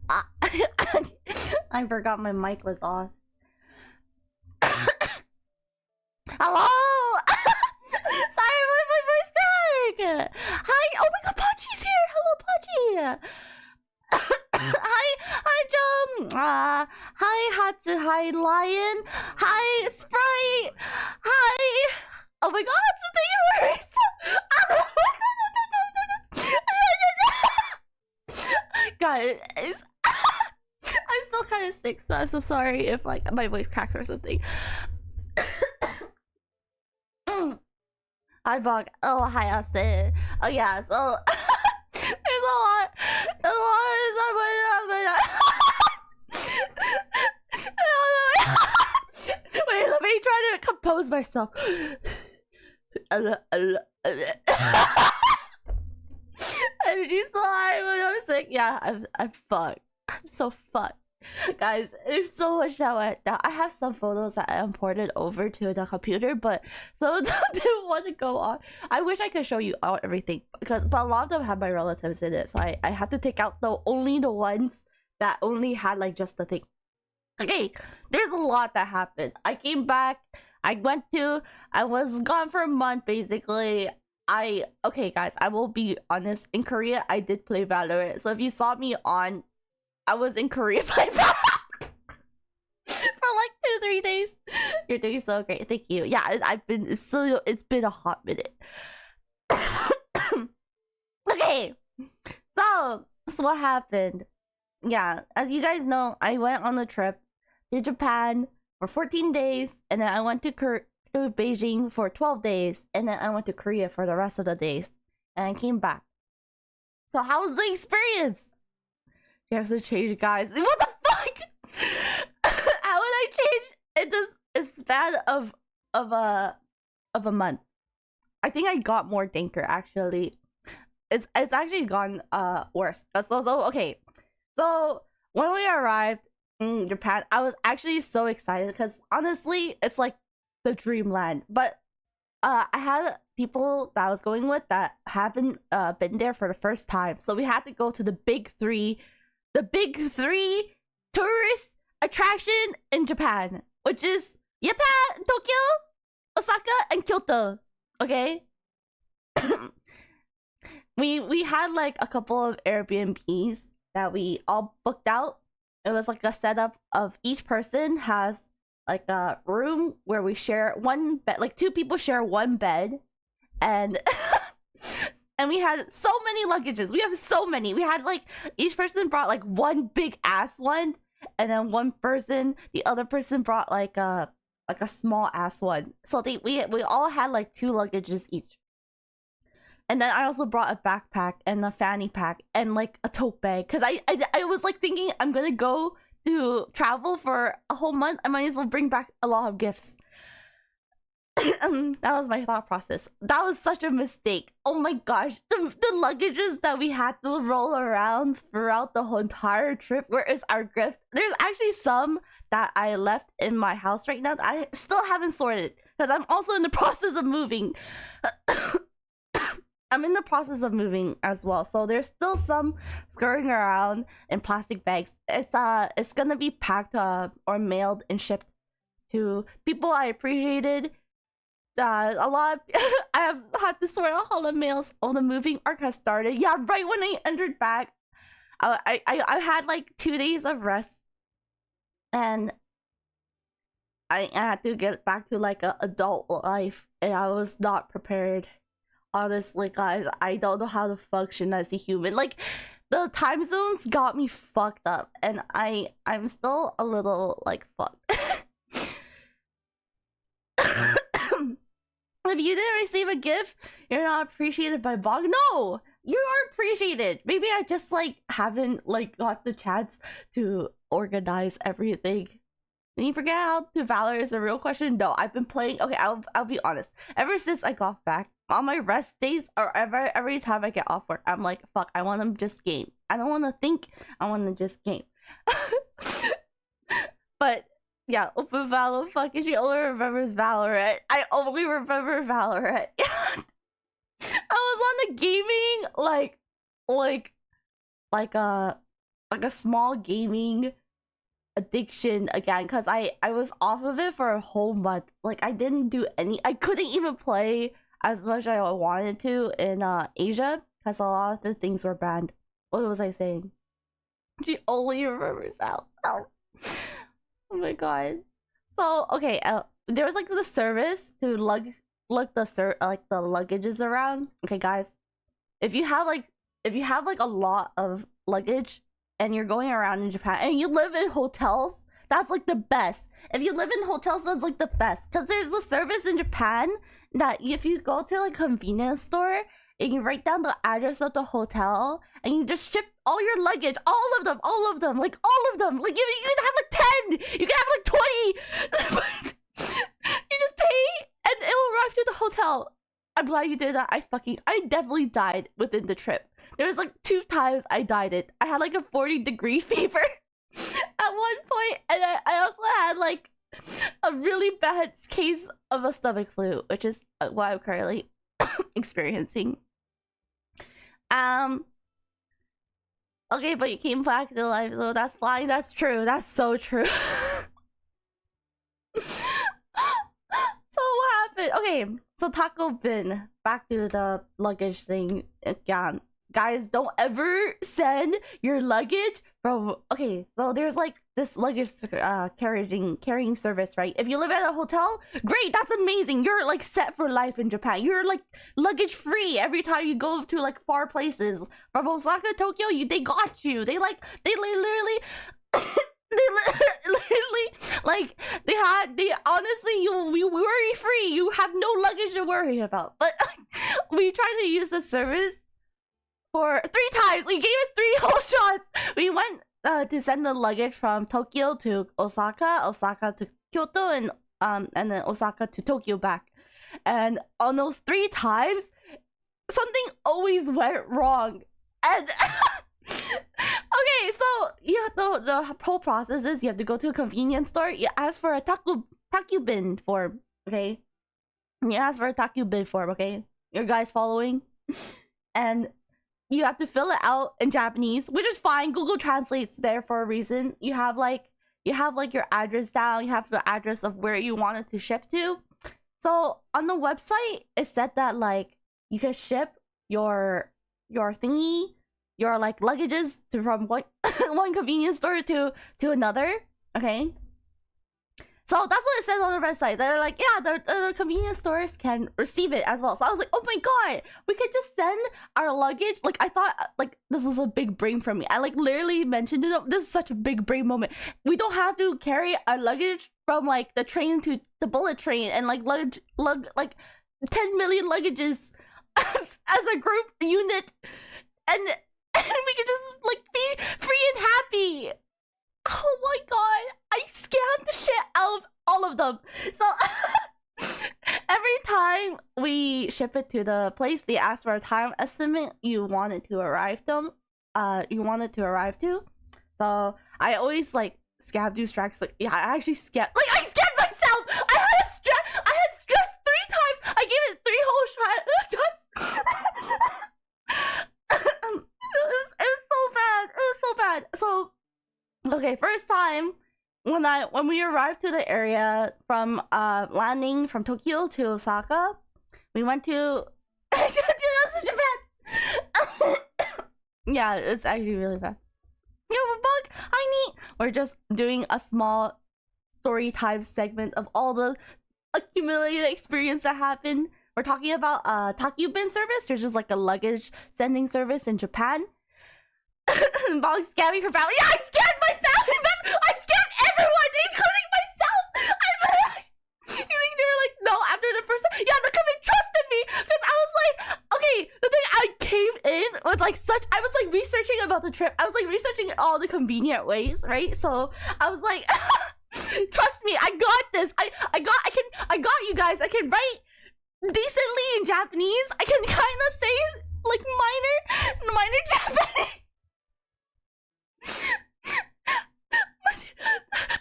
Ah, I forgot my mic was off. yeah. Hi, Jum. Hi, Hatsu. Hi, Lion. Hi, Sprite. Hi. Oh my God, it's the universe. Guys, I'm still kind of sick, so I'm so sorry if like my voice cracks or something. Hi, Bog. Oh, hi, Austin. Oh yeah, so there's a lot. Wait, let me try to compose myself. Energy slime when I'm sick. Yeah, I'm fucked. I'm so fucked. Guys, there's so much that went down. I have some photos that I imported over to the computer, but some of them didn't want to go on. I wish I could show you out everything, but a lot of them have my relatives in it, so I had to take out only the ones that only had like just the thing. Okay, there's a lot that happened. I came back. I was gone for a month basically. Okay guys, I will be honest. In Korea, I did play Valorant. So if you saw me on, I was in Korea playing Valorant for like 2-3 days. You're doing so great. Thank you. Yeah, it's been a hot minute. Okay, so what happened? Yeah, as you guys know, I went on a trip to Japan for 14 days, and then I went to Beijing for 12 days, and then I went to Korea for the rest of the days, and I came back. So how was the experience? You have to change, guys. What the fuck? How would I change in this span of a month? I think I got more danker actually. It's actually gone worse. So okay. So when we arrived in Japan, I was actually so excited because honestly, it's like the dreamland. But I had people that I was going with that haven't been there for the first time, so we had to go to the big three tourist attraction in Japan, which is Japan, Tokyo, Osaka, and Kyoto. Okay. we had like a couple of Airbnbs that we all booked out. It was like a setup of each person has like a room where we share one bed, like 2 people share one bed, and and we had so many luggages. We have so many. We had like each person brought like one big ass one, and then the other person brought like a small ass one. So we all had like 2 luggages each. And then I also brought a backpack and a fanny pack and like a tote bag, because I was like thinking I'm gonna go to travel for a whole month. I might as well bring back a lot of gifts. That was my thought process. That was such a mistake. Oh my gosh, the luggages that we had to roll around throughout the whole entire trip. Where is our gift? There's actually some that I left in my house right now that I still haven't sorted, because I'm also in the process of moving. I'm in the process of moving as well, so there's still some scurrying around in plastic bags. It's gonna be packed or mailed and shipped to people I appreciated. A lot of, I have had to sort out all the mails. All the moving arc has started. Yeah, right when I entered back, I had like 2 days of rest, and I had to get back to like a adult life, and I was not prepared. Honestly, guys, I don't know how to function as a human. Like, the time zones got me fucked up, and I'm still a little like fucked. If you didn't receive a gift, you're not appreciated by Bog. No, you are appreciated. Maybe I just like haven't like got the chance to organize everything. Did you forget how to Valor is a real question? No, I've been playing. Okay, I'll be honest. Ever since I got back, on my rest days or every time I get off work, I'm like, fuck, I want to just game. I don't want to think. I want to just game. But yeah, open Valor. Fuck, she only remembers Valorant. I only remember Valorant. I was on the gaming like a small gaming addiction again, because I was off of it for a whole month. Like, I didn't do I couldn't even play as much as I wanted to in Asia, because a lot of the things were banned. What was I saying? She only remembers Al. Oh my god. So okay, there was like the service to lug the the luggages around. Okay, guys, if you have like a lot of luggage and you're going around in Japan and you live in hotels, that's like the best. If you live in hotels, that's like the best, because there's the service in Japan that if you go to like a convenience store and you write down the address of the hotel and you just ship all your luggage, all of them, like all of them. Like you can have like 10, you can have like 20. You just pay and it will arrive to the hotel. I'm glad you did that. I definitely died within the trip. There was like 2 times I died it. I had like a 40-degree fever at one point, and I also had like a really bad case of a stomach flu, which is what I'm currently experiencing. Okay, but you came back to life, so that's fine. That's true. That's so true. So what happened? Okay, so Taco Bin. Back to the luggage thing again. Guys, don't ever send your luggage from... Okay, so there's like this luggage carrying service, right? If you live at a hotel, great, that's amazing. You're like set for life in Japan. You're like luggage free every time you go to like far places. From Osaka, Tokyo, they got you. They literally like they honestly, you worry free. You have no luggage to worry about. But we tried to use the service for 3 times. We gave it 3 whole shots. We went to send the luggage from Tokyo to Osaka, Osaka to Kyoto, and then Osaka to Tokyo back. And on those 3 times, something always went wrong. And okay, so you have the whole process is you have to go to a convenience store. You ask for a takubin form. Okay, you ask for a takubin form. Okay, your guys following, and you have to fill it out in Japanese, which is fine. Google Translate's there for a reason. You have like your address down. You have the address of where you want it to ship to. So on the website, it said that like you can ship your thingy, your like luggages from one one convenience store to another. Okay. So that's what it says on the website. They're like, yeah, the convenience stores can receive it as well. So I was like, oh my god, we could just send our luggage. Like I thought, like this was a big brain for me. I like literally mentioned it. This is such a big brain moment. We don't have to carry our luggage from like the train to the bullet train and like like 10 million luggages as a group unit, and we could just like be free and happy. Oh my god, I scammed the shit out of all of them. So every time we ship it to the place, they ask for a time estimate you want it to arrive to. So I always like scam do strikes. Like yeah, I actually scam. Like I scammed myself. I had stress 3 times. I gave it 3 whole shots. It was so bad. It was so bad. So okay, first time when we arrived to the area from landing from Tokyo to Osaka, we went to Japan. Yeah, it's actually really bad. Yo, bug, I need. We're just doing a small story time segment of all the accumulated experience that happened. We're talking about Takubin service, which is like a luggage sending service in Japan. Bog scamming her family. Yeah, I scammed my family member. I scammed everyone, including myself. You think they were like, no, after the first time? Yeah, because they trusted me. Because I was like, okay, the thing I came in with like such, I was like researching about the trip. I was like researching all the convenient ways, right? So I was like, trust me, I got this. I got you guys. I can write decently in Japanese. I can kind of say like minor Japanese.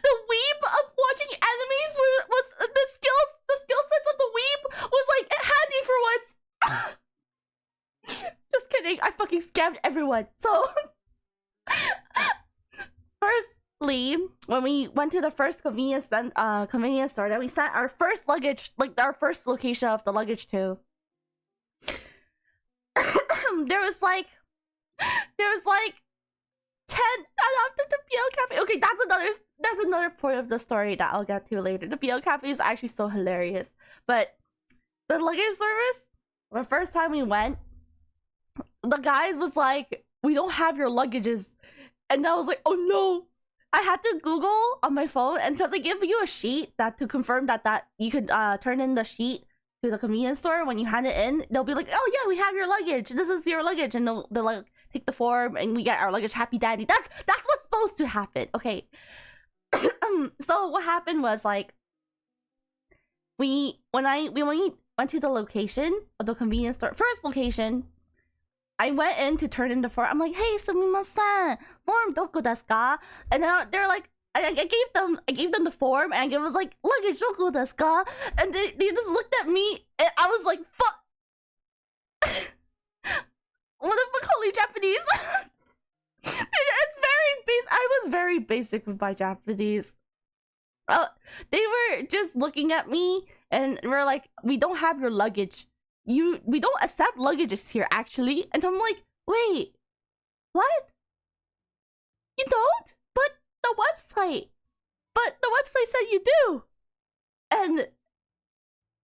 The weeb of watching enemies was the skill sets of the weeb was like handy for once. Just kidding, I fucking scammed everyone. So firstly, when we went to the first convenience store that we sent our first luggage, like our first location of the luggage to, there was like there was like 10 after the BL Cafe. Okay, that's another point of the story that I'll get to later. The BL Cafe is actually so hilarious. But the luggage service, the first time we went, the guys was like, we don't have your luggages. And I was like, oh no. I had to Google on my phone, and because they give you a sheet that to confirm that you could turn in the sheet to the convenience store when you hand it in, they'll be like, oh yeah, we have your luggage. This is your luggage. And they'll like take the form and we get our luggage, happy daddy. That's what's supposed to happen. Okay. So what happened was like when we went to the location of the convenience store, first location, I went in to turn in the form. I'm like, hey, sumimasen, form doko desu ka? And they're like, I gave them the form, and I was like, luggage doko desu ka? And they just looked at me, and I was like, fuck. What the fuck, holy Japanese? It's very basic. I was very basic with my Japanese. They were just looking at me, and were like, we don't have your luggage. We don't accept luggages here, actually. And I'm like, wait, what? You don't? But the website said you do. And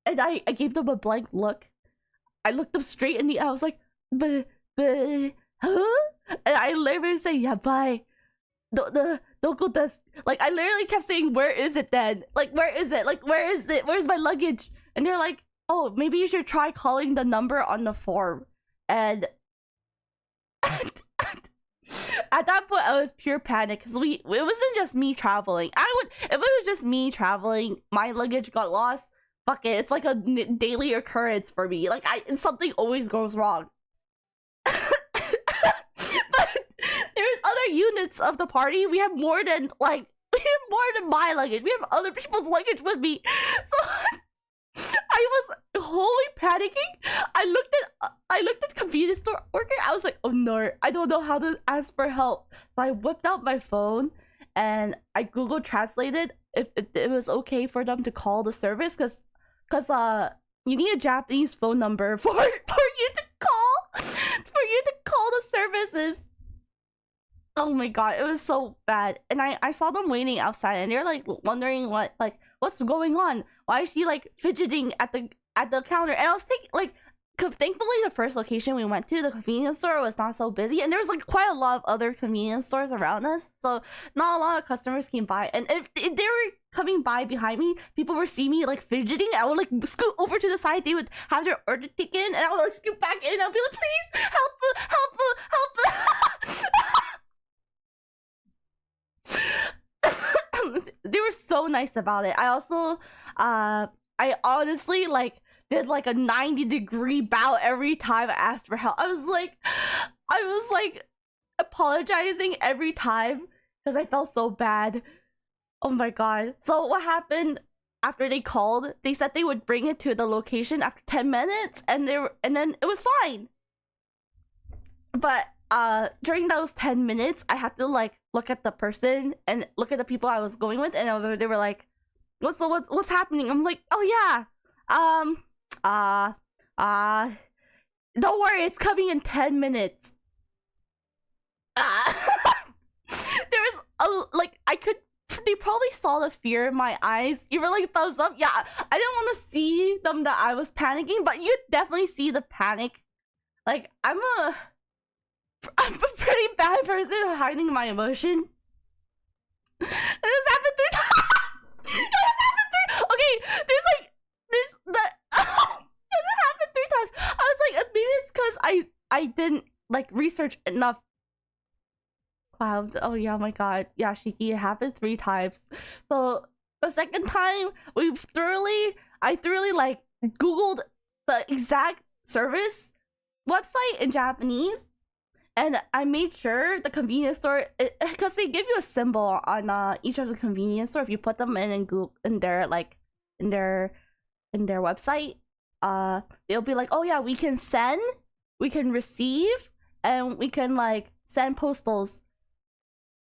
I gave them a blank look. I looked them straight in the eye. I was like, but huh? And I literally say, yeah, bye. Don't go this. Like, I literally kept saying, where is it then? Like, where is it? Like, where is it? Where's my luggage? And they're like, oh, maybe you should try calling the number on the form. And at that point, I was pure panic because it wasn't just me traveling. If it was just me traveling, my luggage got lost. Fuck it, it's like a daily occurrence for me. Like something always goes wrong. But there's other units of the party. We have more than my luggage. We have other people's luggage with me. So I was wholly panicking. I looked at the convenience store worker. I was like, oh no, I don't know how to ask for help. So I whipped out my phone and I Google translated if it was okay for them to call the service, because you need a Japanese phone number for you to call the services. Oh my god, it was so bad. And I saw them waiting outside, and they're like wondering what's going on. Why is she like fidgeting at the counter? And I was thinking, like, thankfully the first location we went to, the convenience store, was not so busy, and there was like quite a lot of other convenience stores around us, so not a lot of customers came by. And if they were coming by behind me, people would see me like fidgeting, and I would like scoot over to the side. They would have their order taken, and I would like scoot back in, and I'll be like, please help. They were so nice about it. I also I honestly like did like a 90-degree bow every time I asked for help. I was like apologizing every time because I felt so bad. Oh my god. So what happened after they called, they said they would bring it to the location after 10 minutes, and then it was fine. But during those 10 minutes, I had to like look at the person and look at the people I was going with, and they were like, what's happening? I'm like, oh yeah, don't worry, it's coming in 10 minutes. There was they probably saw the fear in my eyes. You were like, thumbs up. Yeah, I didn't want to see them that I was panicking, but you definitely see the panic. Like, I'm a pretty bad person at hiding my emotion. And this happened 3 times. Okay, there's that. It happened 3 times. I was like, maybe it's because I didn't like research enough. Clouds. Oh yeah, my god. Yeah, Shiki, it happened 3 times. So the second time, I thoroughly like Googled the exact service website in Japanese, and I made sure the convenience store, because they give you a symbol on each of the convenience store if you put them in Google, in their website. They'll be like, oh yeah, we can send, we can receive, and we can like send postals.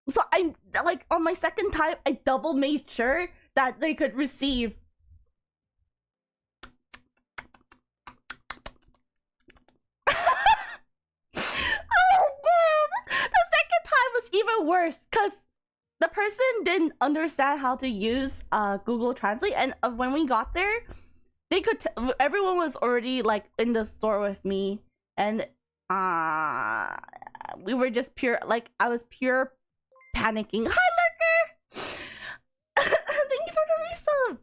So I like on my second time, I double made sure that they could receive. Oh worst because the person didn't understand how to use Google Translate, and when we got there, they could. Everyone was already like in the store with me, and we were just pure. Like I was pure panicking. Hi, Lurker. Thank you for the resub.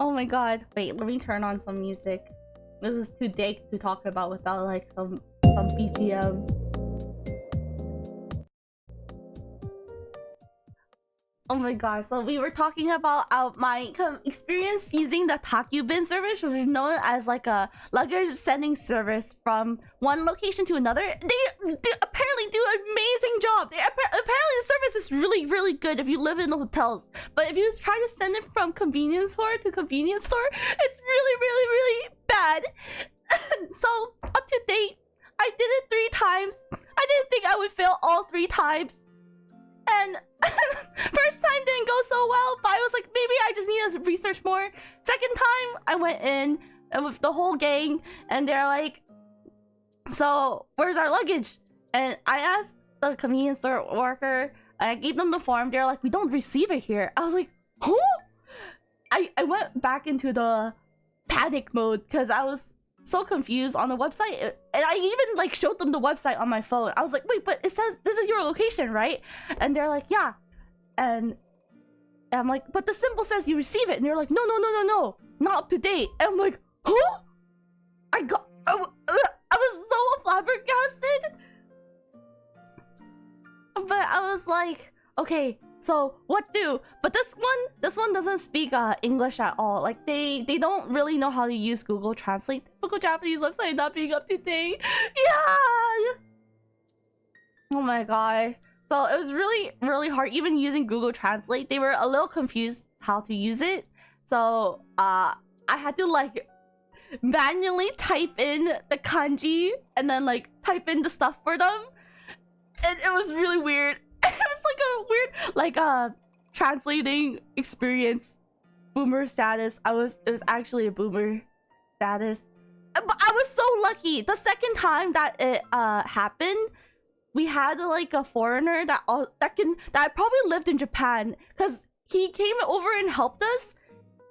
Oh my god! Wait, let me turn on some music. This is too dank to talk about without like some BGM. Oh my god, so we were talking about my experience using the Takubin service, which is known as like a luggage sending service from one location to another. They apparently do an amazing job. Apparently the service is really, really good if you live in the hotels. But if you try to send it from convenience store to convenience store, it's really, really, really bad. So, up to date, I did it 3 times. I didn't think I would fail all 3 times. And first time didn't go so well, but I was like, maybe I just need to research more. Second time, I went in with the whole gang, and they're like, so where's our luggage? And I asked the convenience store worker, I gave them the form. They're like, we don't receive it here. I was like, huh? I went back into the panic mode because I was so confused on the website, and I even like showed them the website on my phone. I was like, wait, but it says this is your location, right? And they're like, yeah. And I'm like, but the symbol says you receive it. And they're like, no, not up to date. And I'm like, huh? I was so flabbergasted. But I was like, okay, so what do? But this one doesn't speak English at all. Like they don't really know how to use Google Translate. Typical Japanese website not being up to date. Yeah. Oh my god. So it was really, really hard. Even using Google Translate, they were a little confused how to use it. So I had to like manually type in the kanji and then like type in the stuff for them. And it was really weird. It was like a weird, like translating experience. Boomer status. It was actually a boomer status. But I was so lucky. The second time that it happened, we had like a foreigner that probably lived in Japan, because he came over and helped us,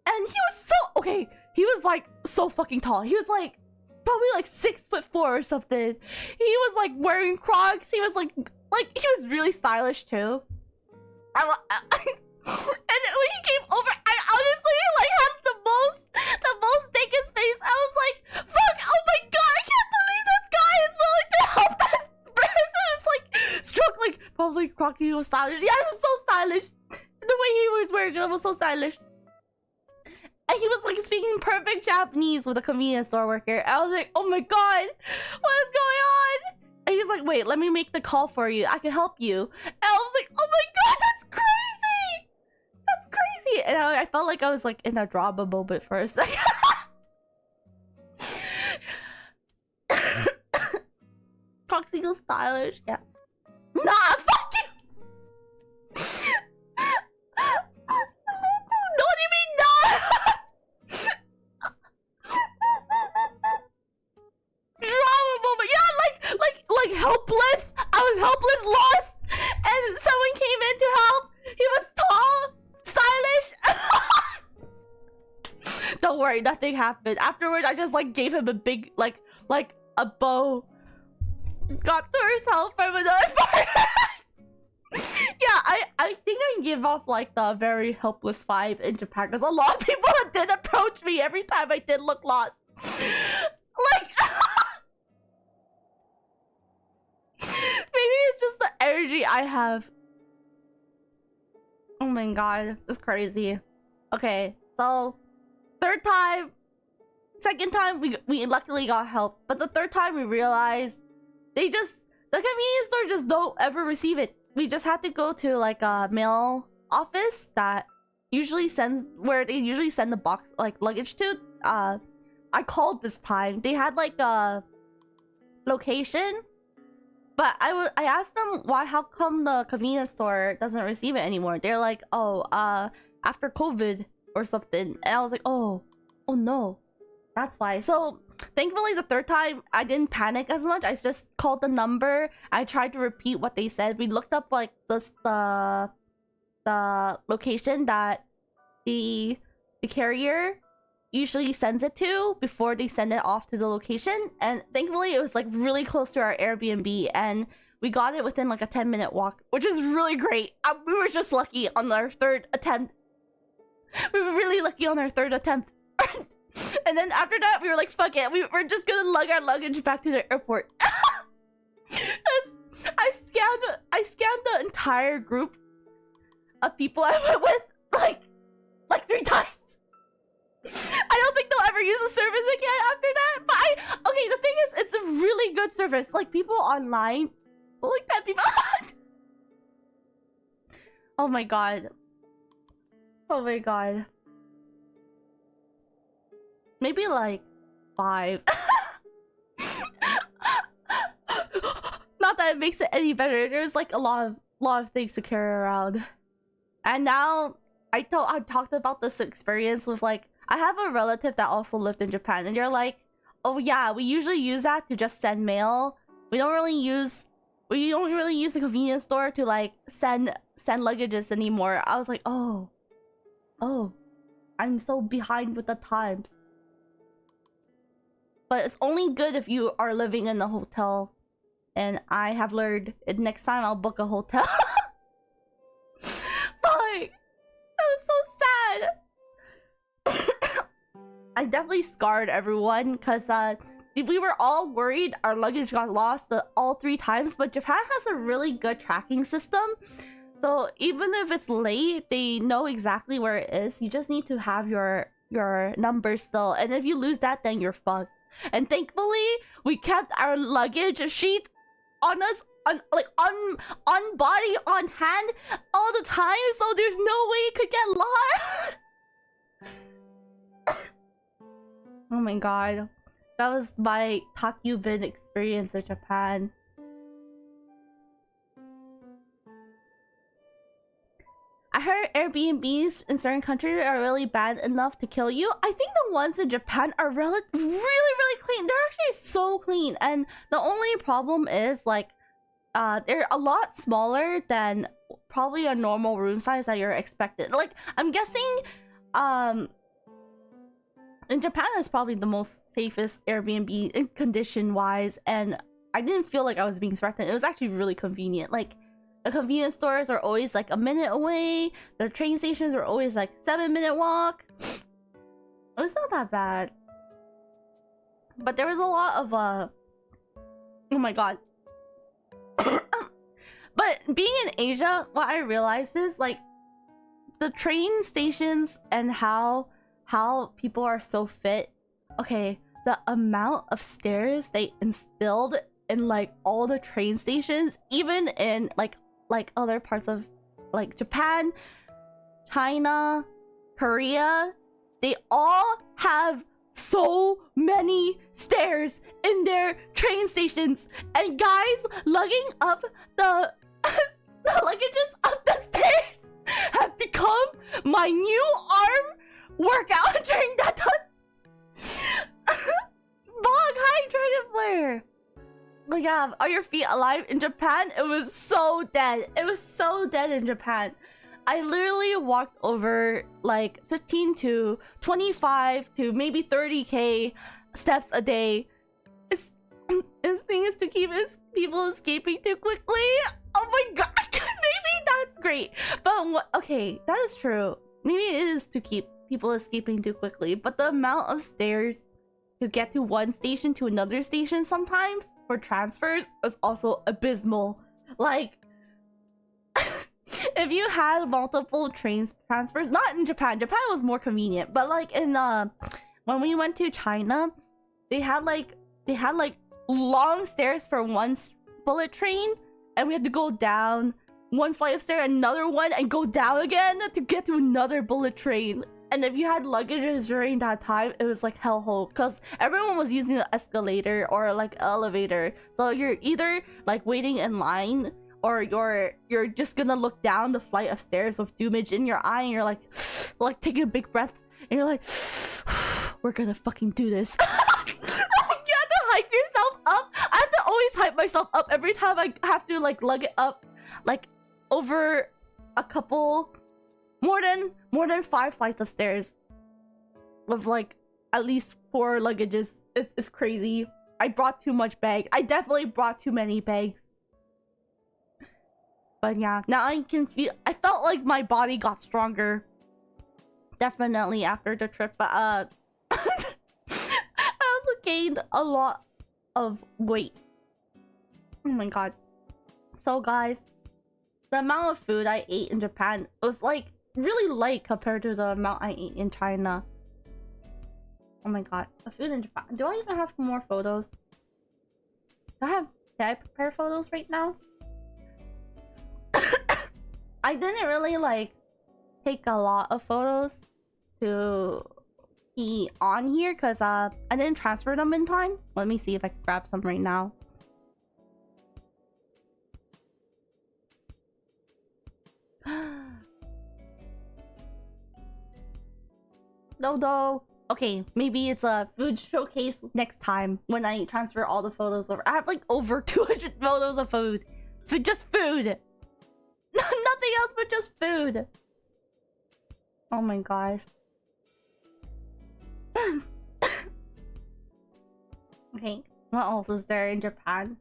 and he was so okay. He was like so fucking tall. He was like probably like 6'4" or something. He was like wearing Crocs. He was like he was really stylish too. And when he came over, I honestly like had the most thickest face. I was like, fuck, oh my god, I can't believe this guy is willing to help this person. It's like struck like probably Crocky was stylish. Yeah, he was so stylish. The way he was wearing it was so stylish. And he was like speaking perfect Japanese with a convenience store worker. I was like, oh my god, what is going on? And he's like, wait, let me make the call for you. I can help you. And I was like, oh my god, that's crazy! That's crazy! And I felt like I was like in a drama moment for a second. Proxy goes stylish. Yeah. Nah, fuck you! What do you mean, nah? Drama moment. Yeah, like helpless. I was helpless, lost, and someone came in to help. He was tall, stylish. Don't worry, nothing happened. Afterwards, I just like gave him a big like a bow. Got to herself from another part. Yeah, I think I give off like the very helpless vibe in Japan, because a lot of people did approach me every time I did look lost. Like maybe it's just the energy I have. Oh my god, it's crazy. Okay, so second time we luckily got help, but the third time we realized the convenience store just don't ever receive it. We just had to go to like a mail office that usually sends where they usually send the box like luggage to. I called this time. They had like a location, but I asked them how come the convenience store doesn't receive it anymore. They're like, oh, after COVID or something. And I was like, oh no. That's why. So thankfully the third time I didn't panic as much. I just called the number. I tried to repeat what they said. We looked up like the location that the carrier usually sends it to before they send it off to the location, and thankfully it was like really close to our Airbnb, and we got it within like a 10-minute walk, which is really great. We were just lucky on our third attempt. We were really lucky on our third attempt. And then after that we were like, fuck it, we're just gonna lug our luggage back to the airport. I scammed the entire group of people I went with like 3 times. I don't think they'll ever use the service again after that. But okay, the thing is, it's a really good service. Like, people online, so like that people. Oh my god. Oh my god. Maybe like 5. Not that it makes it any better. There's like a lot of things to carry around. And now I talked about this experience with like, I have a relative that also lived in Japan, and they're like, oh yeah, we usually use that to just send mail. We don't really use the convenience store to like send luggages anymore. I was like, oh, I'm so behind with the times. But it's only good if you are living in a hotel, and I have learned next time I'll book a hotel. Like, that was so sad. I definitely scarred everyone because we were all worried our luggage got lost all 3 times, but Japan has a really good tracking system. So even if it's late, they know exactly where it is. You just need to have your number still, and if you lose that, then you're fucked. And thankfully, we kept our luggage sheet on us, on body, on hand all the time, so there's no way it could get lost. Oh my god. That was my Takubin experience in Japan. I heard Airbnbs in certain countries are really bad enough to kill you. I think the ones in Japan are really clean. They're actually so clean, and the only problem is like they're a lot smaller than probably a normal room size that you're expected. Like, I'm guessing in Japan is probably the most safest Airbnb in condition wise, and I didn't feel like I was being threatened. It was actually really convenient. Like, the convenience stores are always like a minute away. The train stations are always like 7-minute walk. It was not that bad. But there was a lot of oh my god. But being in Asia, what I realized is like the train stations and how people are so fit. Okay, the amount of stairs they instilled in like all the train stations, even in like other parts of like Japan, China, Korea, they all have so many stairs in their train stations, and guys lugging up the the luggages up the stairs have become my new arm workout during that time. Bog, hi Dragon Flare. Oh my god, are your feet alive in Japan? It was so dead. It was so dead in Japan. I literally walked over like 15 to 25 to maybe 30k steps a day. His thing is to keep his people escaping too quickly. Oh my god, maybe that's great. But okay, that is true. Maybe it is to keep people escaping too quickly. But the amount of stairs to get to one station to another station sometimes for transfers is also abysmal. Like, if you had multiple train transfers, not in Japan was more convenient, but like in when we went to China, they had like long stairs for one bullet train, and we had to go down one flight of stairs, another one, and go down again to get to another bullet train. And if you had luggages during that time, it was like hellhole, because everyone was using the escalator or like elevator. So you're either like waiting in line, or you're just gonna look down the flight of stairs with doomage in your eye, and you're like taking a big breath, and you're like, we're gonna fucking do this. You have to hype yourself up. I have to always hype myself up every time I have to like lug it up, like over a couple, more than 5 flights of stairs, with like at least 4 luggages. It's crazy. I brought too much bag. I definitely brought too many bags. But yeah, now I can feel. I felt like my body got stronger. Definitely after the trip, but I also gained a lot of weight. Oh my god. So guys, the amount of food I ate in Japan was like really light compared to the amount I ate in China. Oh my god, the food in Japan. Do I even have more photos? Did I prepare photos right now? I didn't really like take a lot of photos to be on here because I didn't transfer them in time. Let me see if I can grab some right now. No. Okay, maybe it's a food showcase next time when I transfer all the photos over. I have like over 200 photos of food. Just food. Nothing else but just food. Oh my gosh. Okay, what else is there in Japan?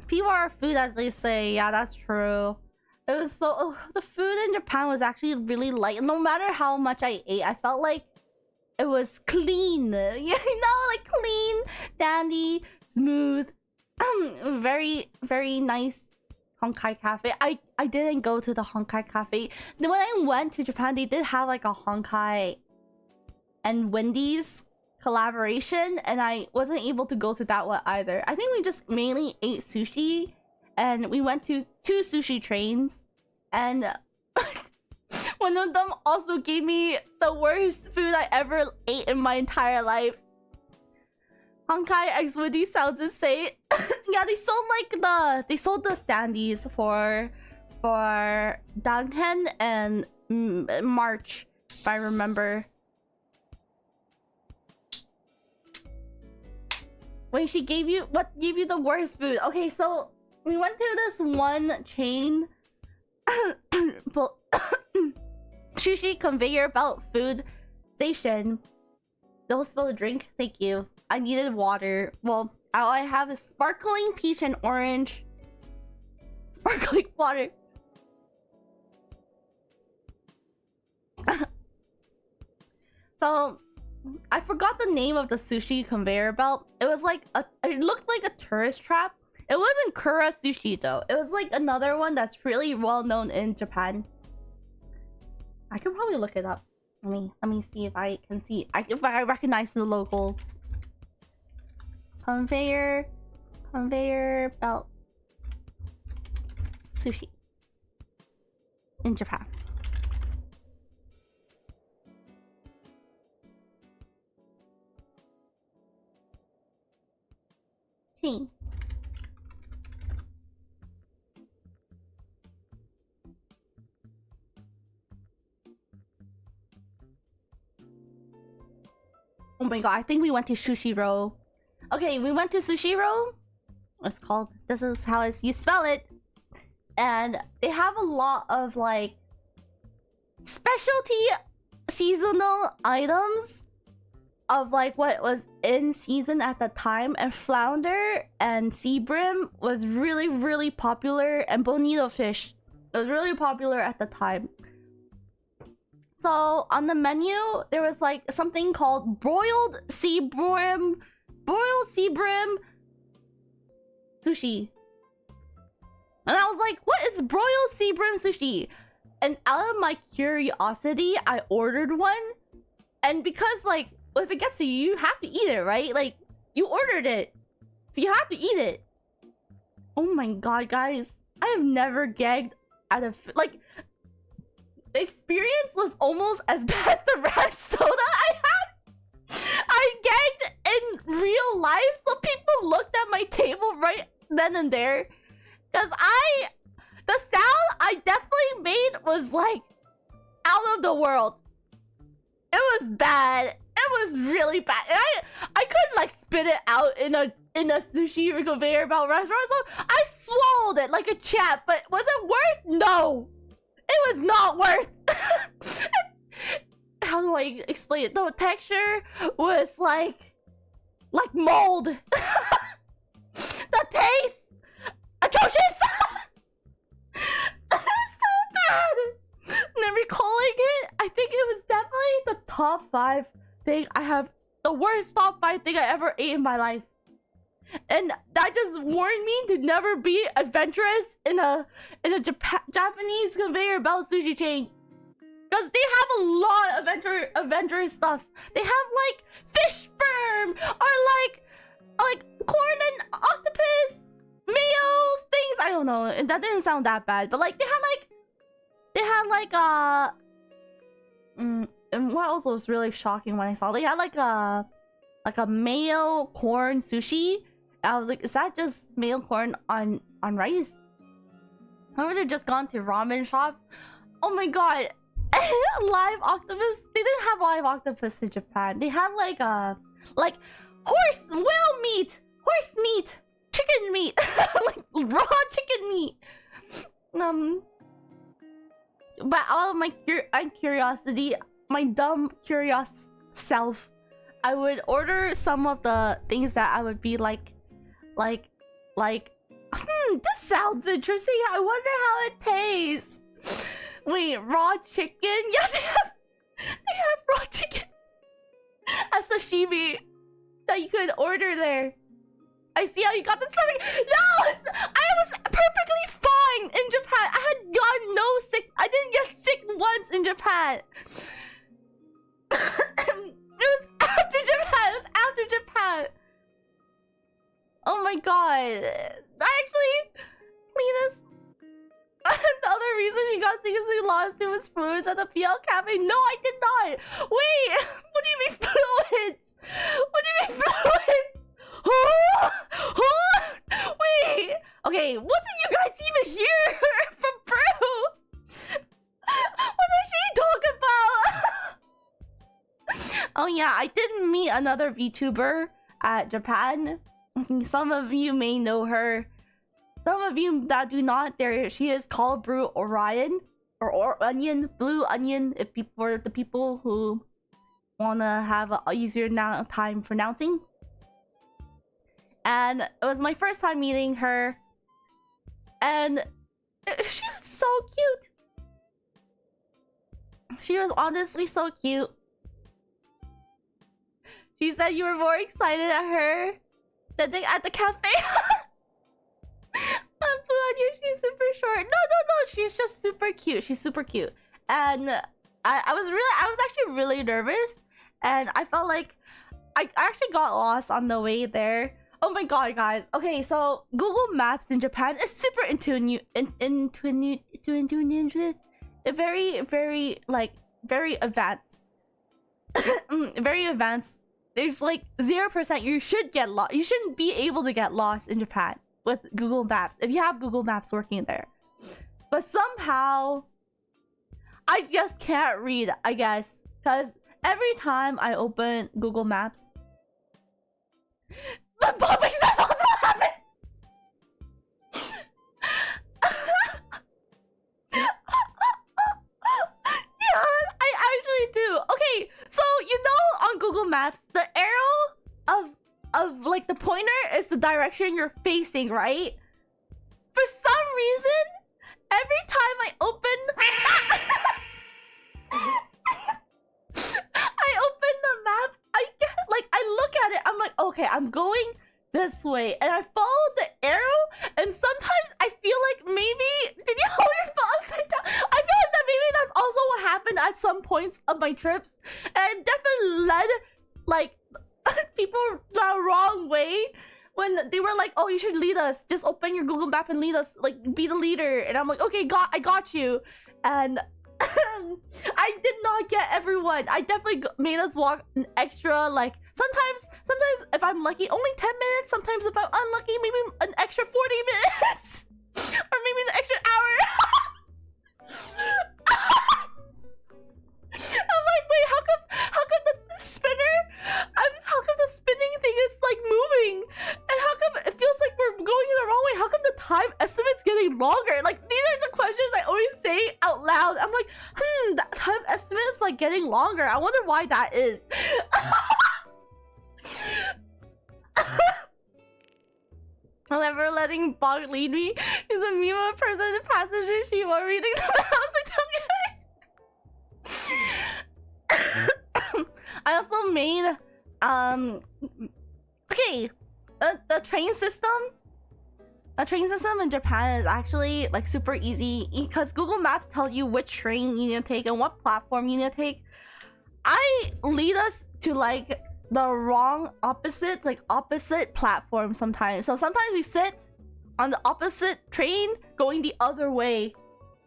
People are food as they say. Yeah, that's true. It was so... the food in Japan was actually really light. No matter how much I ate, I felt like it was clean. You know, like clean, dandy, smooth. Very, very nice Honkai Cafe. I didn't go to the Honkai Cafe. When I went to Japan, they did have like a Honkai and Wendy's collaboration, and I wasn't able to go to that one either. I think we just mainly ate sushi, and we went to 2 sushi trains, and one of them also gave me the worst food I ever ate in my entire life. Honkai X Wendy's sounds insane. Yeah, they sold the standees for Danghen and March, if I remember. Wait, she gave you what gave you the worst food? Okay, so we went to this one chain sushi conveyor belt food station. Don't spill a drink, thank you. I needed water. Well, all I have is sparkling peach and orange. Sparkling water. So, I forgot the name of the sushi conveyor belt. It was like it looked like a tourist trap. It wasn't Kura Sushi though. It was like another one that's really well known in Japan. I can probably look it up. Let me see if I can see if I recognize the local conveyor belt sushi in Japan. Hey. Oh my god, I think we went to Sushiro. Okay, we went to Sushiro. It's called. This is how you spell it. And they have a lot of like specialty seasonal items of like what was in season at the time. And flounder and sea bream was really, really popular. And bonito fish was really popular at the time. So on the menu, there was like something called broiled sea bream sushi. And I was like, what is broiled sea bream sushi? And out of my curiosity, I ordered one. And because like, if it gets to you, you have to eat it, right? Like, you ordered it, so you have to eat it. Oh my god, guys. I have never gagged out of... like... the experience was almost as bad as the ranch soda I had. I gagged in real life, so people looked at my table right then and there. Because the sound I definitely made was like out of the world. was bad. It was really bad. And I couldn't like spit it out in a sushi conveyor belt restaurant. So I swallowed it like a champ. But was it worth? No, it was not worth. How do I explain it? The texture was like mold. The taste atrocious. It was so bad. And then recalling it, I think it was definitely the top 5 thing I have. The worst top 5 thing I ever ate in my life. And that just warned me to never be adventurous in a Japanese conveyor belt sushi chain. Because they have a lot of adventurous stuff. They have like fish sperm or like corn and octopus mayos things. I don't know. That didn't sound that bad, but like they had and what else was really shocking when I saw, they had like a mayo corn sushi. I was like, is that just mayo corn on rice? I would have just gone to ramen shops. Oh my god. Live octopus. They didn't have live octopus in Japan. They had like horse meat, chicken meat, like raw chicken meat. But all of my curiosity, my dumb curious self, I would order some of the things that I would be like, this sounds interesting. I wonder how it tastes. Wait, raw chicken? Yeah, they have raw chicken as sashimi that you could order there. I see how you got the stomach. No, I was perfectly fine in Japan. I had gotten no sick. I didn't get sick once in Japan. It was after Japan. It was after Japan. Oh my god. Actually, Cleanest. The other reason she got sick is she lost too much fluids at the PL cafe. No, I did not. Wait, what do you mean fluids? What do you mean fluids? Wait. Okay, what did you guys even hear from Brew? What did she talk about? Oh yeah, I did meet another VTuber at Japan. Some of you may know her. Some of you that do not, she is called Brew Orion or Onion, Blue Onion. If for the people who wanna have an easier time pronouncing. And it was my first time meeting her, and she was so cute. She was honestly so cute. She said you were more excited at her than at the cafe. She's super short. No, she's just super cute. She's super cute. And I was actually really nervous, and I felt like I actually got lost on the way there. Oh my god, guys. Okay, so Google Maps in Japan is super very advanced. Very advanced. There's like 0% you should get lost. You shouldn't be able to get lost in Japan with Google Maps if you have Google Maps working there. But somehow I just can't read, I guess, because every time I open Google Maps, the popping stuff also happens. Yeah, I actually do. Okay, so you know on Google Maps, the arrow of like the pointer is the direction you're facing, right? For some reason, every time I open the map, I look at it, I'm like, okay, I'm going this way, and I follow the arrow, and sometimes I feel like maybe, did you hold your phone upside down? I feel like that maybe that's also what happened at some points of my trips, and it definitely led like people the wrong way when they were like, oh, you should lead us, just open your Google Map and lead us, like be the leader. And I'm like, okay, I got you. And I did not get everyone. I definitely made us walk an extra, like sometimes if I'm lucky, only 10 minutes. Sometimes if I'm unlucky, maybe an extra 40 minutes. Or maybe an extra hour. I'm like, wait, how come estimate's like getting longer. I wonder why that is. I'm never letting Bog lead me. He's a meme of a person in the passenger seat while reading the mouse. I also made okay, the train system. A train system in Japan is actually like super easy because Google Maps tells you which train you need to take and what platform you need to take. I lead us to like the wrong opposite platform sometimes. So sometimes we sit on the opposite train going the other way.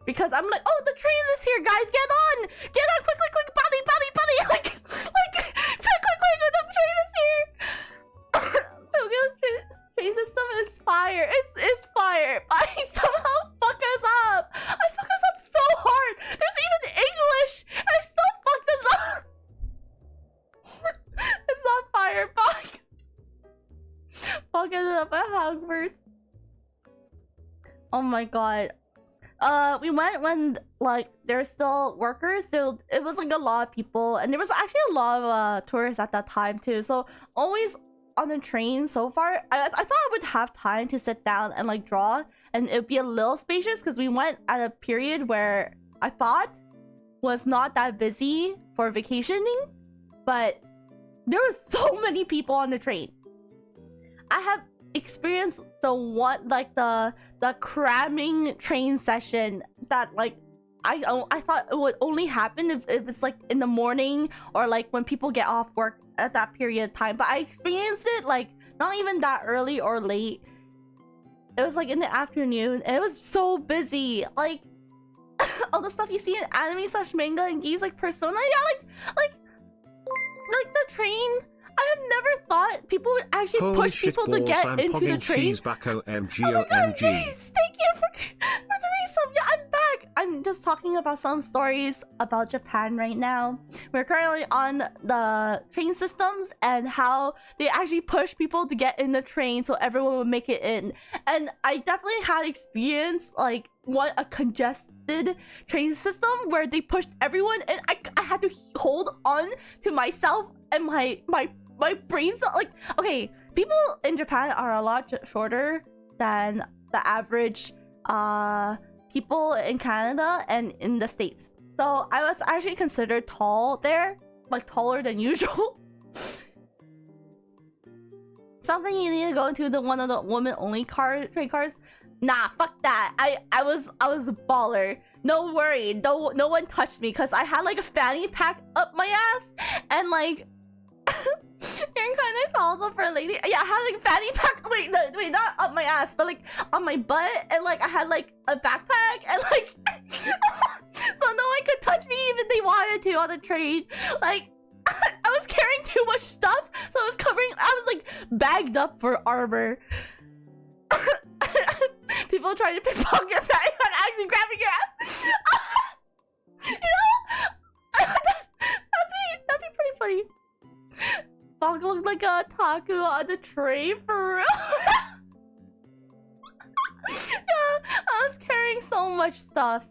Because I'm like, oh, the train is here, guys, get on! Get on, quick, buddy! Like, quick, the train is here! Tokyo's train system is fire. It's fire. I somehow fuck us up. I fuck us up so hard. There's even English. I still fuck this up. It's not fire, fuck. Fuck it up at Hogwarts. Oh my god. We went when like there's still workers, so it was like a lot of people, and there was actually a lot of tourists at that time too. So always on the train so far, I thought I would have time to sit down and like draw, and it'd be a little spacious because we went at a period where I thought was not that busy for vacationing, but there were so many people on the train. I have experienced the cramming train session that like I thought it would only happen if it's like in the morning or like when people get off work at that period of time, but I experienced it like not even that early or late. It was like in the afternoon and it was so busy. Like all the stuff you see in anime / manga and games like Persona, yeah, like the train. I have never thought people would actually push people to get into the train. Back, OMG, oh my god, OMG. Jace, thank you for the resub. Yeah, I'm back. I'm just talking about some stories about Japan right now. We're currently on the train systems and how they actually push people to get in the train so everyone would make it in. And I definitely had experience like a congested train system where they pushed everyone and I had to hold on to myself and my brain cell. Like, okay, people in Japan are a lot shorter than the average people in Canada and in the States. So I was actually considered tall there, like taller than usual. Sounds like you need to go into one of the woman only train cars. Nah, fuck that. I was a baller. No worry, no one touched me because I had like a fanny pack up my ass and like you're kind of tall for a lady. Yeah, I had like a fanny pack. Wait, not up my ass, but like on my butt, and like I had like a backpack, and like so no one could touch me even if they wanted to on the train. Like I was carrying too much stuff, so I was like bagged up for armor. People trying to pickpocket your fanny pack, actually grabbing your ass. You know, that'd be pretty funny. Bog looked like a otaku on the train for real. Yeah, I was carrying so much stuff.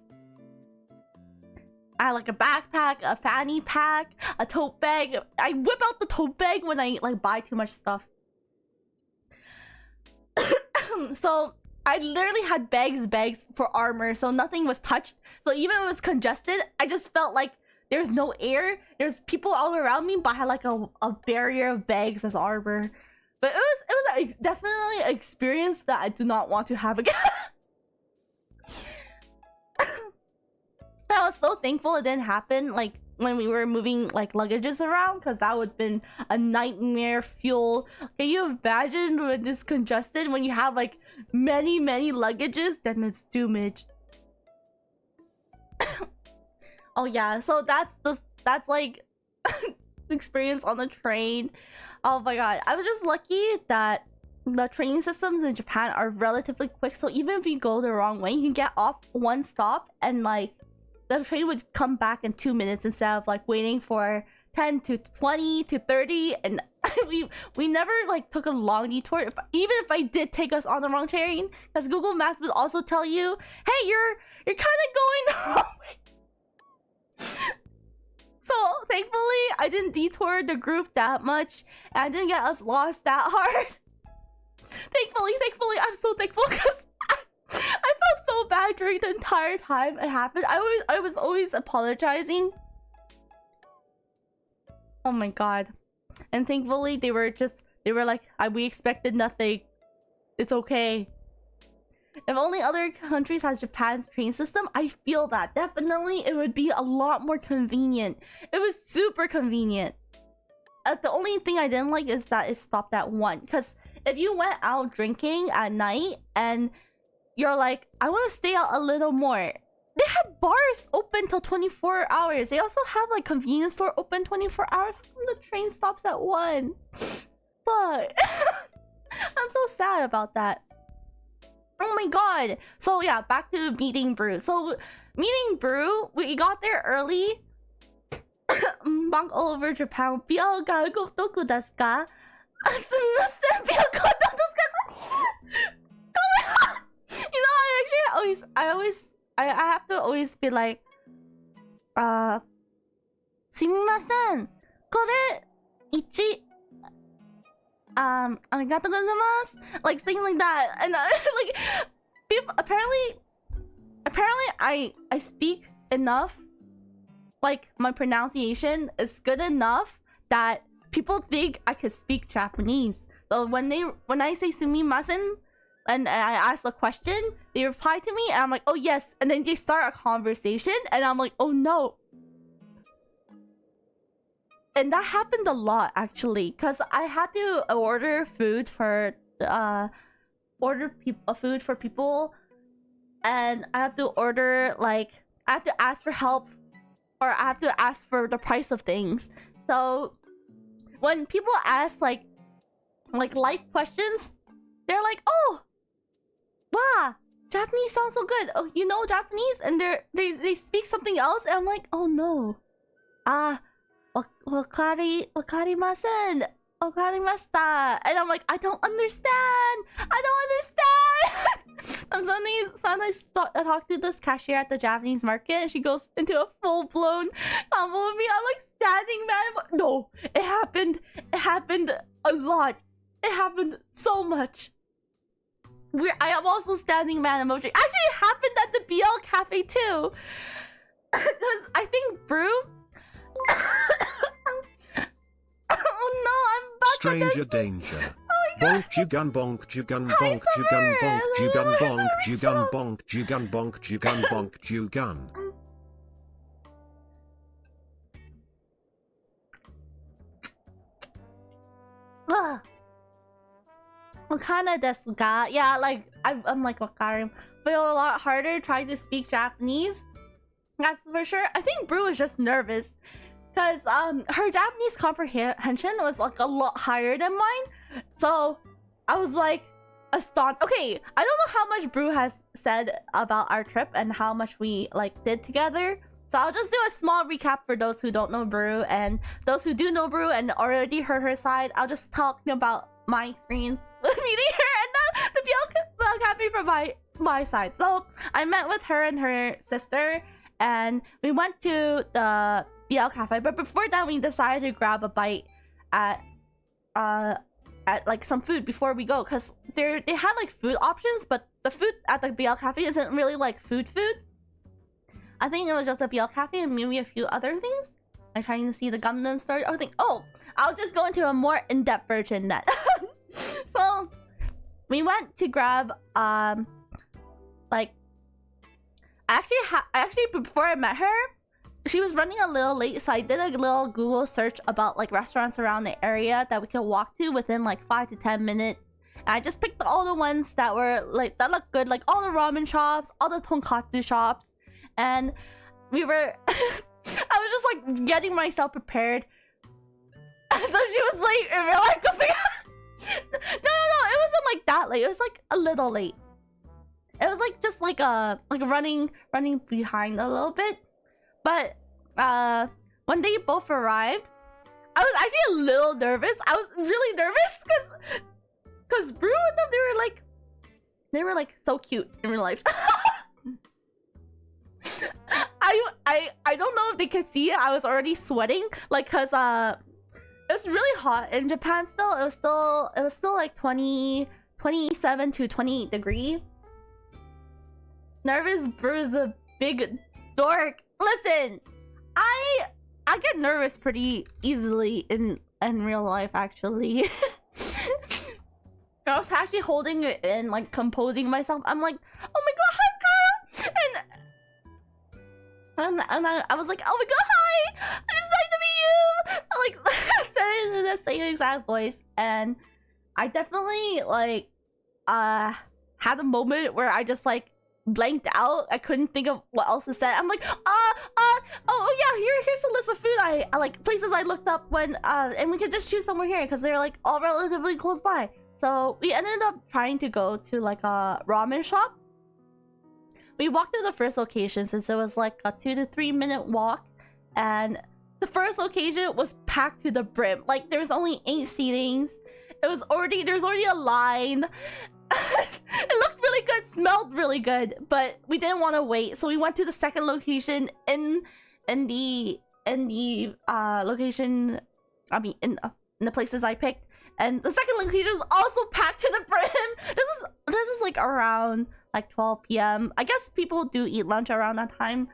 I had like a backpack, a fanny pack, a tote bag. I whip out the tote bag when I like buy too much stuff. So I literally had bags for armor, so nothing was touched. So even if it was congested, I just felt like there's no air. There's people all around me, but I had like a barrier of bags as armor. But it was definitely an experience that I do not want to have again. I was so thankful it didn't happen like when we were moving like luggages around, because that would have been a nightmare fuel. Can you imagine when it's congested, when you have like many luggages, then it's doomage. Oh yeah, so that's like experience on the train. Oh my god, I was just lucky that the train systems in Japan are relatively quick, so even if you go the wrong way, you can get off one stop and like the train would come back in 2 minutes instead of like waiting for 10 to 20 to 30. And we never like took a long detour, even if I did take us on the wrong train, because Google Maps would also tell you, hey, you're kind of going the wrong way. thankfully, I didn't detour the group that much, and I didn't get us lost that hard. Thankfully, I'm so thankful because I felt so bad during the entire time it happened. I was always apologizing. Oh my god. And thankfully, they were like, we expected nothing. It's okay. If only other countries had Japan's train system, I feel that. Definitely, it would be a lot more convenient. It was super convenient. The only thing I didn't like is that it stopped at 1. Because if you went out drinking at night and you're like, I want to stay out a little more. They have bars open till 24 hours. They also have like convenience store open 24 hours. How come the train stops at 1? But I'm so sad about that. Oh my god. So yeah, back to meeting Brew. So meeting Brew, we got there early. Back all over Japan. ビアがどこですか? すみません。ビアがどこですか? You know, I have to always be like, すみません。これ1 arigatou gozaimasu, like things like that, and like people apparently I speak enough, like my pronunciation is good enough that people think I can speak Japanese. So when I say sumimasen and I ask a question, they reply to me and I'm like, oh yes, and then they start a conversation and I'm like, oh no. And that happened a lot actually, because I had to order food for food for people, and I have to order, like, I have to ask for help, or I have to ask for the price of things. So when people ask like life questions, they're like, oh wow, Japanese sounds so good. Oh, you know Japanese? And they speak something else and I'm like, oh no. Wakarimasen. Wakarimashita. And I'm like, I don't understand. I'm suddenly I talked to this cashier at the Japanese market and she goes into a full-blown combo with me. I'm like standing man. No, it happened a lot. It happened so much. I am also standing man emoji. Actually, it happened at the BL Cafe too. Because I think Brew... Oh no, I'm back. Stranger danger. Bonk jugan bonk jugan bonk jugan bonk jugan bonk jugan bonk jugan bonk jugan bonk jugan. Wakana desu ka? Yeah, like I'm like wakarim. Feel a lot harder trying to speak Japanese. That's for sure. I think Brew was just nervous. Because her Japanese comprehension was like a lot higher than mine. So I was like astonished. Okay, I don't know how much Brew has said about our trip and how much we like did together. So I'll just do a small recap for those who don't know Brew, and those who do know Brew and already heard her side. I'll just talk about my experience with meeting her and the BL Cafe from my side. So I met with her and her sister, and we went to the BL Cafe, but before that we decided to grab a bite at like some food before we go, because they had like food options, but the food at the BL Cafe isn't really like food. I think it was just a BL Cafe and maybe a few other things. I'm trying to see the Gundam story. I think, oh, I'll just go into a more in-depth version then. So we went to grab like actually before I met her, she was running a little late, so I did a little Google search about like restaurants around the area that we could walk to within like 5 to 10 minutes. And I just picked all the ones that were like that looked good, like all the ramen shops, all the tonkatsu shops, and we were I was just like getting myself prepared. So she was late and we're like, no, it wasn't like that late. It was like a little late. It was like just like running behind a little bit. But when they both arrived, I was actually a little nervous. I was really nervous because Brew and them, they were like so cute in real life. I I don't know if they could see it. I was already sweating, like, cause it was really hot in Japan. Still, it was still like 27 to 28 degree. Nervous Brew's a big dork. Listen, I get nervous pretty easily in real life, actually. I was actually holding it in, like composing myself. I'm like, oh my god, hi girl, and I was like, oh my god, hi, it's nice to meet you. I like said it in the same exact voice, and I definitely like had a moment where I just like blanked out. I couldn't think of what else to say. I'm like, oh yeah, here's a list of food I like, places I looked up when and we could just choose somewhere here because they're like all relatively close by. So we ended up trying to go to like a ramen shop. We walked to the first location since it was like a 2 to 3 minute walk, and the first location was packed to the brim. Like there was only 8 seatings. There's already a line. It looked really good, smelled really good, but we didn't want to wait, so we went to the second location in the location. I mean, in the places I picked, and the second location was also packed to the brim. This is like around like 12 p.m. I guess people do eat lunch around that time,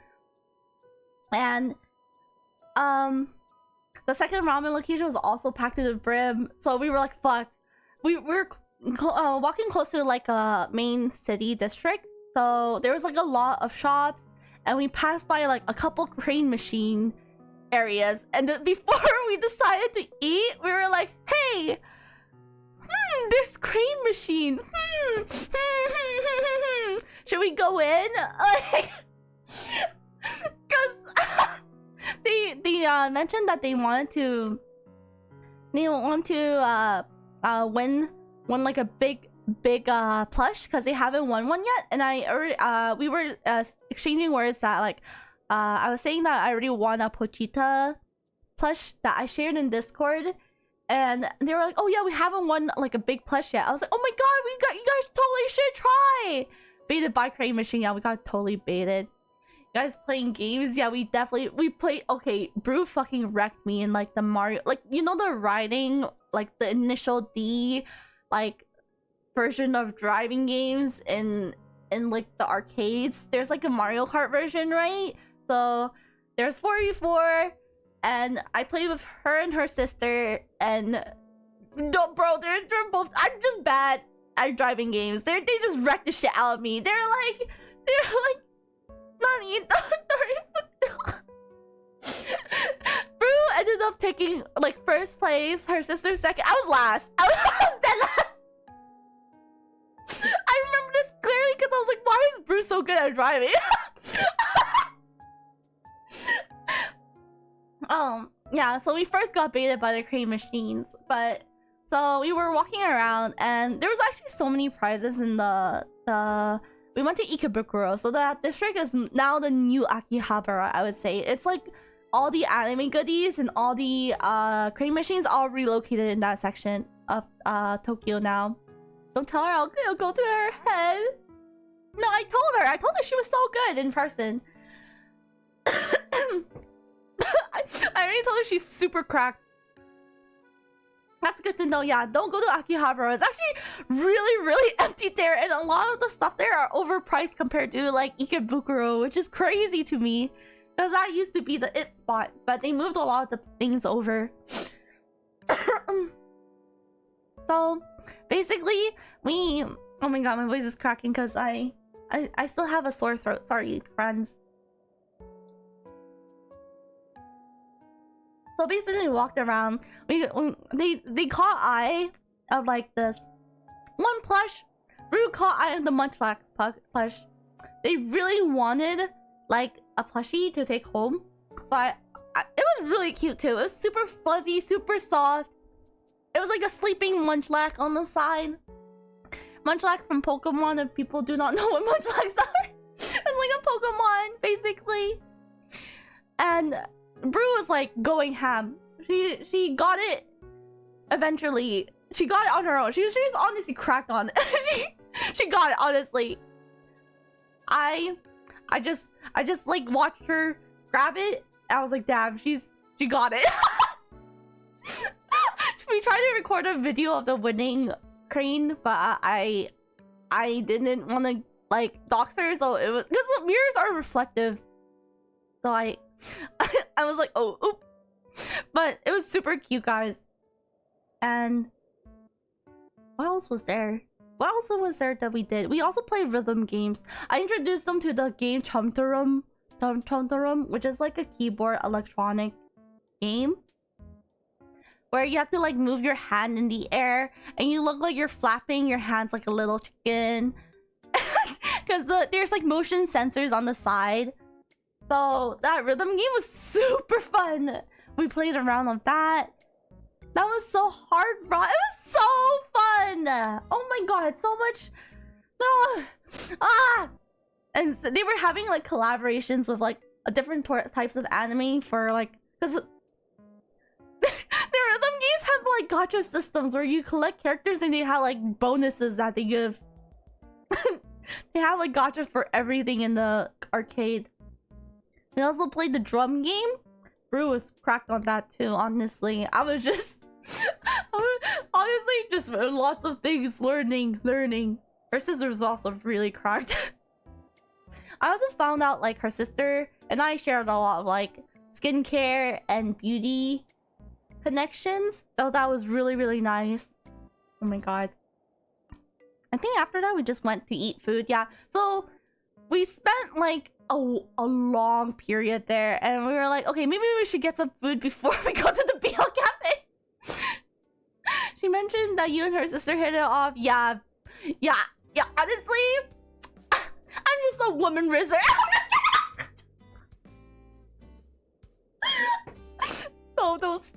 and the second ramen location was also packed to the brim. So we were like, fuck. We're walking close to like a main city district, so there was like a lot of shops, and we passed by like a couple crane machine areas, and then before we decided to eat, we were like, hey, there's crane machines. Should we go in? Like, because they mentioned that they want to win like a big plush, because they haven't won one yet. And I already we were exchanging words that like I was saying that I already won a Pochita plush that I shared in Discord, and they were like, oh yeah, we haven't won like a big plush yet. I was like, oh my god, you guys totally should try. Baited by crane machine. Yeah, we got totally baited. You guys playing games? Yeah, we played. Okay, Brew fucking wrecked me in like the Mario, like, you know, the riding, like the initial D like version of driving games in like the arcades. There's like a Mario Kart version, right? So there's 4v4, and I played with her and her sister, and no, bro, they're both. I'm just bad at driving games. They just wrecked the shit out of me. They're like Nani. Brew ended up taking like first place, her sister second. I was last. I was dead last. I remember this clearly because I was like, why is Brew so good at driving? Yeah, so we first got baited by the crane machines, but so we were walking around, and there was actually so many prizes in the we went to Ikebukuro, so that district is now the new Akihabara, I would say. It's like all the anime goodies and all the crane machines all relocated in that section of Tokyo now. Don't tell her, I'll go to her head. No, I told her she was so good in person. I already told her she's super cracked. That's good to know. Yeah, don't go to Akihabara. It's actually really empty there, and a lot of the stuff there are overpriced compared to like Ikebukuro, which is crazy to me, because that used to be the it spot, but they moved a lot of the things over. So basically we, oh my god, my voice is cracking because I still have a sore throat. Sorry, friends. So basically we walked around. They caught eye of like this one plush. Brew caught eye of the Munchlax plush. They really wanted like a plushie to take home. So it was really cute too. It was super fuzzy, super soft. It was like a sleeping Munchlax on the side. Munchlax from Pokemon, if people do not know what Munchlax are. It's like a Pokemon, basically. And Brew was like going ham. She got it eventually. She got it on her own. She was honestly cracked on it. she got it, honestly. I I just like watched her grab it. I was like, damn, she got it. We tried to record a video of the winning crane, but I didn't want to like dox her, so it was because the mirrors are reflective. So I was like, oh, oop. But it was super cute, guys. And what else was there? What else was there that we did? We also played rhythm games. I introduced them to the game Chumtarum, which is like a keyboard electronic game where you have to like move your hand in the air and you look like you're flapping your hands like a little chicken. Because there's like motion sensors on the side. So that rhythm game was super fun. We played around with that. That was so hard, bro. It was so fun. Oh my god, so much. And they were having like collaborations with like different types of anime for like, because the rhythm games have like gacha systems where you collect characters and they have like bonuses that they give. They have like gachas for everything in the arcade. We also played the drum game. Brew was cracked on that too, honestly. I was just honestly just lots of things learning. Her sister was also really cracked. I also found out like her sister and I shared a lot of like skincare and beauty connections. So that was really nice. Oh my god. I think after that we just went to eat food. Yeah, so we spent like a long period there and we were like, okay, maybe we should get some food before we go to the BL cafe. She mentioned that you and her sister hit it off. Yeah, honestly, I'm just a woman wizard. No. I'm just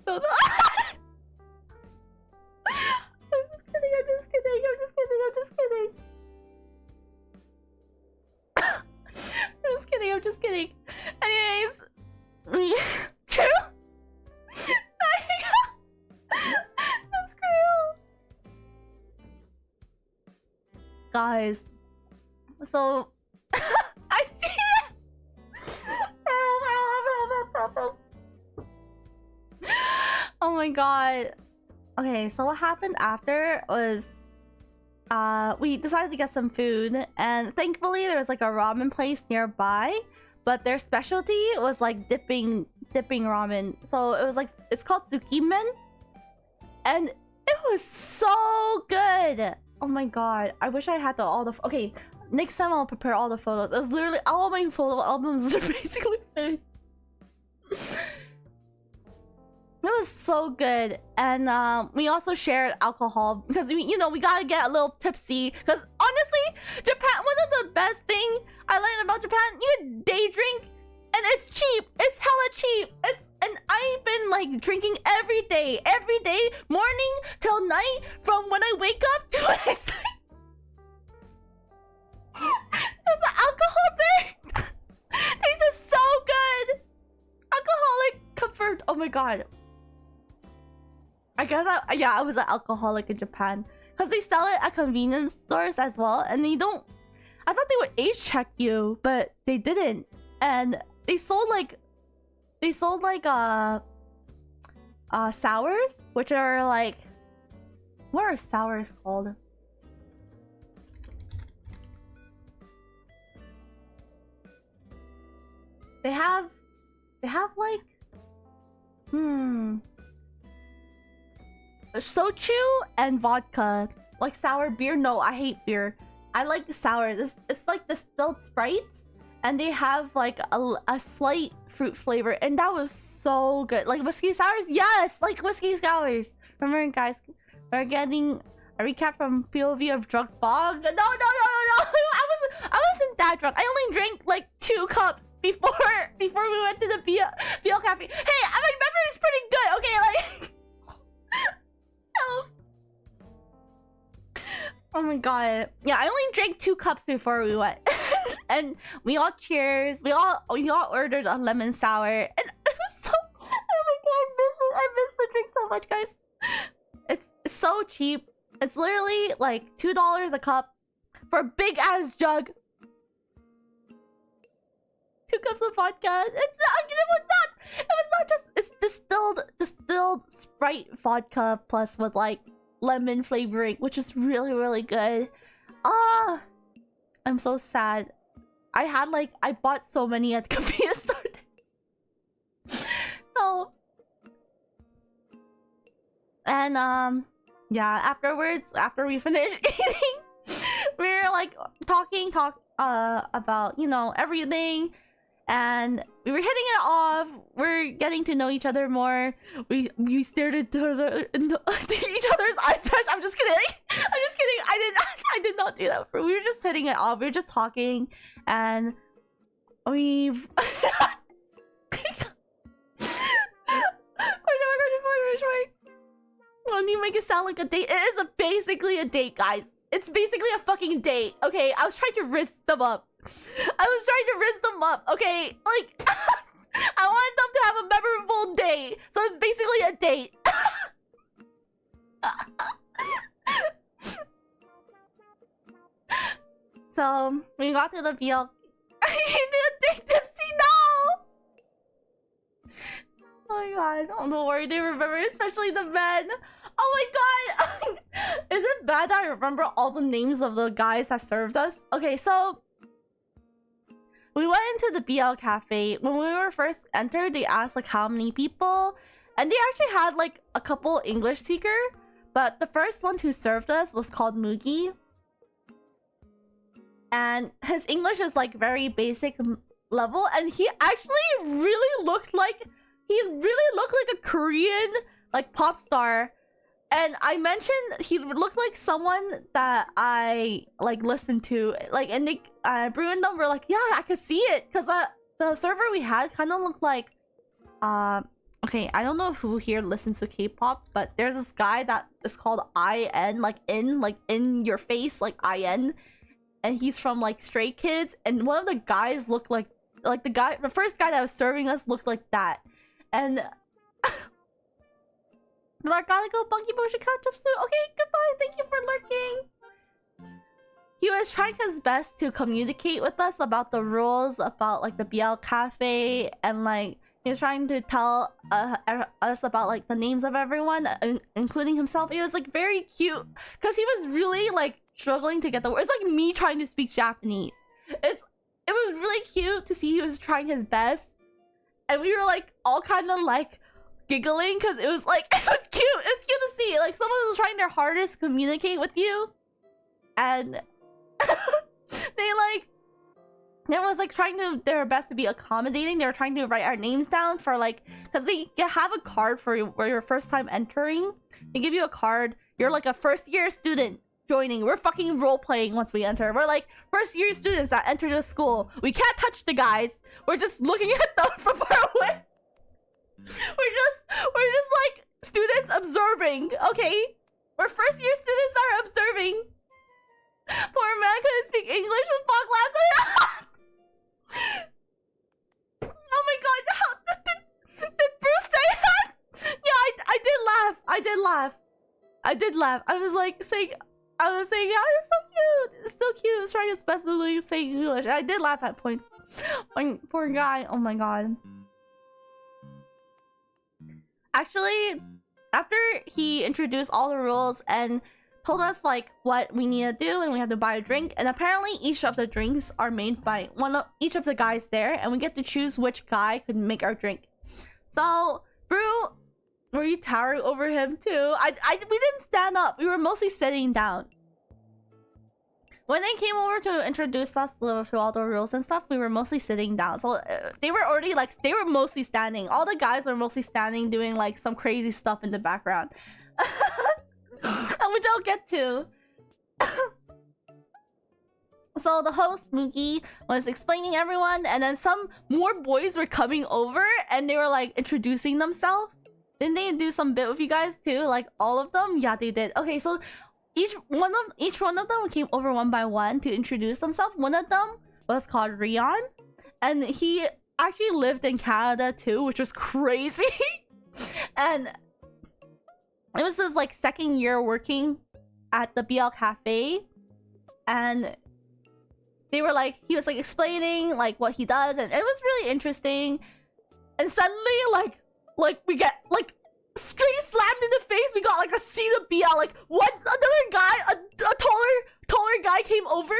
kidding. I'm just kidding. Anyways, true. That's cruel. Guys, so I see it. Oh my god. Okay, so what happened after was we decided to get some food, and thankfully there was like a ramen place nearby, but their specialty was like dipping ramen. So it was like, it's called Tsukimen, and it was so good. Oh my god, I wish I had all the okay, next time I'll prepare all the photos. It was literally all my photo albums are basically finished. It was so good. And we also shared alcohol because we gotta get a little tipsy, because honestly, Japan, one of the best thing I learned about Japan, you day drink and it's cheap. It's hella cheap. And I've been like drinking every day, morning till night, from when I wake up to when I sleep. There's an alcohol thing. This is so good. Alcoholic comfort. Oh my god. I guess I was an alcoholic in Japan because they sell it at convenience stores as well, and they don't. I thought they would age check you, but they didn't, and they sold like sours, which are like, what are sours called? They have like soju and vodka, like sour beer. No, I hate beer. I like sour. It's like distilled sprites, and they have like a slight fruit flavor, and that was so good. Like whiskey sours, yes, like whiskey sours. Remember, guys, we're getting a recap from POV of drunk bog. No. I wasn't that drunk. I only drank like 2 cups before we went to the BL cafe. Hey, my memory is pretty good. Okay, like. Oh my god. Yeah, I only drank 2 cups before we went. And we all cheers. We all ordered a lemon sour. And it was so, oh my god, I miss the drink so much, guys. It's so cheap. It's literally like $2 a cup for a big ass jug. 2 cups of vodka. It was not just, it's distilled Sprite vodka plus with like lemon flavoring, which is really, really good. Ah, I'm so sad. I bought so many at the convenience store. Oh. And yeah, afterwards, after we finished eating, we were like talking about, you know, everything, and we were hitting it off. We're getting to know each other more. We stared into each other's eyes. I'm just kidding. I'm just kidding. I did not do that. We were just hitting it off. We were just talking, and we've. When you make it sound like a date, it is basically a date, guys. It's basically a fucking date, okay? I was trying to rizz them up. Okay? Like, I wanted them to have a memorable day. So it's basically a date. So, we got to the BL... You did a date tipsy now! Oh my god, oh, don't worry, they remember, especially the men. Oh my god! Is it bad that I remember all the names of the guys that served us? Okay, so we went into the BL cafe. When we were first entered, they asked like how many people, and they actually had like a couple English speaker, but the first one who served us was called Mugi, and his English is like very basic level, and he actually really looked like a Korean like pop star. And I mentioned he looked like someone that I like listened to, like, and they Brew and them were like, yeah, I could see it, because the server we had kind of looked like okay, I don't know who here listens to K-pop, but there's this guy that is called IN, like in your face, like IN, and he's from like Stray Kids, and one of the guys looked like the first guy that was serving us looked like that. And I gotta go, Bunky Motion catch up soon. Okay, goodbye. Thank you for lurking. He was trying his best to communicate with us about the rules, about like the BL cafe, and like he was trying to tell us about like the names of everyone, including himself. It was like very cute because he was really like struggling to get the words. It's like me trying to speak Japanese. It was really cute to see he was trying his best, and we were like all kind of like giggling because it was like it was cute. It's cute to see like someone was trying their hardest to communicate with you, and they was like trying to their best to be accommodating. They were trying to write our names down for like, because they have a card for your first time entering. They give you a card. You're like a first year student joining. We're fucking role playing once we enter. We're like first year students that enter the school. We can't touch the guys. We're just looking at them from far away. We're just like students observing, okay? We're first year students are observing. Poor man couldn't speak English in fuck last night. Oh my god, did Bruce say that? Yeah, I did laugh. I was saying, yeah, it's so cute. It's so cute. It's trying his best to say English. I did laugh at points. Poor guy. Oh my god. Actually, after he introduced all the rules and told us like what we need to do, and we have to buy a drink, and apparently each of the drinks are made by each of the guys there, and we get to choose which guy could make our drink. So, Brew, were you towering over him too? We didn't stand up. We were mostly sitting down. When they came over to introduce us to all the rules and stuff, we were mostly sitting down. So they were already like, they were mostly standing. All the guys were mostly standing doing like some crazy stuff in the background. And which I'll get to. So the host, Moogie, was explaining everyone, and then some more boys were coming over and they were like introducing themselves. Didn't they do some bit with you guys too? Like all of them? Yeah, they did. Okay, so each one of them came over one by one to introduce themselves. One of them was called Rion, and he actually lived in Canada too, which was crazy. And it was his like second year working at the BL Cafe, and they were like, he was like explaining like what he does, and it was really interesting. And suddenly, like we get like straight slammed in the face. We got like a C to B out. Like what? Another guy, a taller guy came over,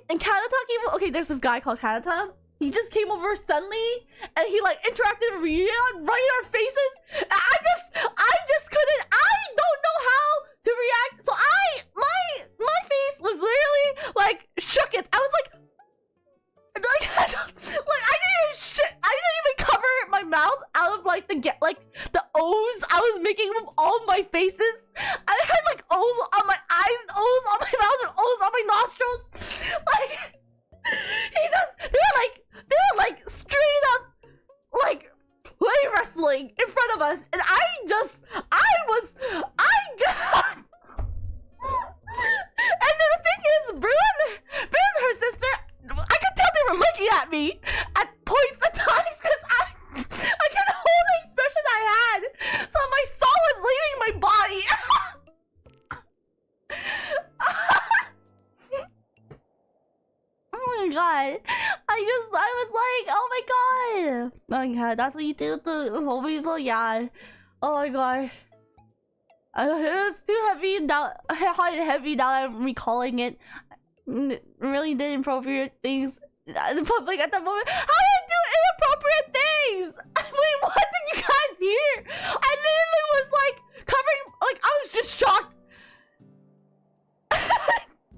and Kanata came. Okay, there's this guy called Kanata. He just came over suddenly, and he like interacted right in our faces. And I just couldn't. I don't know how to react. So my face was literally like shook it. I was like I didn't even cover my mouth out of like the O's I was making from all my faces. I had like O's on my eyes, and O's on my mouth, and O's on my nostrils. Like they were like straight up like play wrestling in front of us, and I got. And then the thing is, Brew and her sister, I could tell they were looking at me at points at times because I couldn't hold the expression I had, so my soul was leaving my body. Oh my god! I was like, oh my god! Oh my god, that's what you do to homies, so yeah. Oh my god. It was too heavy now, hot and heavy now that I'm recalling it. Really did inappropriate things in public at the moment. How did I do inappropriate things? Wait, what did you guys hear? I literally was like covering, like I was just shocked.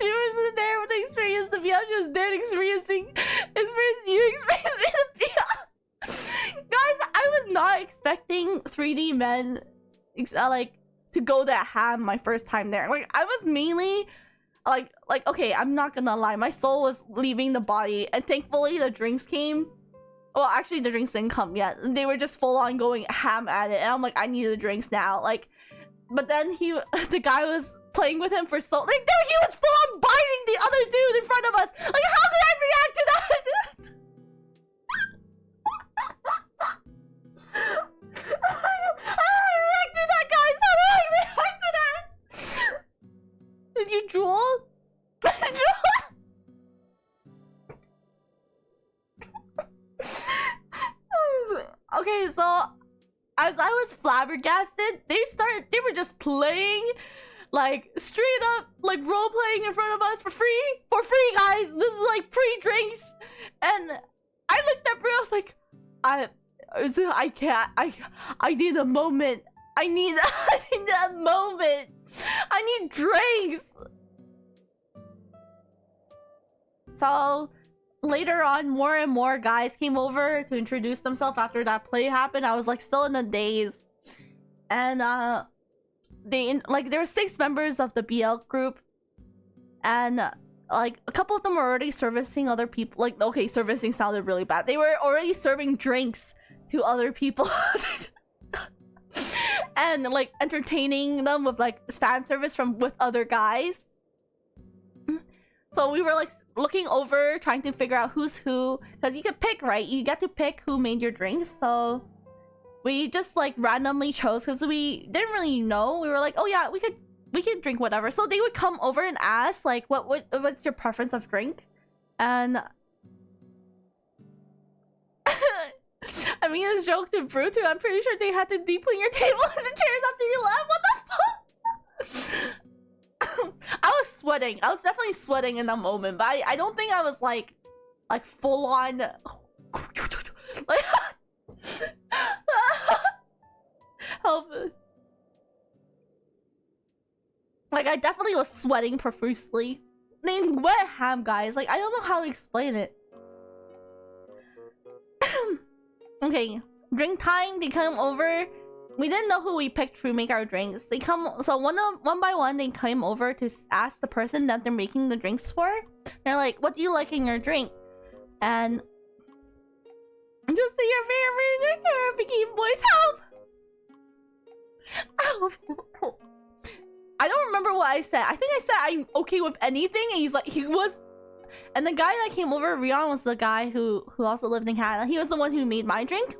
You were there with the experience to be out. She was there experiencing you experiencing the be out. Guys, I was not expecting 3D men like to go that ham my first time there. Like I was mainly like okay, I'm not gonna lie, my soul was leaving the body, and thankfully the drinks came. Well, actually the drinks didn't come yet. They were just full on going ham at it, and I'm like, I need the drinks now. Like, but then the guy was playing with him for so like, dude, he was full on biting the other dude in front of us. Like, how did I react to that? How do I react to that, guys? How do I react to that? Did you drool? Okay, so as I was flabbergasted, they were just playing like straight up like role playing in front of us for free guys. This is like pre-drinks, and I looked at Brie, I was like, I can't, I need a moment. I need that moment. I need drinks. So later on, more and more guys came over to introduce themselves after that play happened. I was like still in the daze, and there were 6 members of the BL group, and like a couple of them were already servicing other people. Like, okay, servicing sounded really bad. They were already serving drinks to other people. And like entertaining them with like fan service with other guys. So we were like looking over, trying to figure out who's who, because you could pick, right? You get to pick who made your drinks. So we just like randomly chose because we didn't really know. We were like, oh yeah, we could drink whatever. So they would come over and ask like, what's your preference of drink? And I mean, it's joke to Brew too. I'm pretty sure they had to deep clean your table and the chairs after you left. What the fuck? I was sweating. I was definitely sweating in that moment, but I don't think I was like full on like help. Like I definitely was sweating profusely. They wet ham, guys. Like I don't know how to explain it. Okay, drink time. They come over. We didn't know who we picked to make our drinks. They come, so one by one they came over to ask the person that they're making the drinks for. They're like, "What do you like in your drink?" And just say your favorite Bikini Boys, help! I don't remember what I said. I think I said I'm okay with anything, and he's like, he was. And the guy that came over, Rion, was the guy who also lived in Canada. He was the one who made my drink.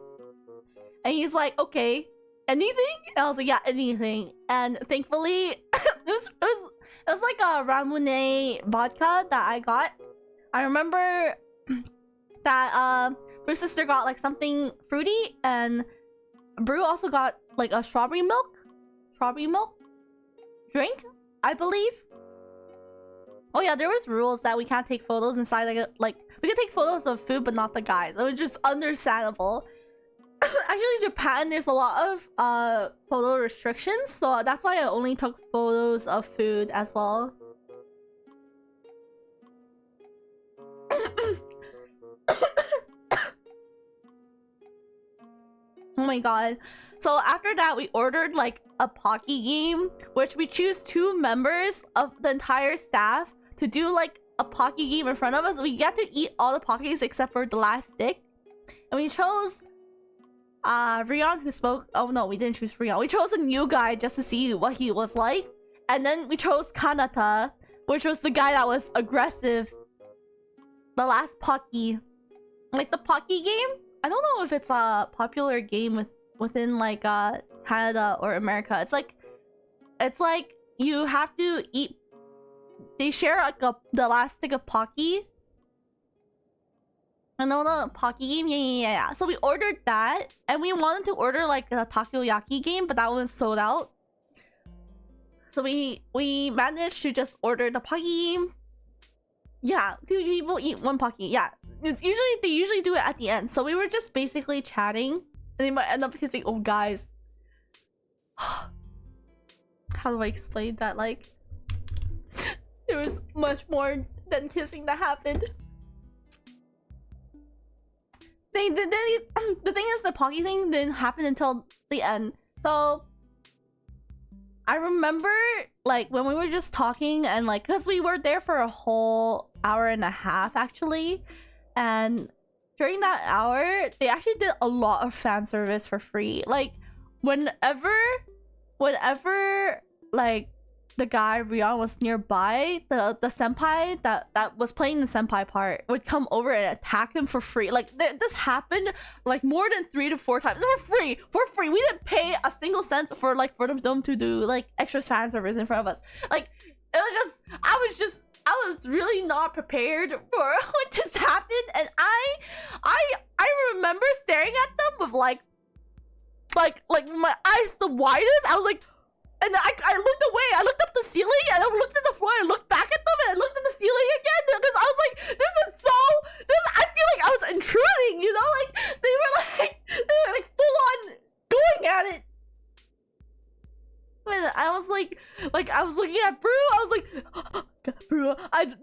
And he's like, okay, anything? And I was like, yeah, anything. And thankfully, it was like a Ramune vodka that I got. I remember that Brew's sister got like something fruity, and Brew also got like a strawberry milk drink, I believe. Oh yeah, there was rules that we can't take photos inside, like we can take photos of food but not the guys. It was just understandable. Actually, Japan, there's a lot of photo restrictions, so that's why I only took photos of food as well. Oh my god. So after that, we ordered like a Pocky game, which we choose 2 members of the entire staff to do like a Pocky game in front of us. We get to eat all the Pockies except for the last stick. And we chose Rion, who spoke. Oh no, we didn't choose Rion. We chose a new guy just to see what he was like. And then we chose Kanata, which was the guy that was aggressive. The last Pocky. Like the Pocky game, I don't know if it's a popular game within like Canada or America. It's like you have to eat. They share like the last stick of Pocky. I know the Pocky game, yeah. So we ordered that, and we wanted to order like a takoyaki game, but that one was sold out. So we managed to just order the Pocky game. Yeah, 2 people eat 1 Pocky. Yeah, they usually do it at the end. So we were just basically chatting, and they might end up kissing. Oh guys, how do I explain that? Like, there was much more than kissing that happened. The thing is, the Pocky thing didn't happen until the end. So I remember like when we were just talking, and like because we were there for a whole hour and a half actually, and during that hour they actually did a lot of fan service for free. Like whenever like the guy Rion was nearby, the senpai that was playing the senpai part would come over and attack him for free. Like this happened like more than 3 to 4 times for free. We didn't pay a single cent for them to do like extra fan service in front of us. Like it was just I was really not prepared for what just happened, and I remember staring at them with like my eyes the widest. I was like, and I looked away. I looked up the ceiling, and I looked at the floor. I looked back at them, and I looked at the ceiling again, because I was like, I feel like I was intruding, you know? Like they were like full on going at it. And I was like I was looking at Brew. I was like, Brew,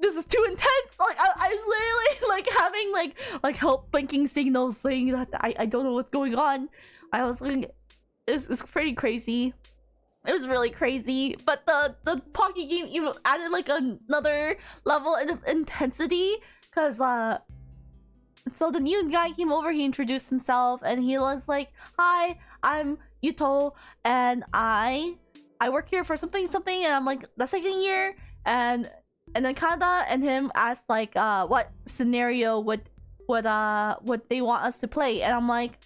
this is too intense. Like I was literally like having like help blinking signals saying that I don't know what's going on. I was like, it's pretty crazy. It was really crazy, but the Pocky game even added like another level of intensity, because so the new guy came over, he introduced himself, and he was like, "Hi, I'm Yuto, and I work here for something," and I'm like, the 2nd year, and then Kanada and him asked like what scenario would they want us to play, and I'm like,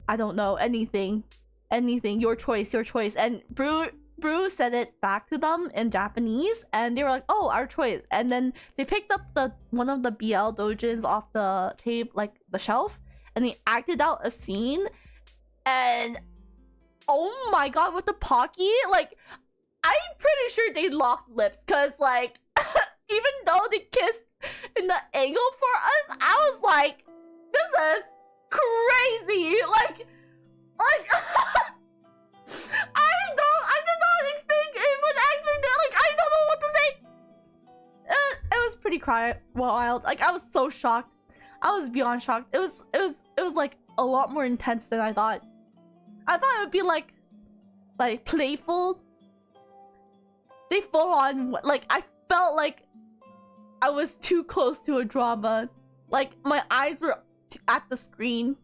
I don't know, anything, your choice. And Brew said it back to them in Japanese, and they were like, oh, our choice. And then they picked up one of the BL dojins off the tape, like the shelf, and they acted out a scene, and oh my god, with the Pocky, like I'm pretty sure they locked lips, because like even though they kissed in the angle for us, I was like, this is crazy. Like I did not think it would actually do. Like, I don't know what to say. It was pretty wild. Like, I was so shocked. I was beyond shocked. It was like a lot more intense than I thought. I thought it would be like playful. They full on, like, I felt like I was too close to a drama. Like my eyes were at the screen,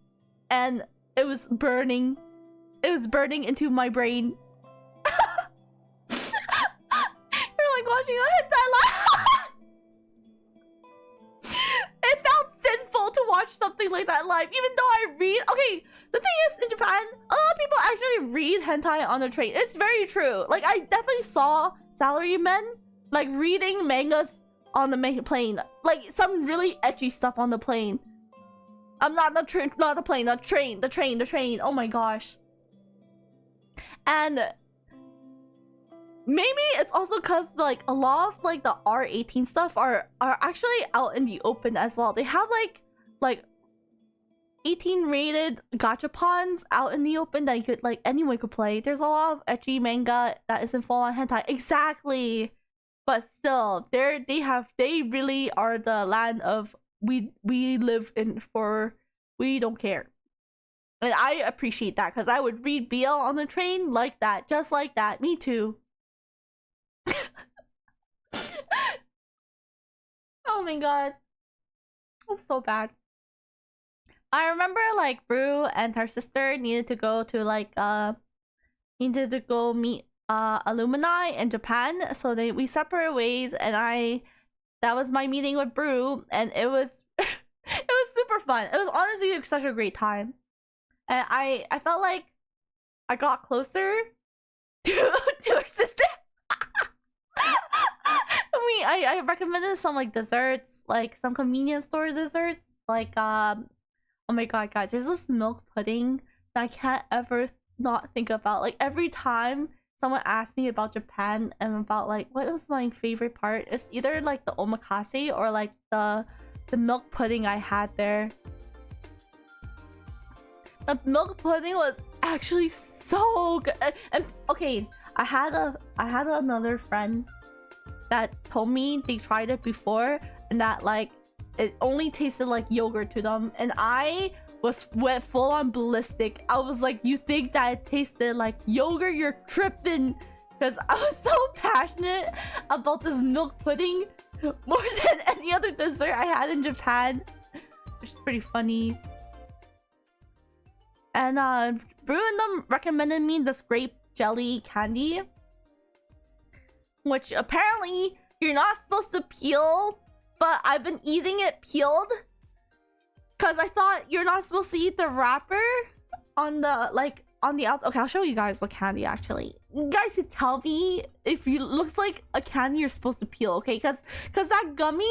and it was burning. It was burning into my brain. You're like watching a hentai live. It felt sinful to watch something like that live, even though I read. Okay, the thing is, in Japan, a lot of people actually read hentai on the train. It's very true. Like, I definitely saw salarymen like reading mangas on the plane. Like some really etchy stuff on the plane. I'm not the train, not the plane, the train. Oh my gosh. And maybe it's also because like a lot of like the R18 stuff are actually out in the open as well. They have like 18 rated gachapons out in the open that you could like anyone could play. There's a lot of ecchi manga that isn't full on hentai. Exactly. But still, they really are the land of we live in for we don't care. And I appreciate that because I would read BL on the train like that, just like that. Me too. Oh my god. I'm so bad. I remember like Brew and her sister needed to go meet alumni in Japan, so we separate ways, and that was my meeting with Brew, and it was it was super fun. It was honestly such a great time, and I felt like I got closer to her sister. I recommended some like desserts, like some convenience store desserts, like oh my god, guys, there's this milk pudding that I can't ever not think about. Like every time someone asks me about Japan and about like what was my favorite part, it's either like the omakase or like the milk pudding I had there. The milk pudding was actually so good. And okay, I had another friend that told me they tried it before and that like it only tasted like yogurt to them, and I went full on ballistic. I was like, you think that it tasted like yogurt? You're tripping. Because I was so passionate about this milk pudding more than any other dessert I had in Japan, which is pretty funny. And Brew and them recommended me this grape jelly candy, which apparently you're not supposed to peel, but I've been eating it peeled because I thought you're not supposed to eat the wrapper on the outside. Okay, I'll show you guys the candy actually. You guys can tell me if it looks like a candy you're supposed to peel, okay? Because that gummy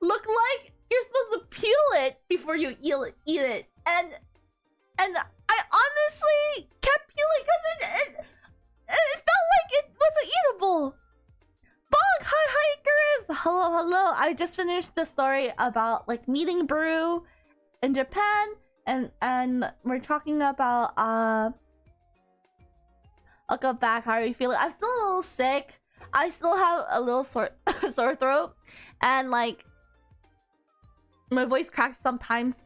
looked like you're supposed to peel it before you eat it. And I honestly kept peeling because it felt like it wasn't eatable. Bonk! Hi hikers! Hello. I just finished the story about like meeting Brew in Japan, and we're talking about I'll go back. How are you feeling? I'm still a little sick. I still have a little sore throat, and like my voice cracks sometimes.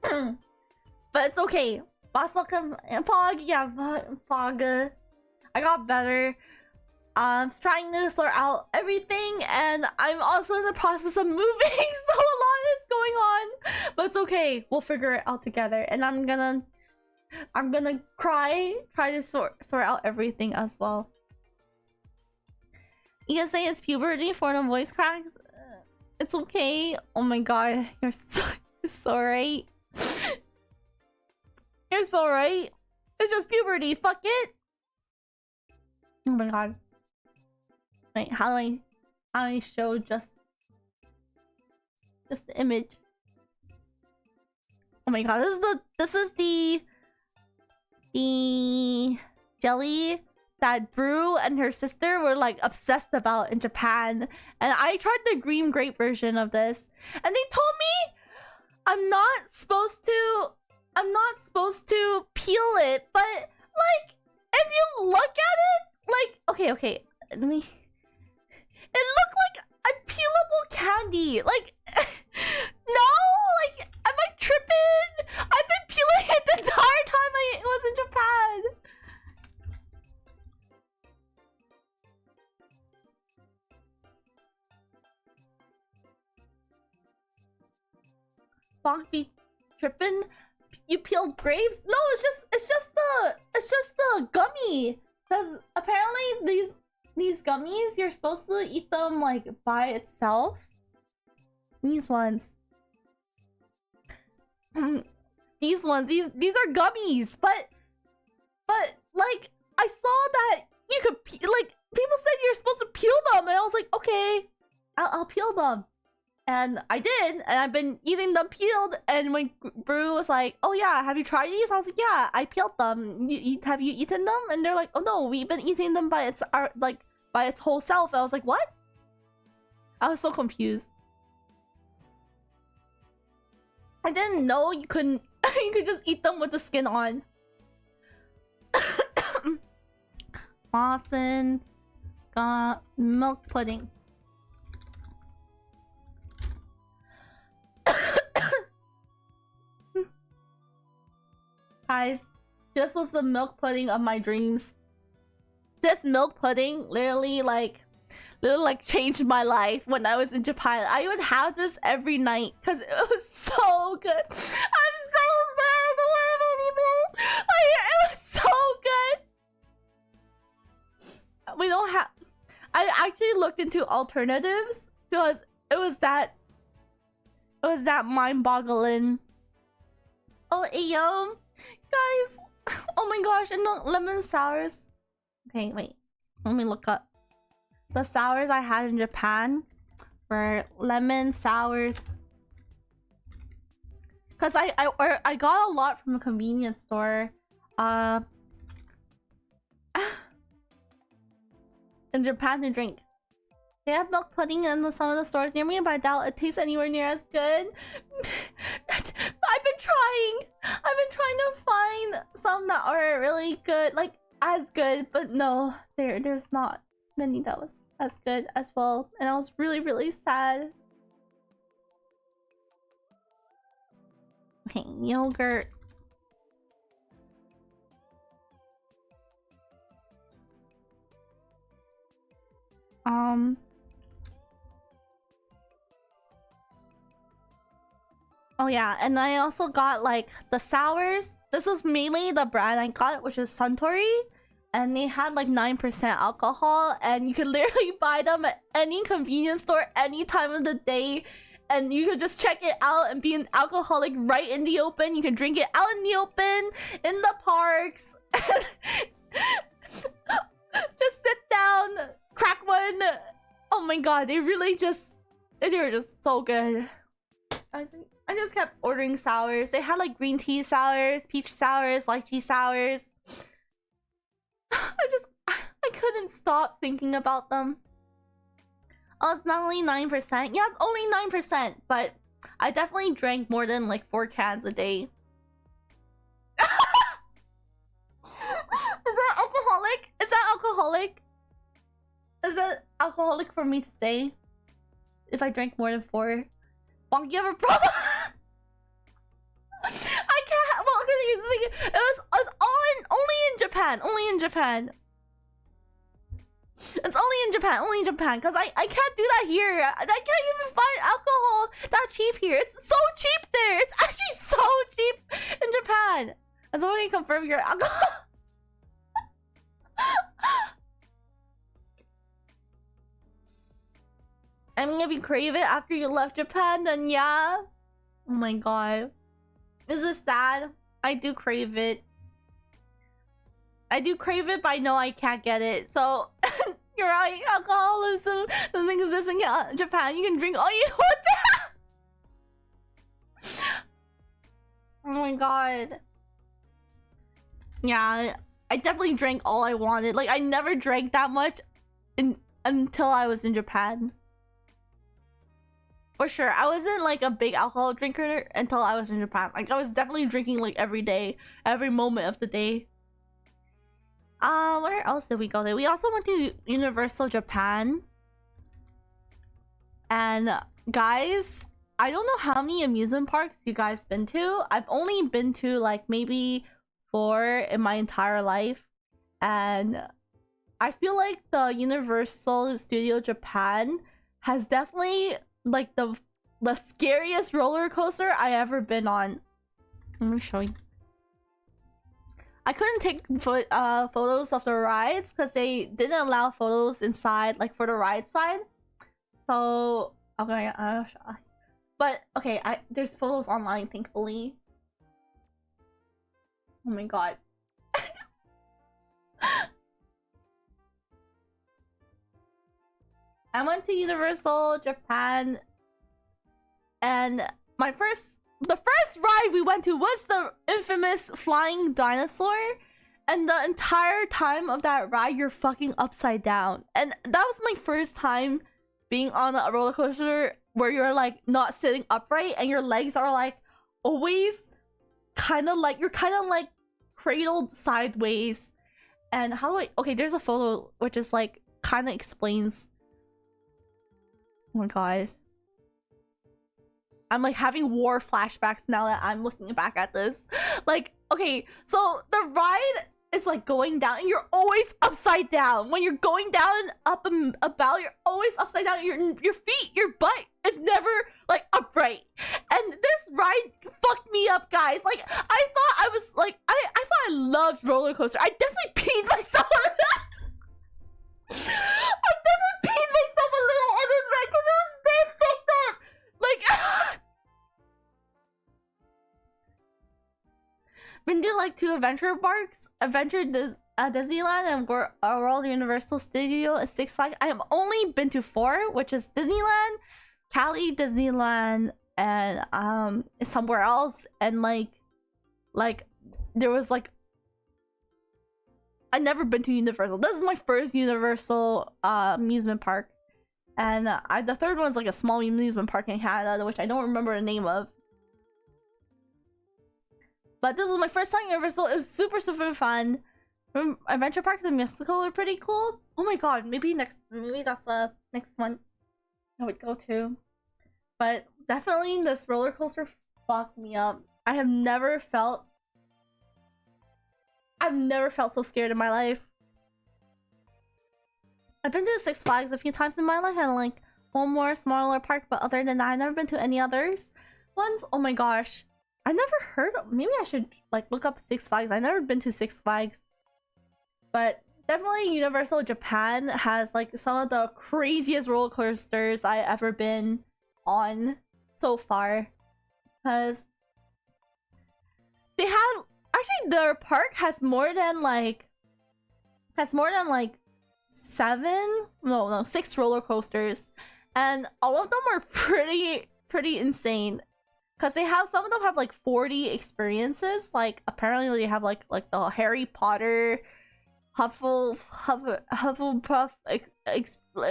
But it's okay. Boss welcome and Fog. Yeah, Fog. I got better. I'm trying to sort out everything, and I'm also in the process of moving, so a lot is going on. But it's okay. We'll figure it out together. And I'm gonna try to sort out everything as well. You can say it's puberty for the voice cracks. It's okay. Oh my god, you're so right. You're so right. It's just puberty. Fuck it. Oh my god. Wait, how do I show just the image? Oh my god, this is the jelly that Brew and her sister were like obsessed about in Japan, and I tried the green grape version of this, and they told me I'm not supposed to peel it, but like if you look at it, like okay, let me. It looked like a peelable candy. Like, no, like, am I tripping? I've been peeling it the entire time I was in Japan. Bonk be tripping? You peeled grapes? No, it's just the gummy. Because apparently these gummies, you're supposed to eat them like by itself. These ones. These are gummies, but like I saw that you could like people said you're supposed to peel them, and I was like, okay, I'll peel them. And I did, and I've been eating them peeled. And when Brew was like, "Oh yeah, have you tried these?" I was like, "Yeah, I peeled them. Have you eaten them?" And they're like, "Oh no, we've been eating them by its by its whole self." I was like, "What?" I was so confused. I didn't know you couldn't. You could just eat them with the skin on. Lawson got milk pudding. Guys, this was the milk pudding of my dreams. This milk pudding literally changed my life when I was in Japan. I would have this every night because it was so good. I'm so sad I don't have anymore. It was so good. We don't have. I actually looked into alternatives because it was that mind-boggling. Oh, yo, guys! Oh my gosh! And the lemon sours. Okay, wait. Let me look up. The sours I had in Japan were lemon sours. Cause I got a lot from a convenience store. In Japan to drink. They have milk pudding in some of the stores near me, but I doubt it tastes anywhere near as good. I've been trying to find some that are really good, like as good, but no, there's not many that was as good as well, and I was really sad. Okay, yogurt. Oh yeah, and I also got like the sours. This was mainly the brand I got, which is Suntory, and they had like 9% alcohol, and you could literally buy them at any convenience store any time of the day, and you could just check it out and be an alcoholic right in the open. You can drink it out in the open, in the parks. Just sit down, crack one. Oh my god, they were just so good. I just kept ordering sours. They had like green tea sours, peach sours, lychee sours. I couldn't stop thinking about them. Oh, it's not only 9%. Yeah, it's only 9%, but I definitely drank more than like 4 cans a day. Is that alcoholic? Is that alcoholic? Is that alcoholic for me to say? If I drank more than 4? Bonk, you have a problem? I can't. Well, it was only in Japan. Only in Japan. It's only in Japan. Only in Japan. Because I can't do that here. I can't even find alcohol that cheap here. It's so cheap there. It's actually so cheap in Japan. And someone can confirm your alcohol. I mean, if you crave it after you left Japan, then yeah. Oh my god. This is sad. I do crave it. I do crave it, but I know I can't get it. So, you're right. Alcoholism doesn't exist in Japan. You can drink all you want there. Oh my god. Yeah, I definitely drank all I wanted. Like, I never drank that much until I was in Japan. For sure, I wasn't like a big alcohol drinker until I was in Japan. Like, I was definitely drinking like every day, every moment of the day. Where else did we go there? We also went to Universal Japan. And guys, I don't know how many amusement parks you guys been to. I've only been to like maybe 4 in my entire life. And I feel like the Universal Studio Japan has definitely like the scariest roller coaster I ever been on. Let me show you. I couldn't take photos of the rides because they didn't allow photos inside, like for the ride side. So okay, but okay, there's photos online, thankfully. Oh my god. I went to Universal Japan, and the first ride we went to was the infamous flying dinosaur. And the entire time of that ride, you're fucking upside down. And that was my first time being on a roller coaster where you're like not sitting upright and your legs are like always kind of like cradled sideways. And how do I... Okay, there's a photo which is like kind of explains... Oh my god. I'm like having war flashbacks now that I'm looking back at this. Like, okay, so the ride is like going down and you're always upside down. When you're going down up about, you're always upside down. Your feet, your butt is never like upright. And this ride fucked me up, guys. Like, I thought I was like, I thought I loved roller coaster. I definitely peed myself. I definitely peed myself a little on this ride because it was so fucked up. Like, been to like 2 adventure parks, Disneyland and World Universal Studio and Six Flags. I have only been to 4, which is Disneyland, Cali Disneyland, and somewhere else. And like there was like, I never been to Universal. This is my first Universal amusement park, and the third one's like a small amusement park in Canada, which I don't remember the name of. But this was my first time Universal. It was super fun. Adventure parks in Mexico are pretty cool. Oh my god, maybe that's the next one I would go to. But definitely this roller coaster fucked me up. I've never felt so scared in my life. I've been to Six Flags a few times in my life and like one more smaller park, but other than that, I've never been to any others ones. Oh my gosh. I never heard of, maybe I should like look up Six Flags. I've never been to Six Flags. But definitely Universal Japan has like some of the craziest roller coasters I've ever been on so far. Because they had, actually their park has more than like 6 roller coasters. And all of them are pretty insane. Because they have, some of them have like 40 experiences. Like apparently they have like the Harry Potter Hufflepuff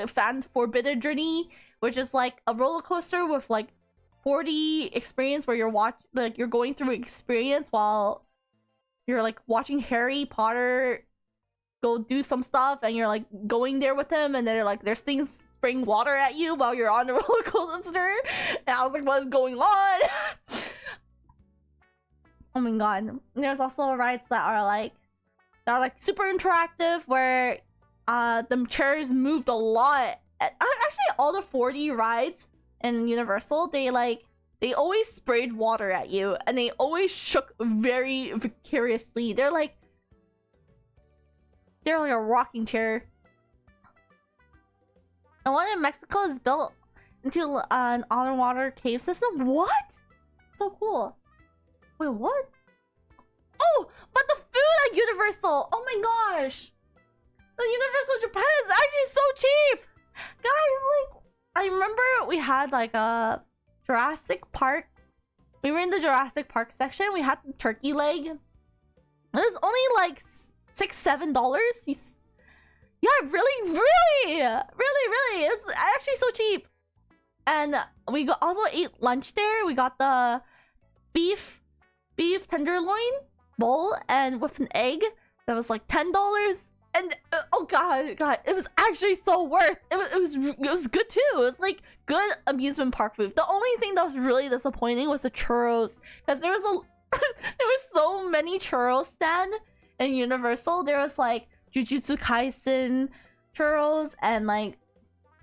fan forbidden journey, which is like a roller coaster with like 40 experience where you're going through experience while you're like watching Harry Potter go do some stuff, and you're like going there with him, and then like there's things spraying water at you while you're on the roller coaster. And I was like, what is going on? Oh my god. There's also rides that are like super interactive, where the chairs moved a lot. Actually, all the 40 rides in Universal, they always sprayed water at you, and they always shook very vicariously. They're like a rocking chair. The one in Mexico is built into an underwater cave system. What? So cool. Wait, what? Oh, but the food at Universal. Oh my gosh. The Universal Japan is actually so cheap. Guys, like, I remember we had like a Jurassic Park. We were in the Jurassic Park section. We had the turkey leg. It was only like $6-7. Yeah, really. It's actually so cheap. And we also ate lunch there. We got the beef tenderloin bowl and with an egg that was like $10. And oh god, it was actually so worth. It was good too. It was like good amusement park food. The only thing that was really disappointing was the churros, because there was so many churros stand in Universal. There was like Jujutsu Kaisen churros and like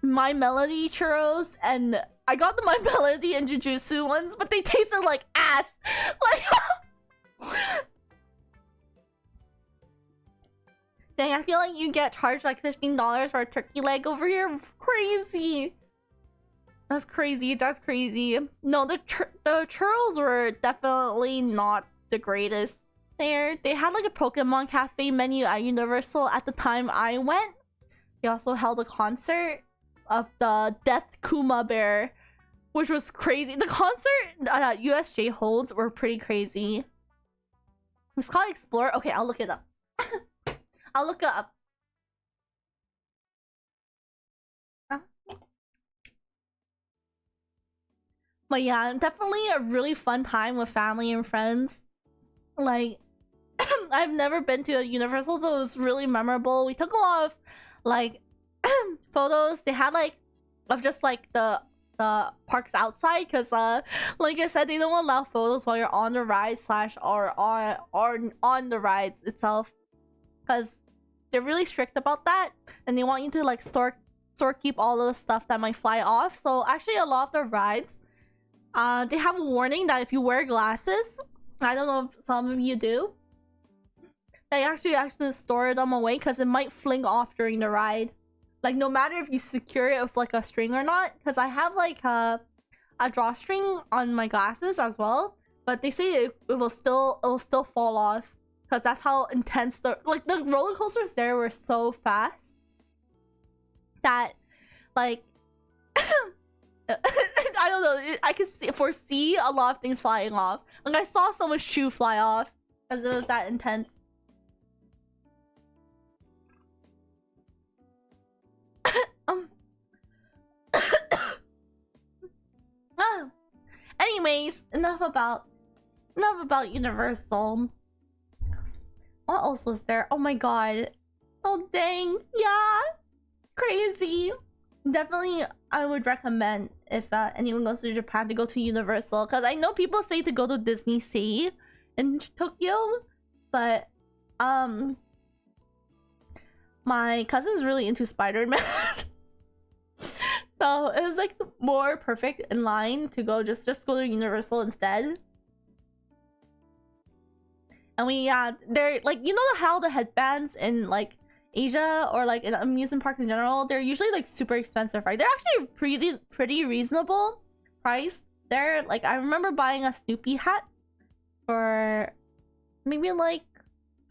My Melody churros, and I got the My Melody and Jujutsu ones, but they tasted like ass. Like, dang, I feel like you get charged like $15 for a turkey leg over here. Crazy. That's crazy. No, the churros were definitely not the greatest there. They had like a Pokemon Cafe menu at Universal at the time I went. They also held a concert of the Death Kuma Bear, which was crazy. The concert that USJ holds were pretty crazy. It's called Explore. Okay, I'll look it up. I'll look it up. But yeah, definitely a really fun time with family and friends. Like, I've never been to a Universal, so it was really memorable. We took a lot of like photos. They had like of just like the parks outside, because like I said, they don't allow photos while you're on the ride or on the rides itself, because they're really strict about that, and they want you to like store keep all the stuff that might fly off. So actually, a lot of the rides, they have a warning that if you wear glasses, I don't know if some of you do, they actually store them away because it might fling off during the ride. Like, no matter if you secure it with like a string or not, because I have like a drawstring on my glasses as well, but they say it will still fall off, because that's how intense the roller coasters there were so fast that like I don't know, I could foresee a lot of things flying off. Like, I saw someone's shoe fly off because it was that intense. Anyways, enough about Universal. What else was there? Oh my god. Oh dang. Yeah. Crazy. Definitely, I would recommend if anyone goes to Japan to go to Universal, because I know people say to go to Disney Sea in Tokyo, but my cousin's really into Spider-Man. So it was like more perfect in line to go just go to Universal instead. And we they're like, you know how the headbands in like Asia or like in amusement parks in general, they're usually like super expensive, right? They're actually pretty reasonable price. They're like, I remember buying a Snoopy hat for maybe like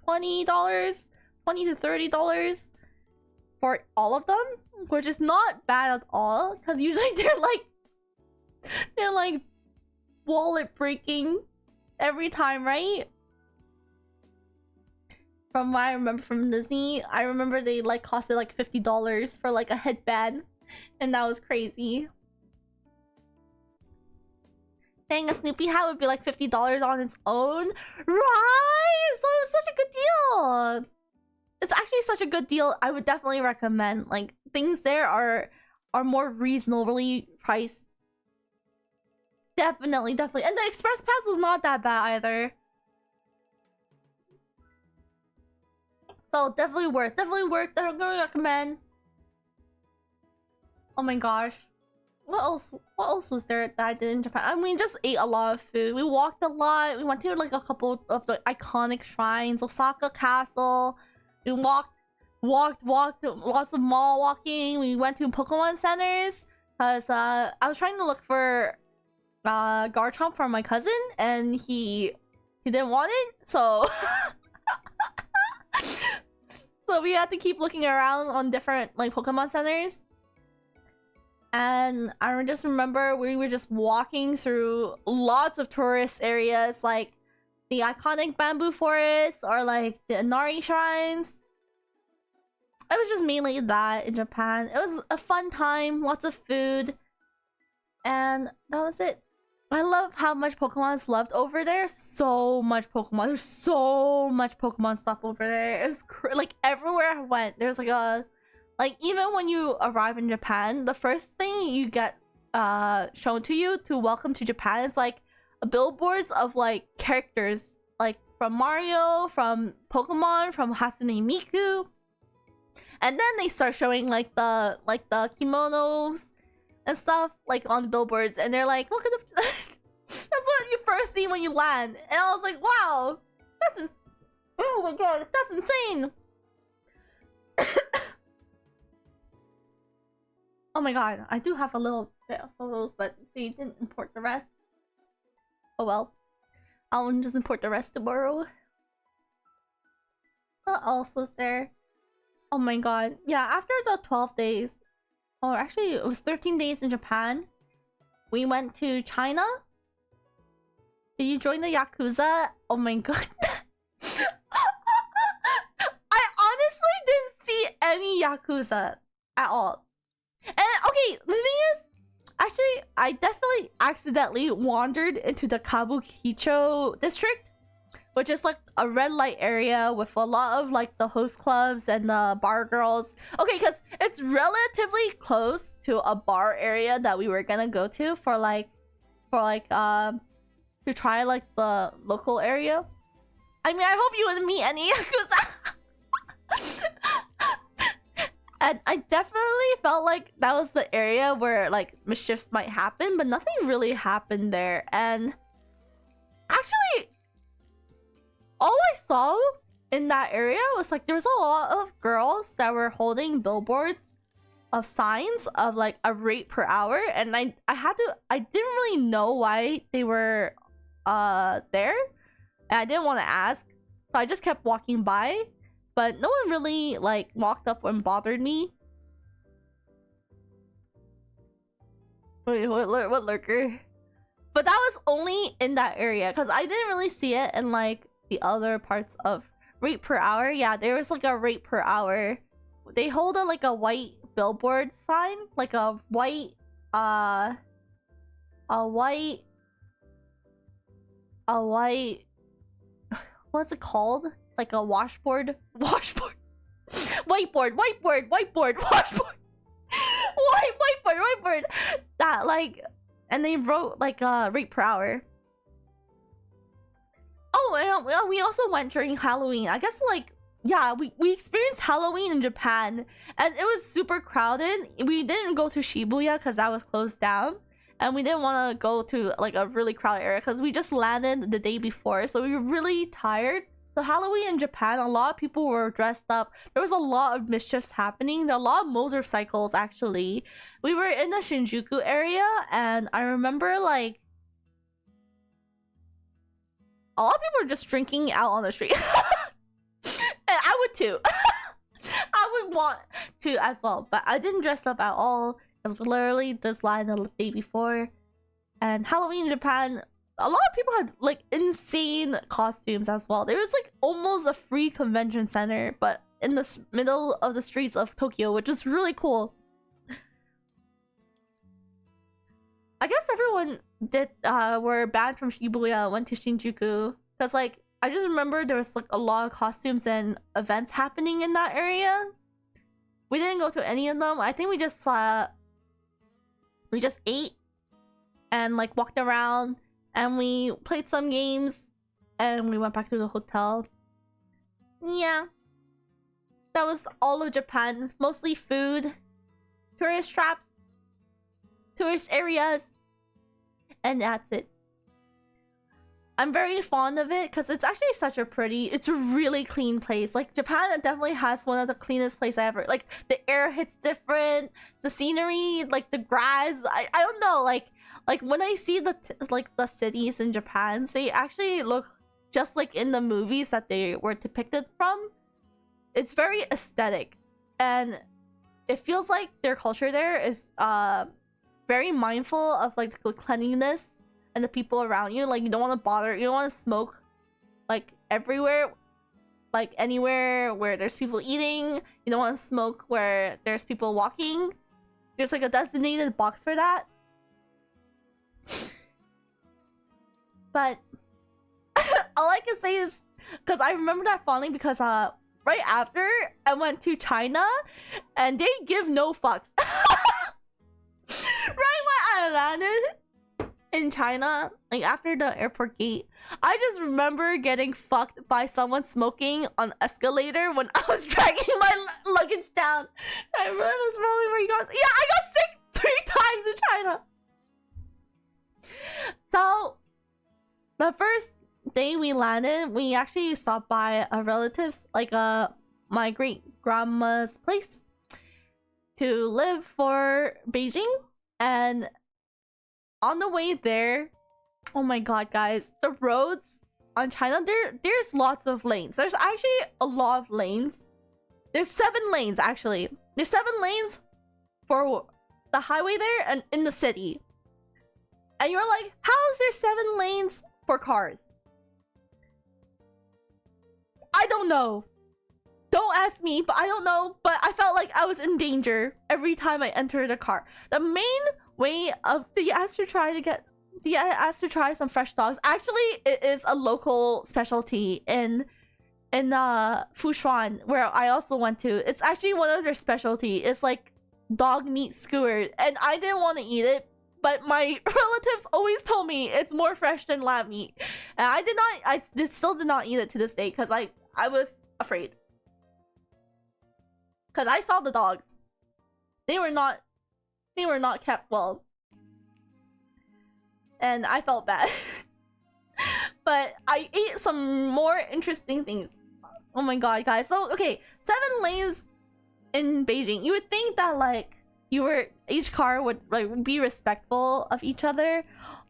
$20 to $30 for all of them, which is not bad at all, because usually they're like wallet breaking every time, right? From what I remember from Disney, I remember they like costed like $50 for like a headband, and that was crazy. Dang, a Snoopy hat would be like $50 on its own, right? So it was such a good deal. It's actually such a good deal. I would definitely recommend. Like, things there are more reasonably priced. Definitely. And the Express Pass was not that bad either. So definitely worth. I'm gonna recommend. Oh my gosh. What else was there that I did in Japan? I mean, we just ate a lot of food. We walked a lot. We went to like a couple of the iconic shrines, Osaka Castle. We walked lots of mall walking. We went to Pokemon centers because I was trying to look for Garchomp for my cousin, and he didn't want it, so so we had to keep looking around on different like Pokemon centers. And I just remember we were just walking through lots of tourist areas, like the iconic bamboo forest or like the Inari shrines. It was just mainly that in Japan. It was a fun time, lots of food, and that was it. I love how much Pokemon is loved over there. So much Pokemon. There's so much Pokemon stuff over there. It was like everywhere I went, there's like a even when you arrive in Japan, the first thing you get shown to you to welcome to Japan is like billboards of like characters like from Mario, from Pokemon, from Hatsune Miku. And then they start showing like the kimonos and stuff like on the billboards, and they're like, look at the that's what you first see when you land. And I was like, wow, oh my god, that's insane. Oh my god, I do have a little bit of photos, but they didn't import the rest. Oh well, I'll just import the rest tomorrow. What else was there? Oh my god, yeah, after the 12 days, or actually it was 13 days in Japan. We went to China. Did you join the Yakuza? Oh my god. I honestly didn't see any Yakuza at all. And okay, the thing is, actually, I definitely accidentally wandered into the Kabukicho district, which is like a red light area with a lot of like the host clubs and the bar girls. Okay, because it's relatively close to a bar area that we were gonna go to to try like the local area. I mean, I hope you wouldn't meet any Yakuza. And I definitely felt like that was the area where like mischief might happen, but nothing really happened there. And actually, all I saw in that area was like there was a lot of girls that were holding billboards of signs of like a rate per hour, and I didn't really know why they were there, and I didn't want to ask, so I just kept walking by. But no one really like walked up and bothered me. Wait, what lurker? But that was only in that area because I didn't really see it in like the other parts of rate per hour. Yeah, there was like a rate per hour. They hold like a white billboard sign, like a white what's it called? Like a washboard, whiteboard, whiteboard. That like, and they wrote like rate per hour. Oh, and we also went during Halloween. I guess like, yeah, we experienced Halloween in Japan, and it was super crowded. We didn't go to Shibuya because that was closed down, and we didn't want to go to like a really crowded area because we just landed the day before, so we were really tired. So Halloween in Japan, a lot of people were dressed up. There was a lot of mischiefs happening. There were a lot of motorcycles, actually. We were in the Shinjuku area, and I remember, like, a lot of people were just drinking out on the street. And I would too. I would want to as well. But I didn't dress up at all. I was literally just lying the day before. And Halloween in Japan, a lot of people had like insane costumes as well. There was like almost a free convention center, but in the middle of the streets of Tokyo, which is really cool. I guess everyone did were banned from Shibuya, went to Shinjuku, because like I just remember there was like a lot of costumes and events happening in that area. We didn't go to any of them. I think we just ate and like walked around. And we played some games, and we went back to the hotel. Yeah. That was all of Japan. Mostly food, tourist traps, tourist areas, and that's it. I'm very fond of it because it's actually such a it's a really clean place. Like, Japan definitely has one of the cleanest places ever. Like, the air hits different, the scenery, like the grass. I don't know, like when I see the cities in Japan, they actually look just like in the movies that they were depicted from. It's very aesthetic, and it feels like their culture there is very mindful of like the cleanliness and the people around you. Like, you don't want to bother, you don't want to smoke like everywhere, like anywhere where there's people eating. You don't want to smoke where there's people walking. There's like a designated box for that. But all I can say is, because I remember that fondly, because right after I went to China, and they give no fucks. Right when I landed in China, like after the airport gate, I just remember getting fucked by someone smoking on escalator when I was dragging my luggage down. I remember it was probably where you got. Yeah, I got sick 3 times in China. So the first day we landed, we actually stopped by a relative's, like my great grandma's place, to live for Beijing. And on the way there, oh my god, guys, the roads on China, there's lots of lanes. There's actually a lot of lanes. There's 7 lanes, actually. There's 7 lanes for the highway there and in the city. And you're like, how is there 7 lanes for cars? I don't know. Don't ask me, but I don't know. But I felt like I was in danger every time I entered a car. The main way of the asked to try some fresh dogs. Actually, it is a local specialty in Fushuan, where I also went to. It's actually one of their specialty. It's like dog meat skewered, and I didn't want to eat it, but my relatives always told me it's more fresh than lamb meat, and I still did not eat it to this day because I was afraid, because I saw the dogs. They were not kept well, and I felt bad. But I ate some more interesting things. Oh my god, guys. So okay, 7 lanes in Beijing. You would think that like each car would like be respectful of each other.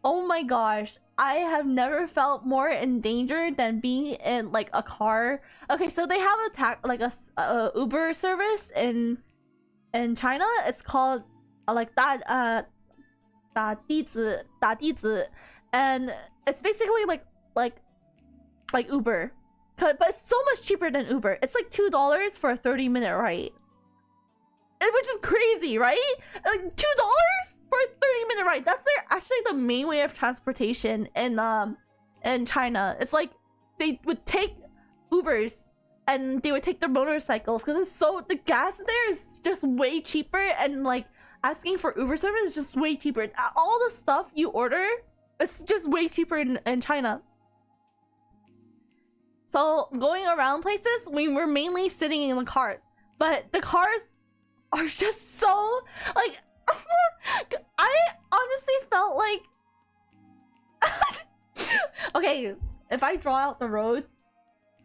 Oh my gosh, I have never felt more in danger than being in like a car. Okay, so they have a Uber service in China. It's called like that 打地址, and it's basically like Uber, but it's so much cheaper than Uber. It's like $2 for a 30-minute ride, which is crazy, right? Like $2 for a 30-minute ride. That's actually the main way of transportation in China. It's like they would take Ubers and they would take their motorcycles because the gas there is just way cheaper, and like asking for Uber service is just way cheaper. All the stuff you order, it's just way cheaper in China. So going around places, we were mainly sitting in the cars, but the cars are just so like I honestly felt like okay, if I draw out the roads,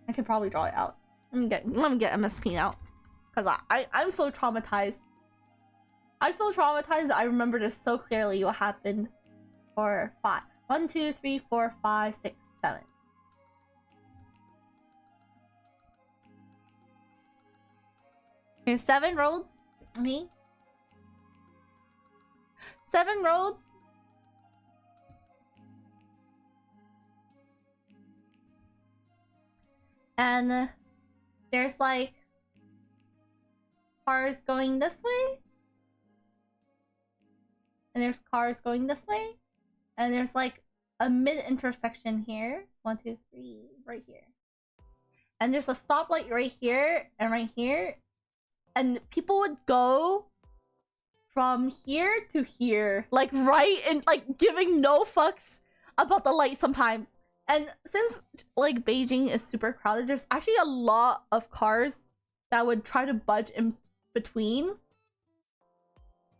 I could probably draw it out. Let me get MSP out, because I'm so traumatized. I'm so traumatized that I remember this so clearly what happened for 5. 1, 2, 3, 4, 5, 6, 7. There's 7 roads. Okay. 7 roads. And there's like cars going this way. And there's cars going this way. And there's like a mid-intersection here. 1, 2, 3, right here. And there's a stoplight right here and right here. And people would go from here to here, like right in, like giving no fucks about the light sometimes. And since like Beijing is super crowded, there's actually a lot of cars that would try to budge in between.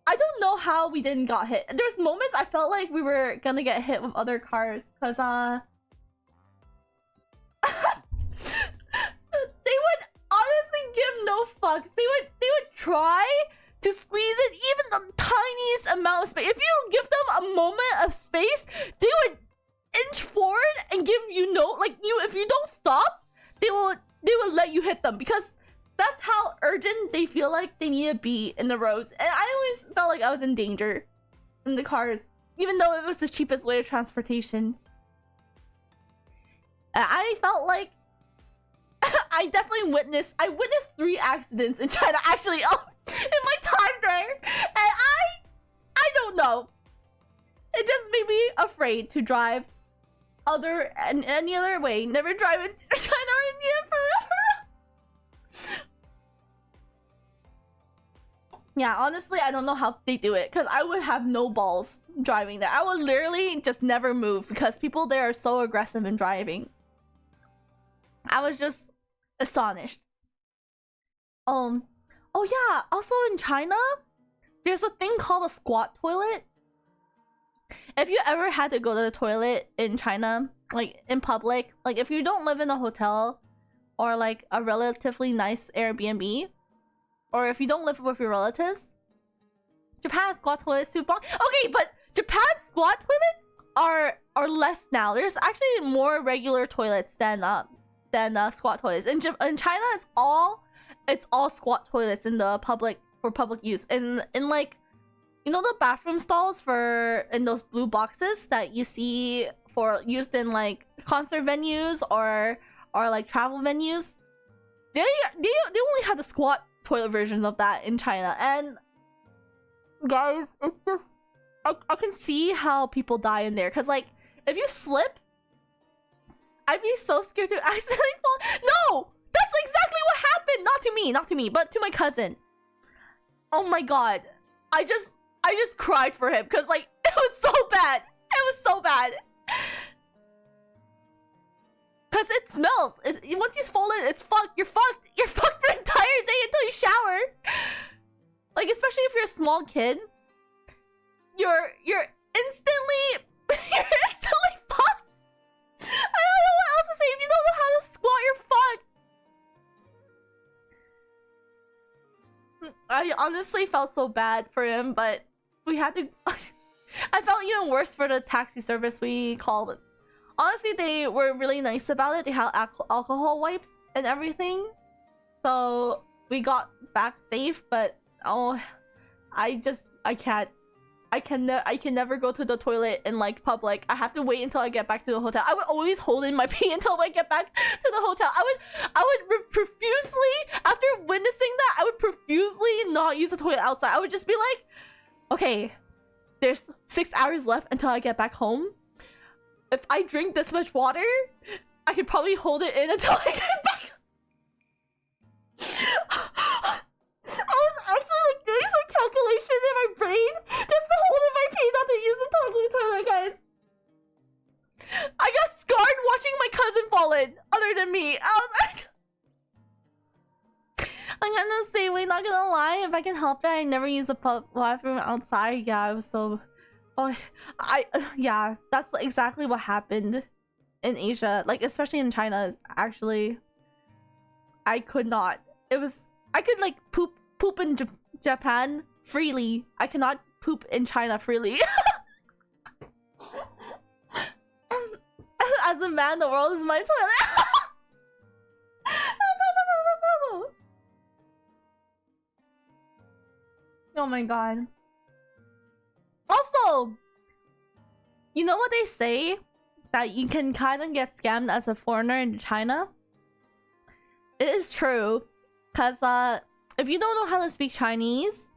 I don't know how we didn't got hit. There's moments I felt like we were gonna get hit with other cars, because they would honestly give no fucks. They would try to squeeze in even the tiniest amount of space. If you don't give them a moment of space, they would inch forward and give you no, like, if you don't stop, they will let you hit them, because that's how urgent they feel like they need to be in the roads. And I always felt like I was in danger in the cars, even though it was the cheapest way of transportation. I felt like I definitely witnessed 3 accidents in China actually in my time there, and I don't know. It just made me afraid to drive any other way. Never drive in China or India forever. Yeah, honestly, I don't know how they do it, because I would have no balls driving there. I would literally just never move because people there are so aggressive in driving. I was just astonished. Oh yeah, also in China, there's a thing called a squat toilet. If you ever had to go to the toilet in China, like in public, like if you don't live in a hotel or like a relatively nice Airbnb, or if you don't live with your relatives, Japan's squat toilet is super. Okay, but Japan's squat toilets are less now. There's actually more regular toilets than squat toilets. In China, it's all squat toilets in the public for public use. In like, you know, the bathroom stalls for in those blue boxes that you see for used in like concert venues or like travel venues. They only have the squat toilet version of that in China, and guys, it's just I can see how people die in there, because like if you slip, I'd be so scared to accidentally fall. No, that's exactly what happened. Not to me, but to my cousin. Oh my god, I just cried for him, because like it was so bad. It was so bad. Cause it smells. Once you fall in, it's fucked. You're fucked. You're fucked for an entire day until you shower. Like, especially if you're a small kid, you're instantly fucked. I don't know what else to say. If you don't know how to squat, you're fucked. I honestly felt so bad for him, but we had to. I felt even worse for the taxi service we called. Honestly, they were really nice about it. They had alcohol wipes and everything, so we got back safe. But oh, I can never go to the toilet in like public. I have to wait until I get back to the hotel. I would always hold in my pee until I get back to the hotel. I would profusely, after witnessing that, I would profusely not use the toilet outside. I would just be like, okay, there's 6 hours left until I get back home. If I drink this much water, I could probably hold it in until I get back. I was actually like doing some calculation in my brain just to hold in my pee, not to use the toilet, guys. I got scarred watching my cousin fall in, other than me. I was like, I'm gonna say, wait, not gonna lie, if I can help it, I never use a bathroom outside. Yeah, I was so... Oh, yeah, that's exactly what happened in Asia, like especially in China. Actually, I could not. I could like poop in Japan freely. I cannot poop in China freely. As a man, the world is my toilet. Oh my god. Also, you know what they say? That you can kind of get scammed as a foreigner in China? It is true. Because if you don't know how to speak Chinese,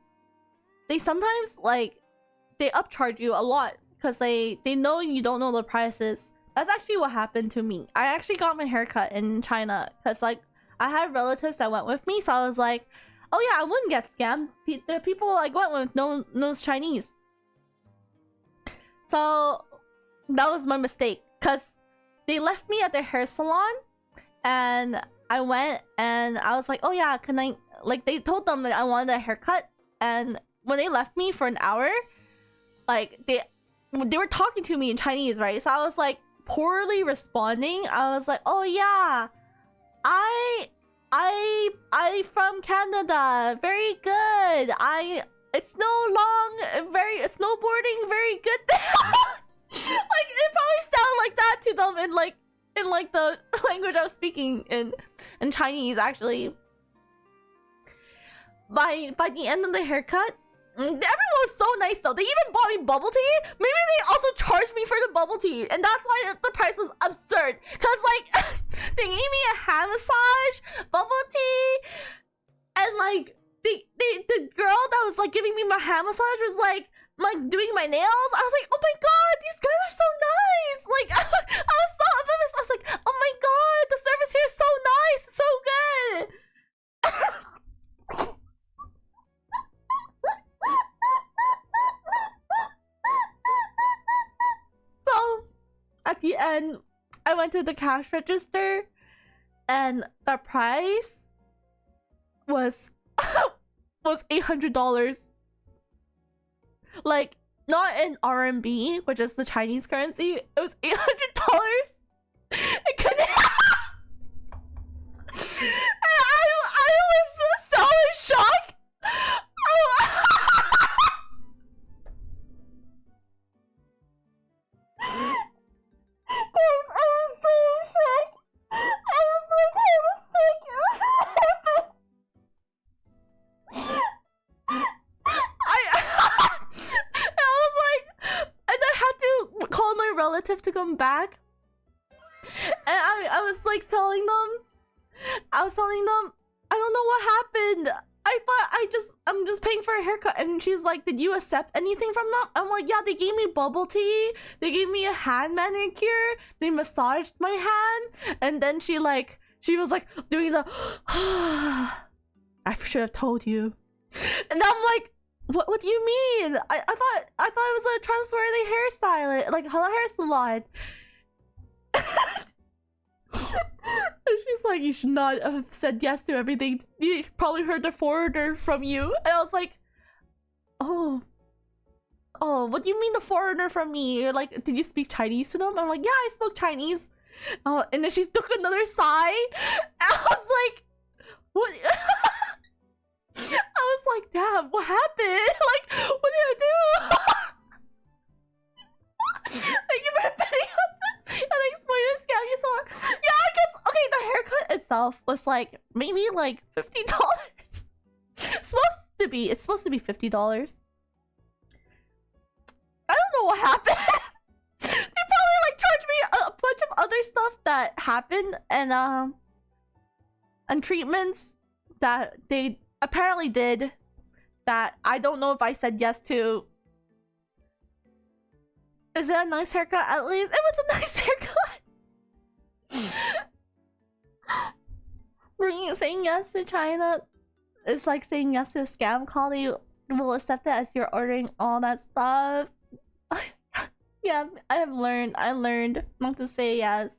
they sometimes, like, they upcharge you a lot. Because they know you don't know the prices. That's actually what happened to me. I actually got my haircut in China. Because, like, I had relatives that went with me. So I was like, oh yeah, I wouldn't get scammed. The people I went with knows Chinese. So that was my mistake, because they left me at the hair salon, and I went and I was like, oh yeah, can I, like, they told them that I wanted a haircut, and when they left me for an hour, like they were talking to me in Chinese, right? So I was like poorly responding. I was like, oh yeah, I from Canada, very good. It's snowboarding, very good. Like, it probably sounded like that to them in like the language I was speaking in Chinese. Actually, by the end of the haircut, everyone was so nice though. They even bought me bubble tea. Maybe they also charged me for the bubble tea, and that's why the price was absurd. Cause like they gave me a hand massage, bubble tea, and like the girl that was like giving me my hand massage was like doing my nails. I was like, oh my god, these guys are so nice. Like I was so amazed. I was like, oh my god, the service here is so nice, so good. So at the end, I went to the cash register, and the price was $800. Like, not in RMB, which is the Chinese currency. It was $800. I couldn't. I was so in shock. Guys, I was so in shock. I was like, how the fuck? relative to come back, and I was like telling them, I don't know what happened. I thought I'm just paying for a haircut, and she's like, did you accept anything from them? I'm like, yeah, they gave me bubble tea, they gave me a hand manicure, they massaged my hand, and then she was like doing the I should have told you. And I'm like, what do you mean? I thought it was a trustworthy hairstylist, like hair salon. And she's like, you should not have said yes to everything. You probably heard the foreigner from you. And I was like, oh, what do you mean the foreigner from me? You're like, did you speak Chinese to them? I'm like, yeah, I spoke Chinese. Oh, and then she took another sigh. And I was like, what? I was like, damn, what happened? Like, what did I do? Thank you for betting on it. And explain to scam you so hard. Yeah, I guess, okay, the haircut itself was like, maybe like $50. It's supposed to be $50. I don't know what happened. They probably like charged me a bunch of other stuff that happened, and treatments that they apparently did that I don't know if I said yes to. Is it a nice haircut at least? It was a nice haircut. Saying yes to China is like saying yes to a scam call. They will accept it as you're ordering all that stuff. Yeah, I learned not to say yes.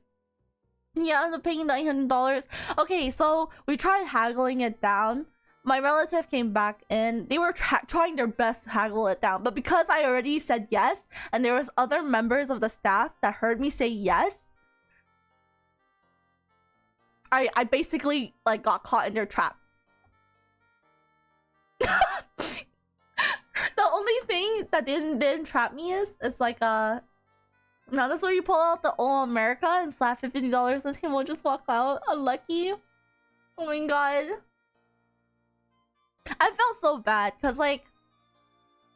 Yeah, I ended up paying the $800. Okay, so we tried haggling it down. My relative came back in. They were trying their best to haggle it down, but because I already said yes, and there was other members of the staff that heard me say yes, I basically like got caught in their trap. The only thing that didn't trap me is like now that's where you pull out the All America and slap $50 and him will just walk out. Unlucky. Oh my god. I felt so bad because like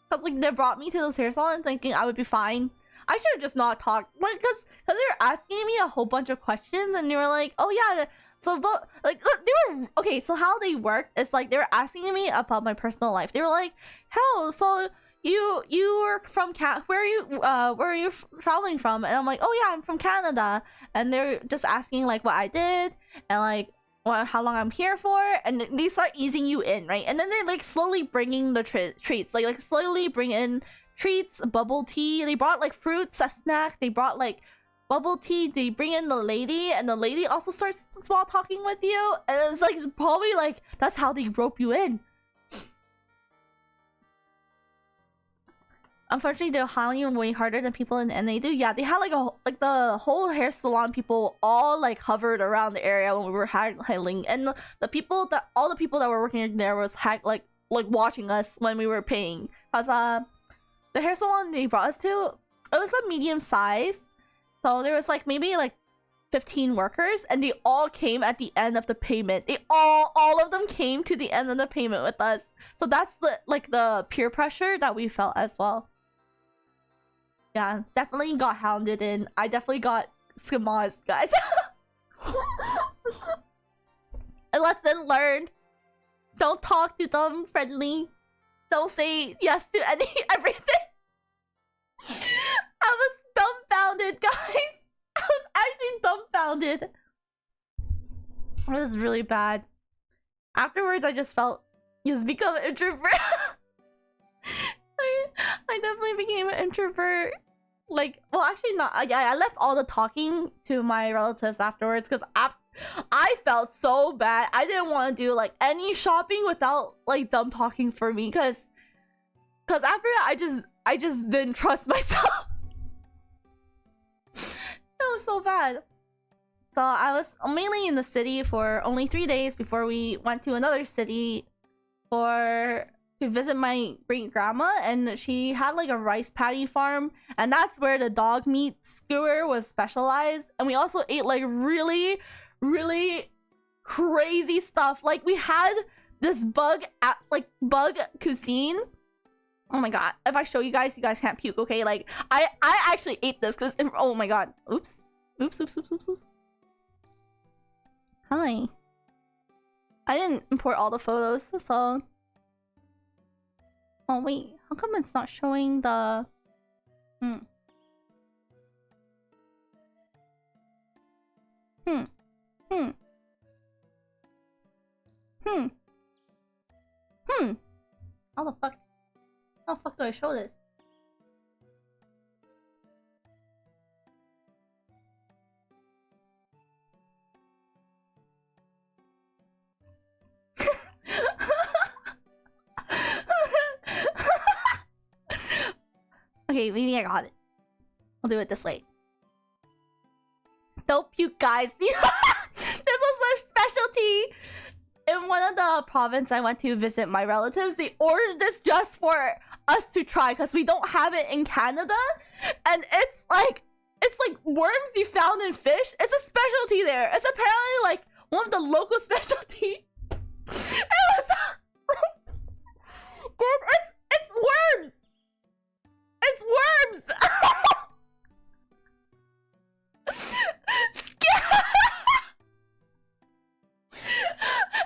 they brought me to this hair salon thinking I would be fine. I should have just not talked, like, because they were asking me a whole bunch of questions, and they were like, oh yeah, so like they were okay. So how they worked is like they were asking me about my personal life. They were like, hell, so you were from where are you traveling from? And I'm like, oh yeah, I'm from Canada. And they're just asking like what I did and like how long I'm here for, and they start easing you in, right? And then they like slowly bringing the treats, like slowly bring in treats, bubble tea. They brought like fruits, a snack. They brought like bubble tea. They bring in the lady, and the lady also starts small talking with you, and it's like probably like that's how they rope you in. Unfortunately, they're hiring way harder than people in NA do. Yeah, they had like the whole hair salon people all like hovered around the area when we were haggling, and all the people that were working there was like watching us when we were paying. Cause the hair salon they brought us to, it was a medium size, so there was like maybe like 15 workers, and they all came at the end of the payment. They all of them came to the end of the payment with us. So that's the peer pressure that we felt as well. Yeah, definitely got hounded in. I definitely got skamazed, guys. A lesson learned. Don't talk to them friendly. Don't say yes to everything. I was dumbfounded, guys. I was actually dumbfounded. It was really bad. Afterwards, I just felt just become an introvert. I definitely became an introvert. Like, well, actually not. Yeah, I left all the talking to my relatives afterwards because I felt so bad. I didn't want to do like any shopping without like them talking for me, because after that, I just didn't trust myself. It was so bad. So I was mainly in the city for only 3 days before we went to another city to visit my great grandma, and she had like a rice paddy farm, and that's where the dog meat skewer was specialized. And we also ate like really crazy stuff. Like we had this bug cuisine Oh my god. If I show you guys can't puke, okay? Like, I actually ate this because... Oh my god. Oops. Oops. Hi. I didn't import all the photos, so... Oh wait. How come it's not showing the... How the fuck do I show this? Okay, maybe I got it. I'll do it this way. Don't puke, guys. This was a specialty. In one of the provinces I went to visit my relatives, they ordered this just for us to try because we don't have it in Canada. And it's like worms you found in fish. It's a specialty there. It's apparently like one of the local specialty. It was dude, it's worms. It's worms.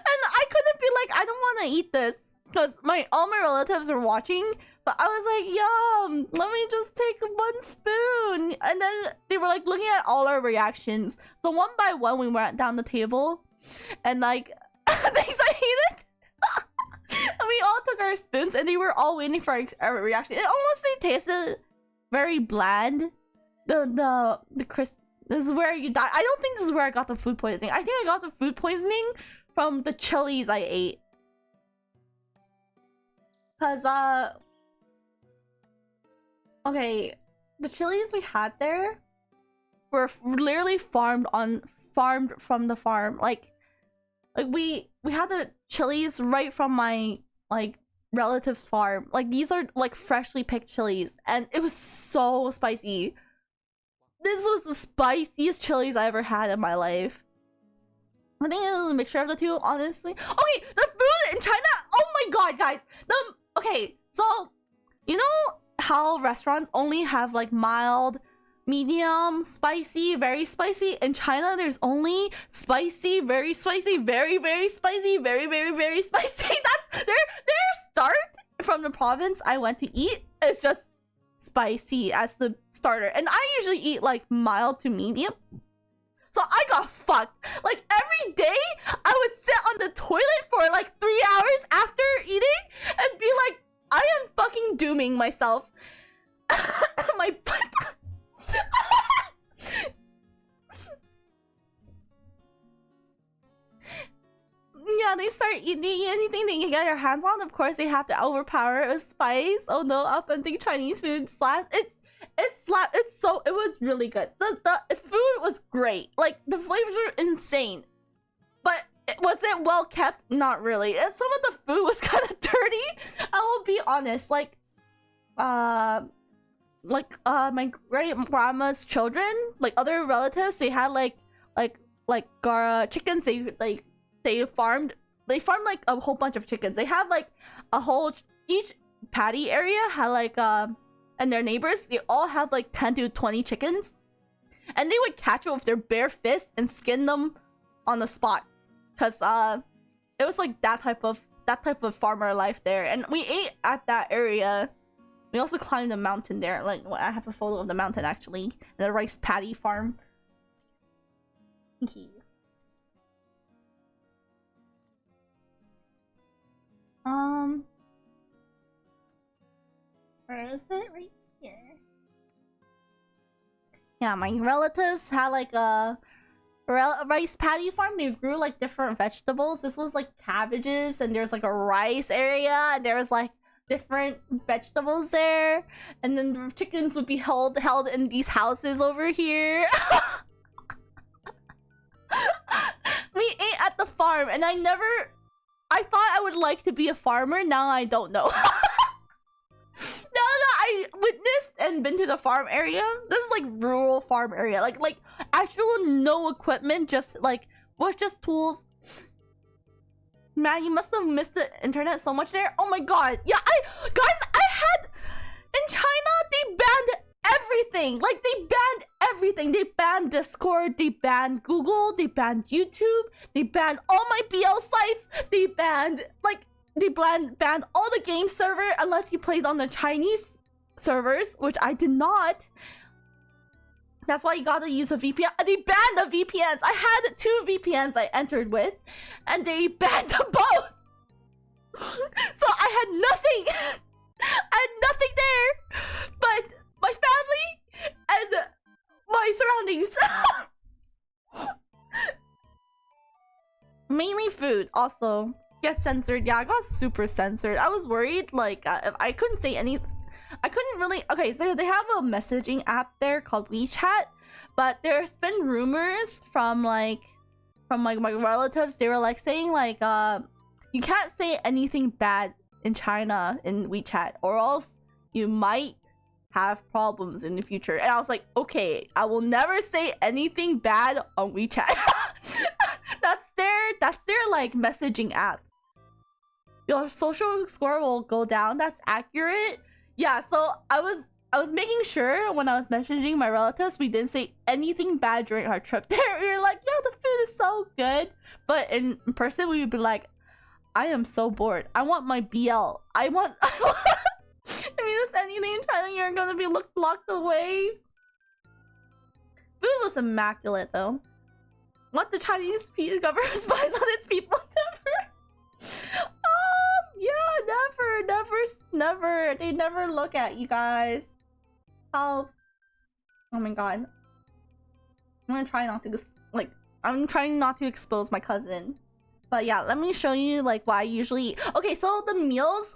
And I couldn't be like, I don't want to eat this because all my relatives are watching. So I was like, yum, let me just take one spoon. And then they were like looking at all our reactions. So one by one we went down the table and like they said it. And we all took our spoons and they were all waiting for our reaction. It almost tasted very bland. The crisp. This is where you die. I don't think this is where I got the food poisoning. I think I got the food poisoning from the chilies I ate. Cause okay, the chilies we had there were literally farmed from the farm. Like we had the chilies right from my like relative's farm. Like these are like freshly picked chilies, and it was so spicy. This was the spiciest chilies I ever had in my life. I think it was a mixture of the two, honestly. Okay, the food in China. Oh my god, guys. Okay, so you know how restaurants only have like mild, medium, spicy, very spicy? In China, there's only spicy, very spicy, very, very spicy, very, very, very spicy. That's their start from the province I went to eat. It's just spicy as the starter, and I usually eat like mild to medium. So I got fucked. Like every day, I would sit on the toilet for like 3 hours after eating and be like, I am fucking dooming myself. My yeah, they start eating anything they can get their hands on. Of course, they have to overpower it with spice. Oh no, authentic Chinese food slaps. It was really good. The food was great. Like the flavors were insane. But was it well kept? Not really. Some of the food was kind of dirty. I will be honest. Like my great grandma's children, like other relatives, they had like chickens. They farmed like a whole bunch of chickens. They have like a whole, each patty area had like and their neighbors, they all have like 10 to 20 chickens, and they would catch it with their bare fists and skin them on the spot, because it was like that type of farmer life there. And we ate at that area. We also climbed a mountain there. Like I have a photo of the mountain actually, the rice paddy farm. Where is it? Right here. Yeah, my relatives had like a rice paddy farm. They grew like different vegetables. This was like cabbages, and there's like a rice area, and there was like different vegetables there. And then the chickens would be held in these houses over here. We ate at the farm, and I thought I would like to be a farmer. Now I don't know. Now that I witnessed and been to the farm area, this is like rural farm area, like actual no equipment, just tools. Man, you must have missed the internet so much there. Oh my god, yeah, guys, I in China, they banned everything. Like, they banned everything. They banned Discord, they banned Google, they banned YouTube, they banned all my BL sites, they banned all the game server unless you played on the Chinese servers, which I did not. That's why you gotta use a VPN. They banned the VPNs. I had 2 VPNs I entered with, and they banned them both. So I had nothing. I had nothing there but my family and my surroundings. Mainly food also gets censored. Yeah, I got super censored. I was worried, like, if I couldn't say any. I couldn't really. Okay, so they have a messaging app there called WeChat, but there's been rumors from my relatives. They were like saying like you can't say anything bad in China in WeChat, or else you might have problems in the future. And I was like, okay, I will never say anything bad on WeChat. that's their like messaging app. Your social score will go down. That's accurate. Yeah, so I was making sure when I was messaging my relatives, we didn't say anything bad during our trip there. We were like, yeah, the food is so good. But in person, we would be like, I am so bored. I want my BL. I want if you say anything in China, you're gonna be locked away. Food was immaculate though. What the Chinese government spies on its people? Never. Yeah, never. They never look at you guys. How? Oh my god. I'm trying not to expose my cousin. But yeah, let me show you like what I usually eat. Okay, so the meals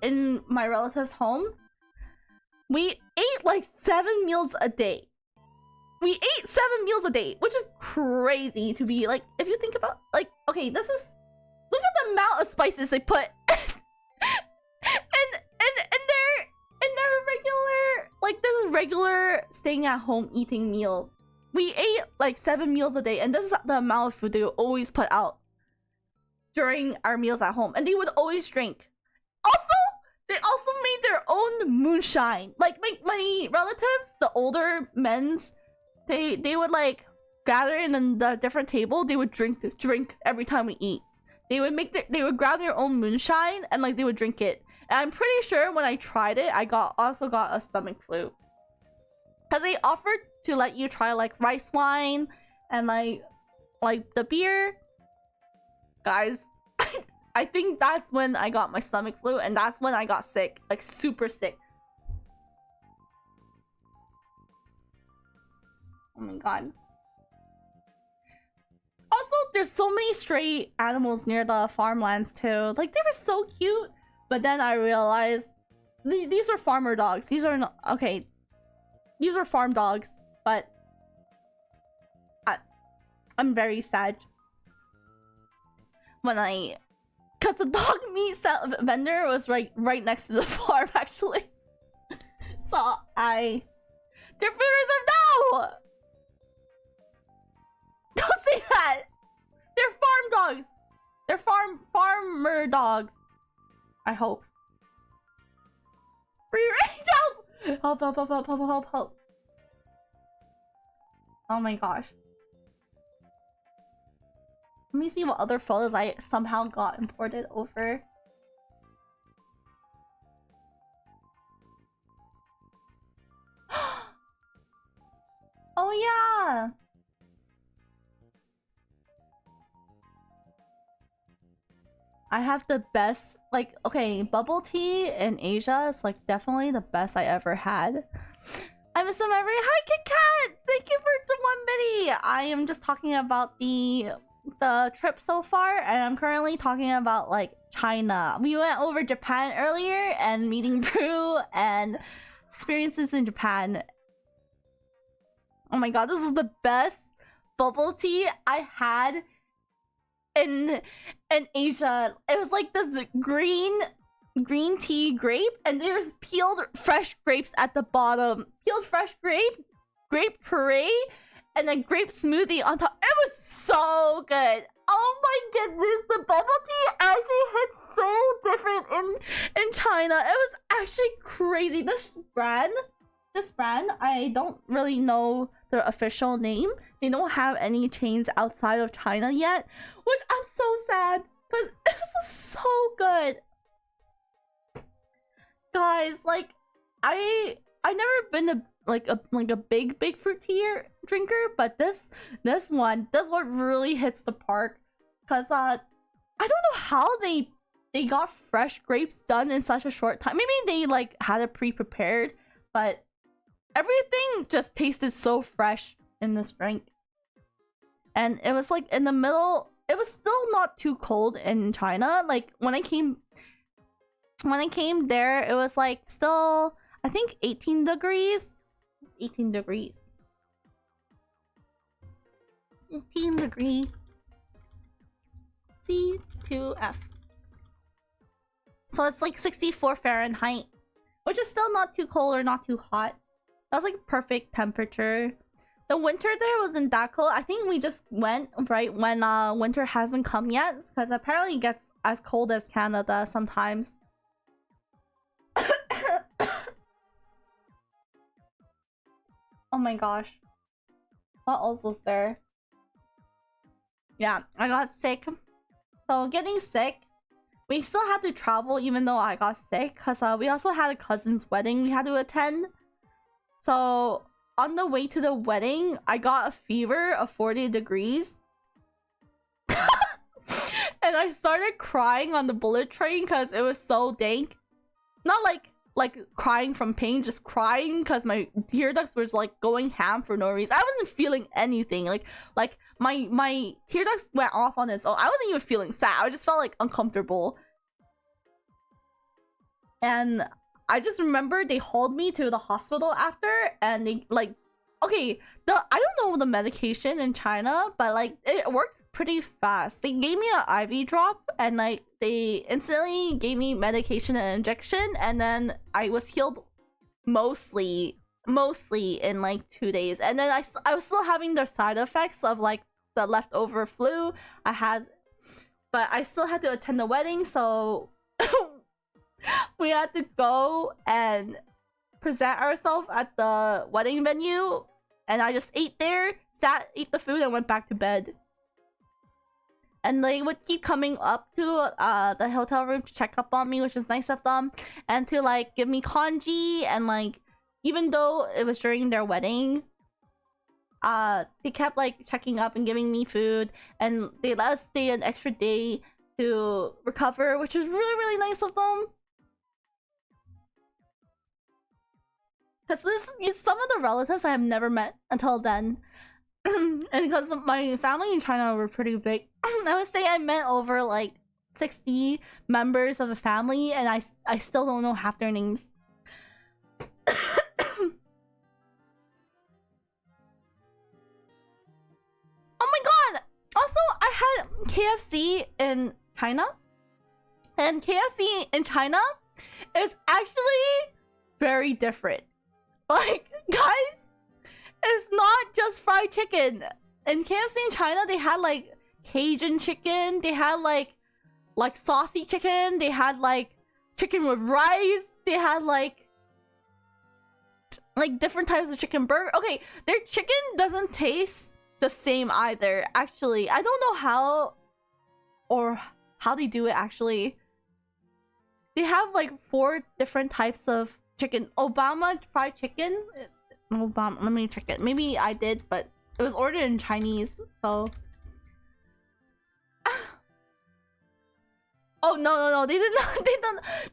in my relative's home, we ate like 7 meals a day. We ate 7 meals a day, which is crazy to be like, if you think about like, okay, this is, look at the amount of spices they put in their regular, like this is regular staying at home eating meal. We ate like 7 meals a day, and this is the amount of food they would always put out during our meals at home, and they would always drink. Also, they also made their own moonshine. Like my relatives, the older men's, they would like gather in the different table. They would drink every time we eat. They would grab their own moonshine and like they would drink it. And I'm pretty sure when I tried it, I also got a stomach flu. Cause they offered to let you try like rice wine and like the beer. Guys, I think that's when I got my stomach flu, and that's when I got sick, like super sick. Oh my god. Also, there's so many stray animals near the farmlands too. Like, they were so cute. But then I realized these are farmer dogs. These are not okay. These are farm dogs, but I'm very sad when cause the dog meat vendor was right next to the farm actually. So they're food reserve. No! Don't say that! They're farm dogs! They're farmer dogs. I hope. Free range! Help! Oh my gosh. Let me see what other photos I somehow got imported over. Oh yeah! I have the best, like, okay, bubble tea in Asia is like definitely the best I ever had. I miss them every. Hi, Kit Kat! Thank you for the 1 bitty! I am just talking about the trip so far, and I'm currently talking about like China. We went over Japan earlier and meeting Brew and experiences in Japan. Oh my god, this is the best bubble tea I had in Asia. It was like this green tea grape, and there's peeled fresh grapes at the bottom. Peeled fresh grape puree, and then grape smoothie on top. It was so good. Oh my goodness, the bubble tea actually hit so different in China. It was actually crazy. This brand, I don't really know their official name. They don't have any chains outside of China yet, which I'm so sad because it was so good. Guys, like I never been a big fruit tea drinker, but this one really hits the park because I don't know how they got fresh grapes done in such a short time. Maybe they like had it pre-prepared, but everything just tasted so fresh in this drink. And it was like in the middle, it was still not too cold in China. Like when I came there, it was like still, I think 18 degrees. It's 18 degrees. 18 degree C2F. So it's like 64 Fahrenheit, which is still not too cold or not too hot. That was like perfect temperature. The winter there wasn't that cold. I think we just went right when winter hasn't come yet, because apparently it gets as cold as Canada sometimes. Oh my gosh. What else was there? Yeah, I got sick. So getting sick, we still had to travel even though I got sick, because we also had a cousin's wedding we had to attend. So on the way to the wedding, I got a fever of 40 degrees. And I started crying on the bullet train because it was so dank. Not like crying from pain, just crying because my tear ducts was like going ham for no reason. I wasn't feeling anything. Like my tear ducts went off on its own. I wasn't even feeling sad. I just felt like uncomfortable. And I just remember they hauled me to the hospital after, and they like, okay, I don't know the medication in China, but like it worked pretty fast. They gave me an IV drop, and like they instantly gave me medication and injection, and then I was healed mostly in like 2 days. And then I was still having the side effects of like the leftover flu I had, but I still had to attend the wedding, so we had to go and present ourselves at the wedding venue, and I just ate there, ate the food, and went back to bed. And they would keep coming up to the hotel room to check up on me, which was nice of them, and to like give me congee. And like, even though it was during their wedding, they kept like checking up and giving me food, and they let us stay an extra day to recover, which was really nice of them. Because some of the relatives I have never met until then. And because my family in China were pretty big, I would say I met over like 60 members of a family, and I still don't know half their names. Oh my god! Also, I had KFC in China, and KFC in China is actually very different. Like, guys, it's not just fried chicken. In KFC in China, they had like Cajun chicken, they had like saucy chicken, they had like chicken with rice, they had like different types of chicken burger. Okay, their chicken doesn't taste the same either. Actually, I don't know how they do it. Actually, they have like 4 different types of chicken. Obama fried chicken. Obama, let me check it. Maybe I did, but it was ordered in Chinese, so. Oh no! They did not. They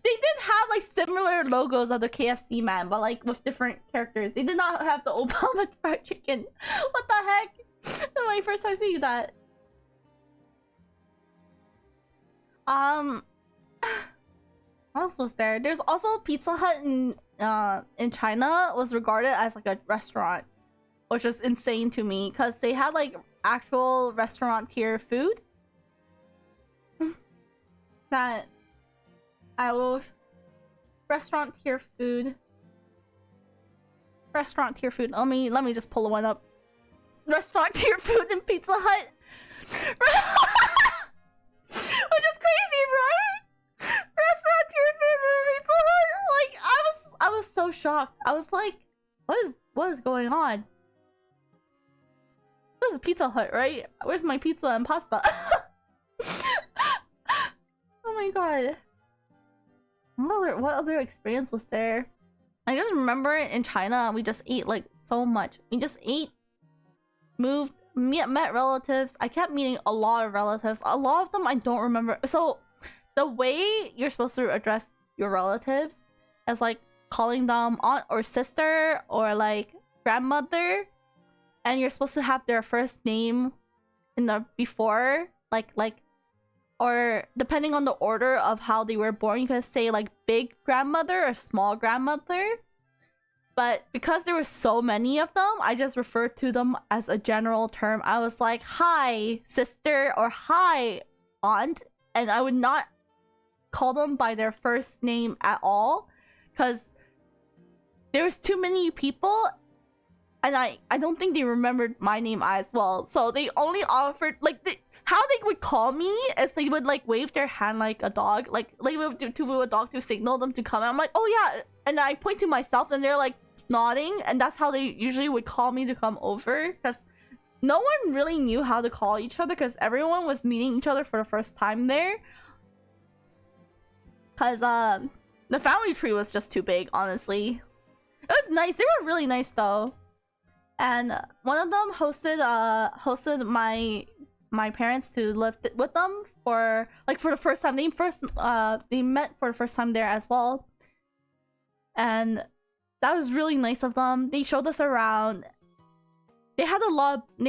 did have like similar logos of the KFC man, but like with different characters. They did not have the Obama fried chicken. What the heck? This is my first time seeing that. What else was there? There's also Pizza Hut in China was regarded as like a restaurant, which was insane to me because they had like actual restaurant tier food that I will restaurant tier food. Let me just pull one up. Restaurant tier food in Pizza Hut. Which is crazy, right? Restaurant tier food in Pizza Hut. Like, so shocked. I was like, what is going on? This is Pizza Hut, right? Where's my pizza and pasta? Oh my god. What other experience was there? I just remember in China, we just ate like so much. We just ate, moved, met relatives. I kept meeting a lot of relatives. A lot of them I don't remember. So the way you're supposed to address your relatives is like calling them aunt or sister or like grandmother, and you're supposed to have their first name in the before, like or depending on the order of how they were born, you can say like big grandmother or small grandmother. But because there were so many of them, I just referred to them as a general term. I was like, hi sister or hi aunt, and I would not call them by their first name at all because there was too many people, and I don't think they remembered my name as well. So they only offered like how they would call me is they would like wave their hand like a dog, like to a dog to signal them to come. And I'm like, oh yeah, and I point to myself and they're like nodding, and that's how they usually would call me to come over, because no one really knew how to call each other because everyone was meeting each other for the first time there. Because the family tree was just too big, honestly. It was nice. They were really nice though. And one of them hosted my parents to live with them for the first time. They met for the first time there as well. And that was really nice of them. They showed us around. They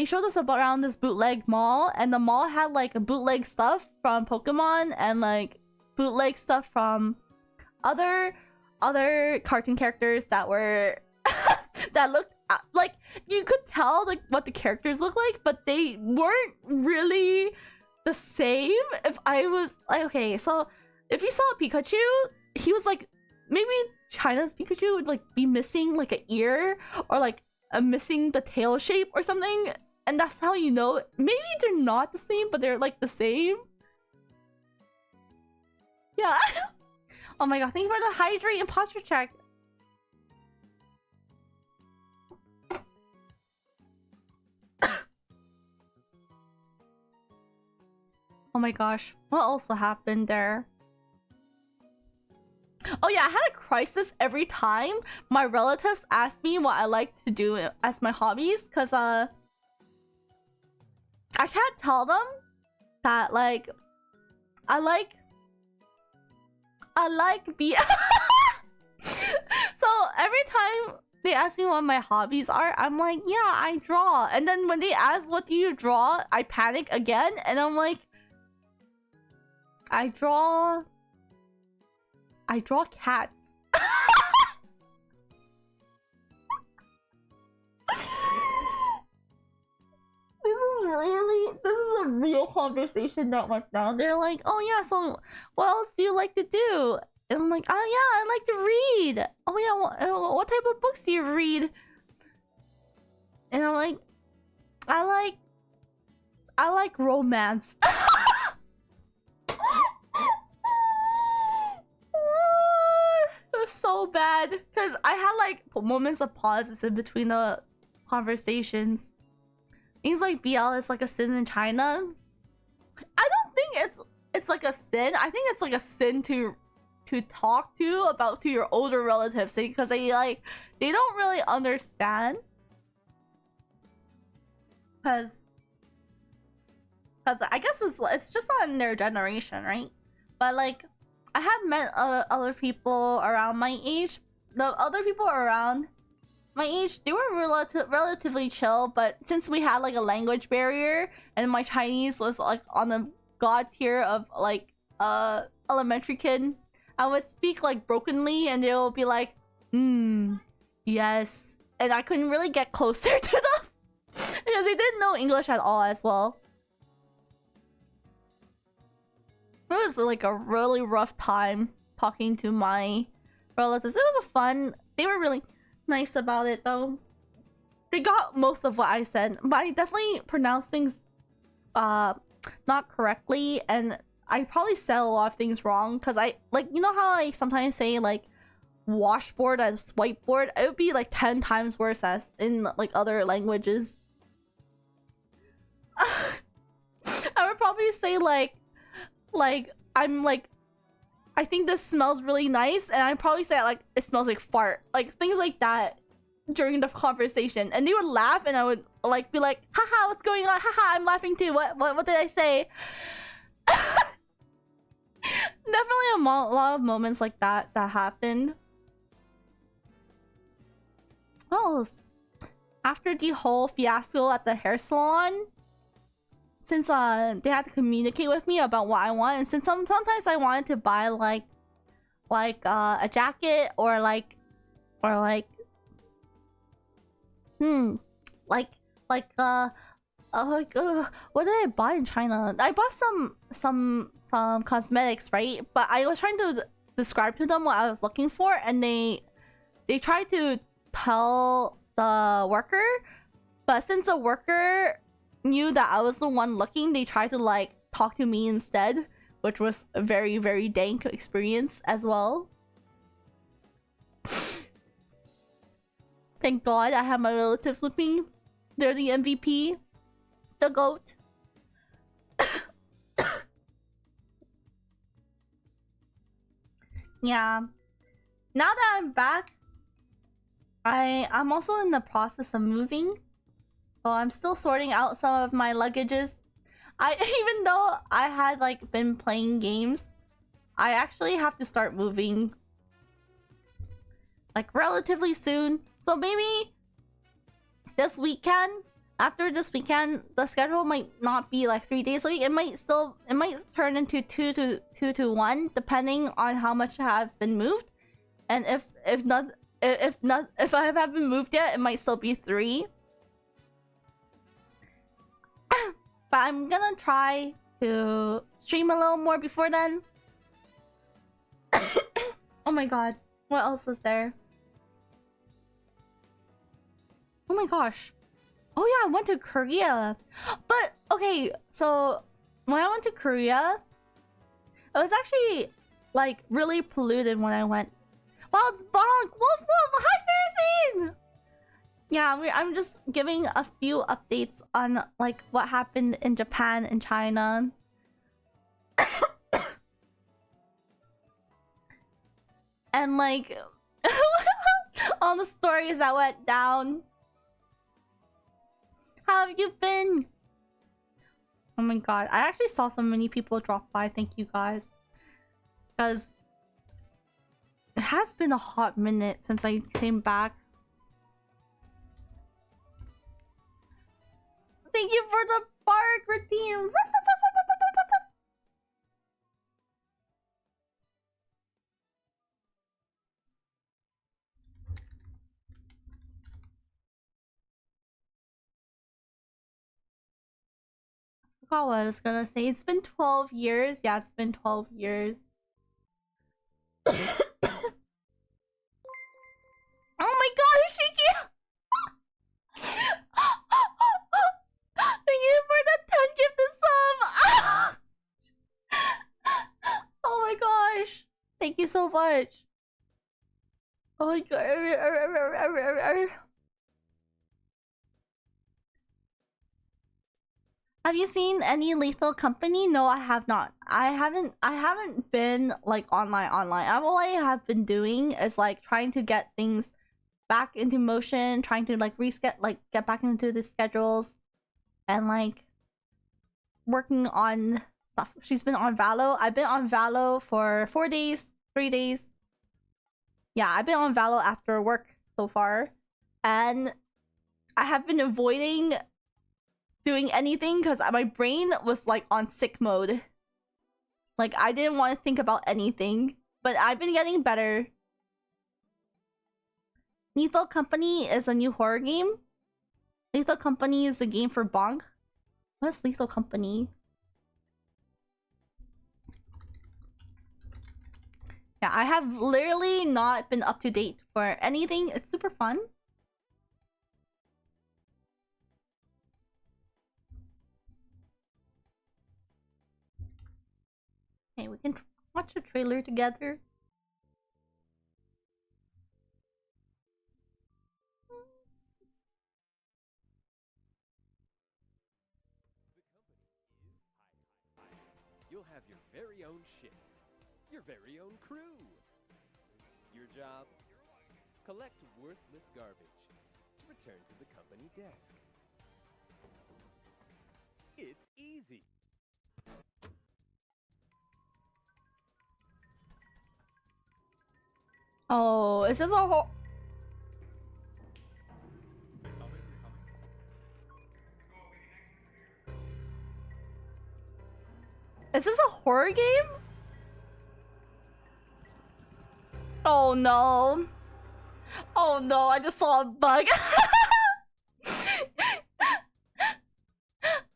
showed us around this bootleg mall, and the mall had like a bootleg stuff from Pokemon and like bootleg stuff from other cartoon characters that were that looked like, you could tell like what the characters look like, but they weren't really the same. If I was like, okay, so if you saw Pikachu, he was like, maybe China's Pikachu would like be missing like an ear or like missing the tail shape or something, and that's how you know maybe they're not the same, but they're like the same. Yeah. Oh my god, thank you for the hydrate and posture check. Oh my gosh, what else happened there? Oh yeah, I had a crisis every time my relatives asked me what I like to do as my hobbies, because I can't tell them that like I like so every time they ask me what my hobbies are, I'm like, yeah, I draw. And then when they ask what do you draw, I panic again, and I'm like, I draw cats. This is a real conversation that went down. They're like, oh yeah, so what else do you like to do? And I'm like, oh yeah, I like to read. Oh yeah, what type of books do you read? And I'm like, I like romance. It was so bad because I had like moments of pauses in between the conversations. Things like BL is like a sin in China. I don't think it's like a sin. I think it's like a sin to talk to your older relatives, because they don't really understand. Because I guess it's just not in their generation, right? But like, I have met other people around my age. The other people around my age, they were relatively chill, but since we had like a language barrier and my Chinese was like on the god tier of like elementary kid, I would speak like brokenly and they'll be like, yes, and I couldn't really get closer to them because they didn't know English at all as well. It was like a really rough time talking to my relatives. It was fun. They were really nice about it though. They got most of what I said, but I definitely pronounced things not correctly, and I probably said a lot of things wrong because I, like, you know how I sometimes say like washboard as whiteboard, it would be like 10 times worse as in like other languages. I would probably say like I'm like, I think this smells really nice, and I'd probably say like it smells like fart, like things like that during the conversation, and they would laugh, and I would like be like, haha, what's going on? Haha, I'm laughing too. What did I say? Definitely a lot of moments like that happened. Well, after the whole fiasco at the hair salon, since they had to communicate with me about what I want, and since sometimes I wanted to buy like a jacket or like like what did I buy in China? I bought some cosmetics, right? But I was trying to describe to them what I was looking for, and they tried to tell the worker, but since the worker knew that I was the one looking, they tried to like talk to me instead, which was a very, very dank experience as well. Thank God I have my relatives with me. They're the MVP. The GOAT. Yeah. Now that I'm back, I'm also in the process of moving. So I'm still sorting out some of my luggages. Even though I had like been playing games, I actually have to start moving like relatively soon. So maybe this weekend, after this weekend, the schedule might not be like 3 days a week. It might turn into two to one, depending on how much I have been moved. And if I haven't moved yet, it might still be 3. But I'm gonna try to stream a little more before then. Oh my god, what else is there? Oh my gosh. Oh yeah, I went to Korea. But okay, so when I went to Korea, it was actually like really polluted when I went. Wow, it's Bonk! Woof woof! Hi, Saracine! Yeah, I'm just giving a few updates on like what happened in Japan and China. And like all the stories that went down. How have you been? Oh my god, I actually saw so many people drop by. Thank you guys. Because it has been a hot minute since I came back. Thank you for the bark redeem. I forgot what I was gonna say. It's been 12 years. Yeah, it's been 12 years. Oh my god, Shiki! Thank you for the 10 gifted sub! Oh my gosh! Thank you so much! Oh my god. Have you seen any Lethal Company? No, I have not. I haven't been like online. All I have been doing is like trying to get things back into motion, trying to like get back into the schedules, and like working on stuff. She's been on Valo. I've been on Valo for 4 days, 3 days. Yeah, I've been on Valo after work so far, and I have been avoiding doing anything because my brain was like on sick mode. Like I didn't want to think about anything, but I've been getting better. Lethal Company is a new horror game. Lethal Company is a game for Bonk. What's Lethal Company? Yeah, I have literally not been up to date for anything. It's super fun. Okay, we can watch a trailer together. very own ship, your very own crew. Your job? Collect worthless garbage to return to the company desk. It's easy. Oh, is this a whole... Is this a horror game? Oh no. Oh no, I just saw a bug.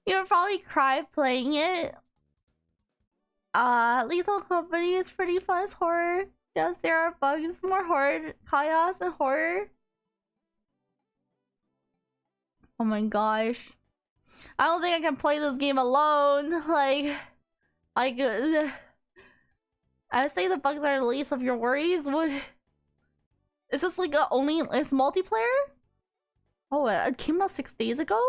You'll probably cry playing it. Lethal Company is pretty fun as horror. Yes, there are bugs, more horror, chaos, and horror. Oh my gosh. I don't think I can play this game alone. Like, I would say the bugs are the least of your worries. What? Is this like it's multiplayer? Oh, it came out 6 days ago?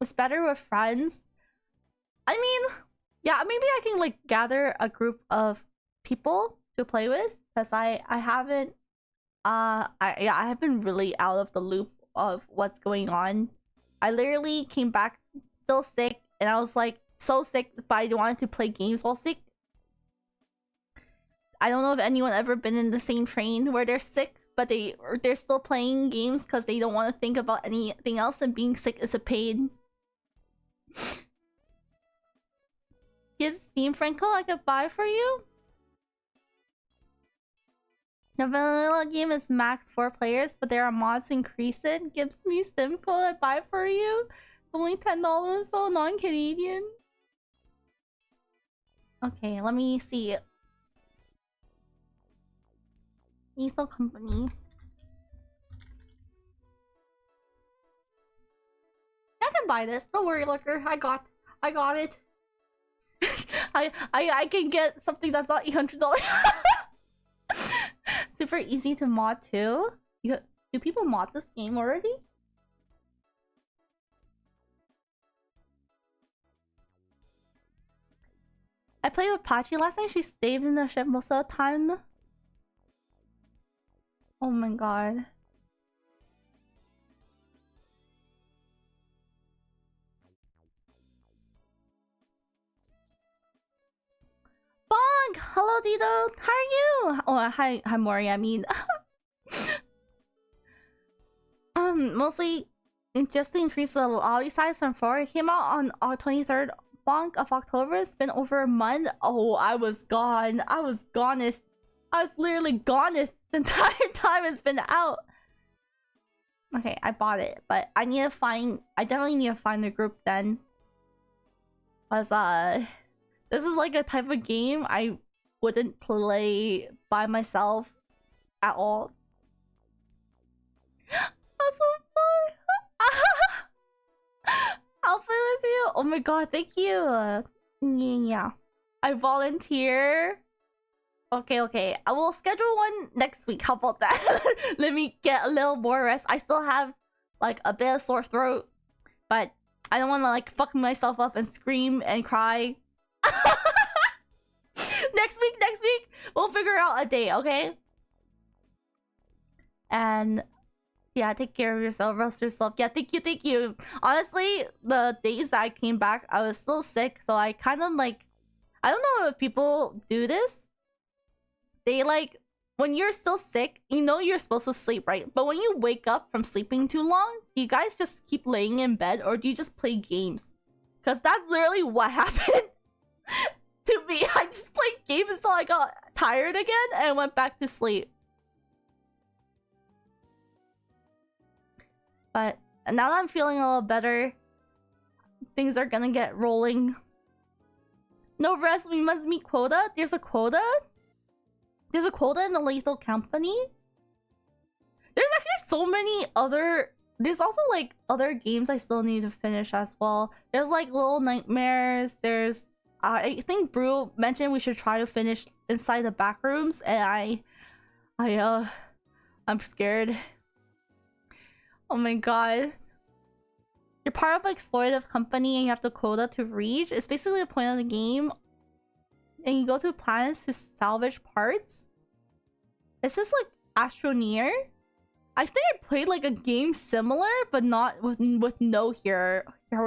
It's better with friends. I mean, yeah, maybe I can like gather a group of people to play with, because I haven't I have been really out of the loop of what's going on. I literally came back still sick, and I was like so sick, but I wanted to play games while sick. I don't know if anyone ever been in the same train where they're sick, but they're still playing games because they don't want to think about anything else, and being sick is a pain. Give Steam Franco I could buy for you? The vanilla game is max 4 players, but there are mods to increase it. Gives me Steam code I buy for you. It's only $10, so non-Canadian. Okay, let me see. Lethal Company. I can buy this. Don't worry, looker. I got it. I can get something that's not $800. Super easy to mod too. Do people mod this game already? I played with Pachi last night. She stayed in the ship most of the time. Oh my god. Bonk! Hello, Dido! How are you? Oh, hi, Mori, I mean. Mostly just to increase the lobby size from 4. It came out on 23rd Bonk of October. It's been over a month. Oh, I was gone. I was goneth. I was literally goneth the entire time it's been out. Okay, I bought it, but I definitely need to find the group then. Cause this is like a type of game I wouldn't play by myself at all. Awesome fun! I'll play with you. Oh my god, thank you. Yeah, I volunteer. Okay. I will schedule one next week. How about that? Let me get a little more rest. I still have like a bit of sore throat, but I don't want to like fuck myself up and scream and cry. Next week, we'll figure out a day, okay? And yeah, take care of yourself, rest yourself. Yeah, thank you. Honestly, the days that I came back, I was still sick, so I kind of like, I don't know if people do this. They like, when you're still sick, you know you're supposed to sleep, right? But when you wake up from sleeping too long, do you guys just keep laying in bed, or do you just play games? Because that's literally what happened to me. I just played games until I got tired again and went back to sleep. But now that I'm feeling a little better, things are gonna get rolling. No rest, we must meet quota. There's a quota? There's a quota in the Lethal Company? There's actually so many other... There's also like other games I still need to finish as well. There's like Little Nightmares. There's... I think Brew mentioned we should try to finish Inside the Backrooms, and I'm scared. Oh my god. You're part of an exploitative company and you have the quota to reach. It's basically the point of the game. and you go to planets to salvage parts. Is this like Astroneer? I think I played like a game similar, but not with no hero. There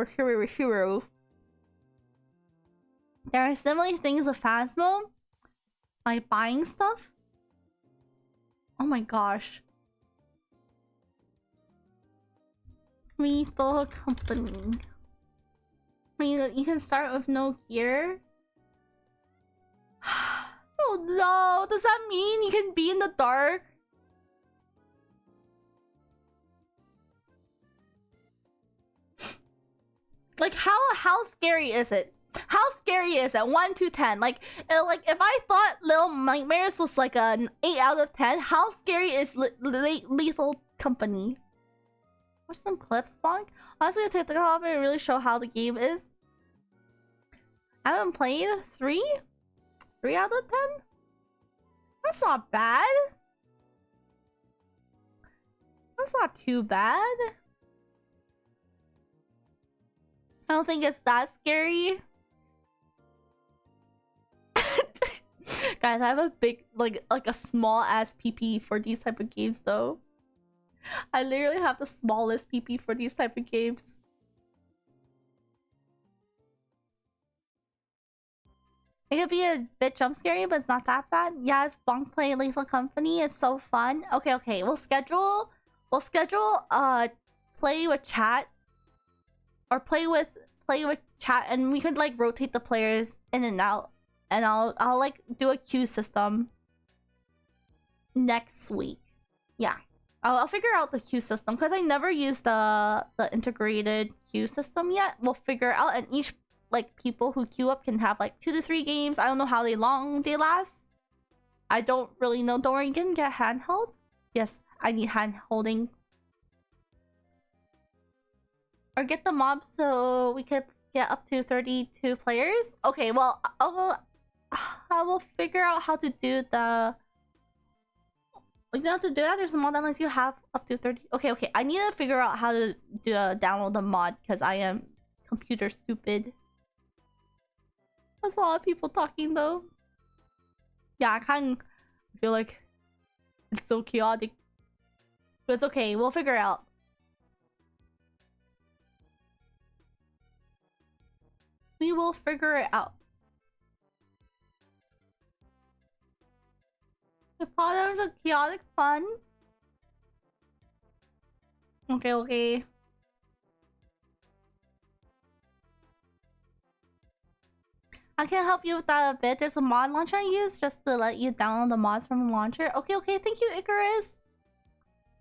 are similar things with Phasmo, like buying stuff. Oh my gosh. Lethal Company. I mean, you can start with no gear. Oh no, does that mean you can be in the dark? Like how scary is it? How scary is it? 1 to 10. Like if I thought Little Nightmares was like an 8 out of 10, how scary is Lethal Company? Watch some clips, Bonk. Honestly, the technical of it really show how the game is. I haven't played 3 out of 10. That's not bad. That's not too bad. I don't think it's that scary. Guys, I have a big, like a small ass PP for these type of games though. I literally have the smallest PP for these type of games. It could be a bit jump scary, but it's not that bad. Yeah, it's Bonk play Lethal Company. It's so fun. Okay. We'll schedule play with chat. Or play with chat, and we could like rotate the players in and out. And I'll like do a queue system next week. Yeah. I'll figure out the queue system because I never used the integrated queue system yet. We'll figure out, and each like people who queue up can have like 2 to 3 games. I don't know how long they last. I don't really know. Don't worry, you can get handheld. Yes, I need hand holding. Or get the mob so we could get up to 32 players. Okay, well I will figure out how to do the. You don't have to do that. There's a mod unless you have up to 30. Okay. I need to figure out how to download the mod because I am computer stupid. That's a lot of people talking though. Yeah, I kind of feel like it's so chaotic. But it's okay. We'll figure it out. We will figure it out. The part of the chaotic fun. Okay. I can help you with that a bit. There's a mod launcher I use just to let you download the mods from the launcher. Okay. Thank you, Icarus.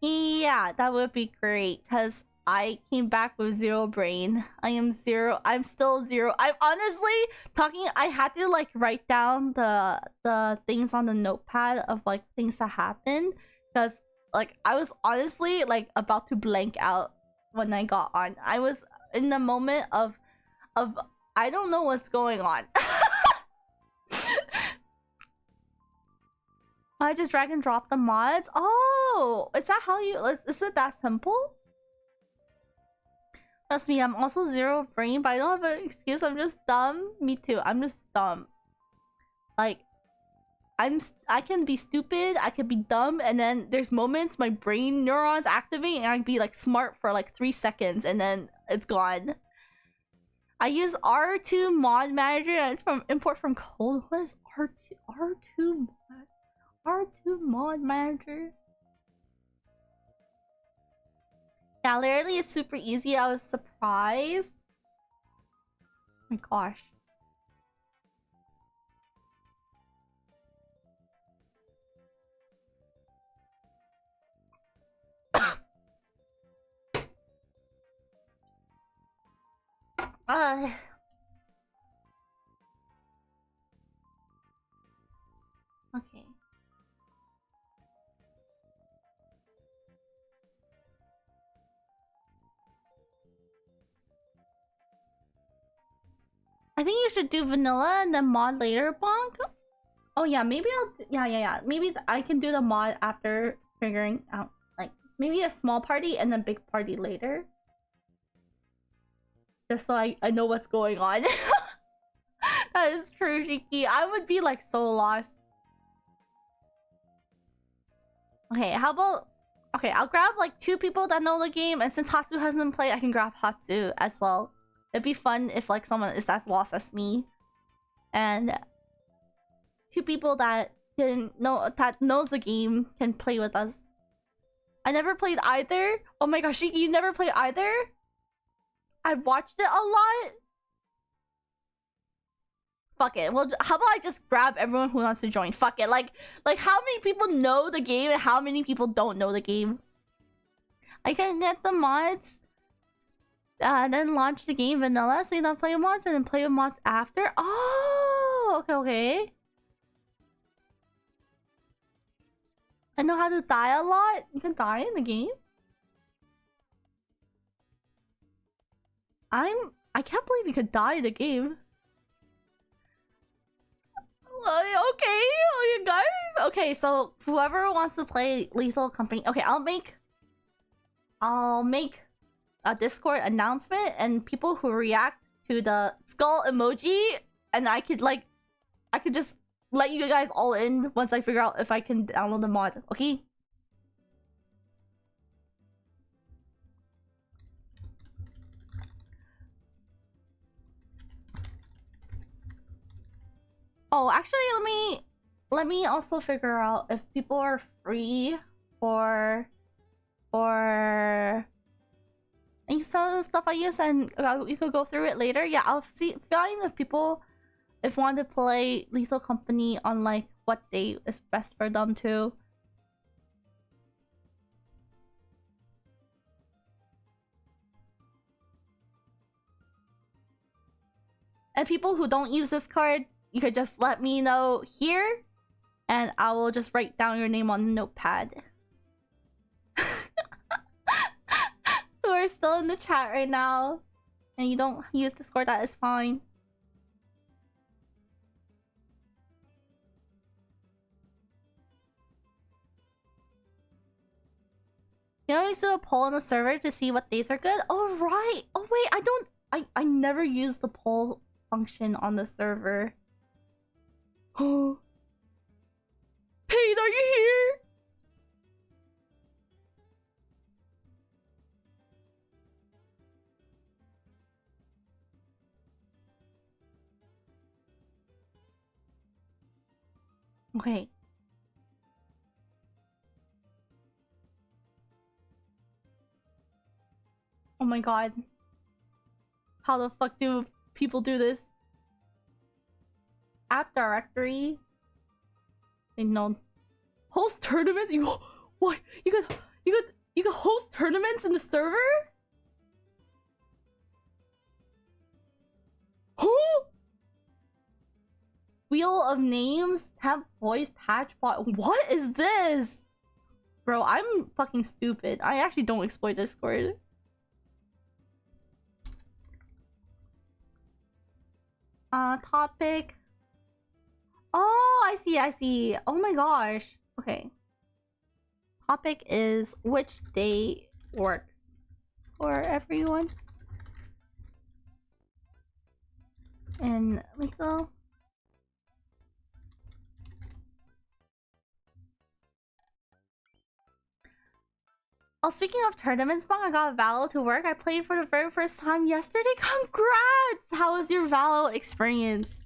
Yeah, that would be great because I came back with 0 brain. I am 0. I'm still 0. I'm honestly talking. I had to like write down the things on the notepad of like things that happened because like I was honestly like about to blank out when I got on. I was in the moment of I don't know what's going on. I just drag and drop the mods. Oh, is that how you? Is it that simple? Trust me, I'm also 0 brain, but I don't have an excuse. I'm just dumb. Me too. I'm just dumb. Like, I can be stupid. I can be dumb, and then there's moments my brain neurons activate, and I can be like smart for like 3 seconds, and then it's gone. I use R2 mod manager and import from code. What is R2 mod manager? Yeah, literally it's super easy. I was surprised. Oh my gosh. Okay. I think you should do vanilla and then mod later, Bonk. Oh yeah, maybe I'll yeah. Maybe I can do the mod after figuring out like maybe a small party and then big party later. Just so I know what's going on. That is true, Shiki. I would be like so lost. Okay, how about... Okay, I'll grab like 2 people that know the game, and since Hatsu hasn't played, I can grab Hatsu as well. It'd be fun if like someone is as lost as me. And 2 people that knows the game can play with us. I never played either. Oh my gosh, Shiki, you never played either? I watched it a lot. Fuck it. Well, how about I just grab everyone who wants to join? Fuck it. Like how many people know the game and how many people don't know the game? I can get the mods, then launch the game vanilla, so you don't play with mods, and then play with mods after. Oh, okay. I know how to die a lot. You can die in the game. I can't believe you could die in the game. Okay, you guys. Okay, so whoever wants to play Lethal Company. Okay, I'll make a Discord announcement, and people who react to the skull emoji, and I could just let you guys all in once I figure out if I can download the mod. Okay. Oh, actually, let me also figure out if people are free for and some of the stuff I use, and you could go through it later. Yeah, I'll find if people want to play Lethal Company on like what day is best for them too. And people who don't use this card, you could just let me know here, and I will just write down your name on the notepad. Who are still in the chat right now, and you don't use Discord, that is fine. You always do a poll on the server to see what days are good. Oh right. Oh wait, I never use the poll function on the server. Oh, Pain, are you here? Okay. Oh my god. How the fuck do people do this? App directory. I know. Host tournament? You what? You could host tournaments in the server? Who? Wheel of names, temp voice, patch bot. What is this? Bro, I'm fucking stupid. I actually don't exploit Discord. Topic. Oh, I see. Oh my gosh. Okay. Topic is which day works for everyone. And we go. Oh, speaking of tournaments, Bong, I got Valo to work. I played for the very first time yesterday. Congrats! How was your Valo experience?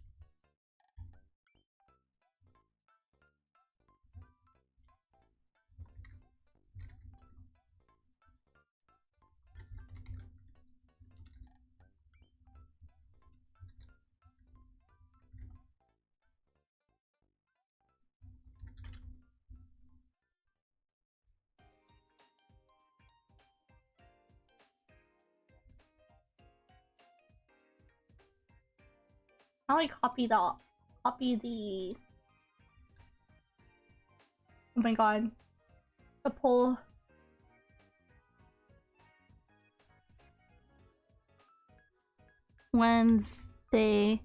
How do I copy the oh my god, the poll. Wednesday.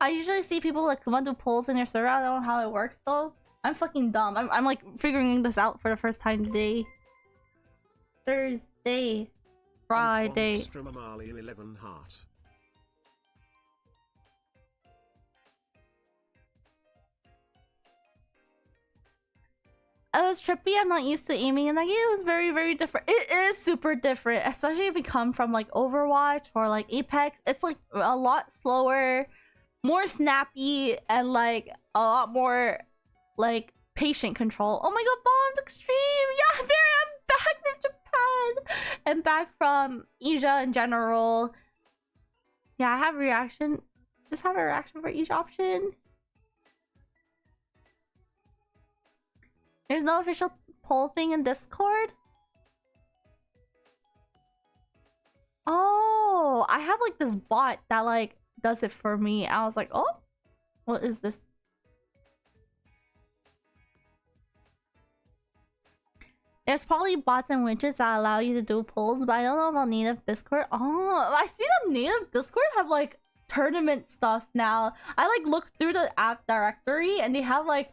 I usually see people like want to do polls in their server. I don't know how it works though. I'm fucking dumb. I'm like figuring this out for the first time today. Thursday. Friday. 11 heart. was trippy. I'm not used to aiming in that game. It was very, very different. It is super different, especially if you come from like Overwatch or like Apex. It's like a lot slower, more snappy, and like a lot more like patient control. Oh my god, Bombed Extreme! Yeah, Barry, I'm back from Japan and back from Asia in general. Yeah, I have a reaction. Just have a reaction for each option. There's no official poll thing in Discord? Oh, I have like this bot that like does it for me. I was like, oh, what is this? There's probably bots and widgets that allow you to do polls, but I don't know about native Discord. Oh, I see that native Discord have like tournament stuff now. I like looked through the app directory and they have like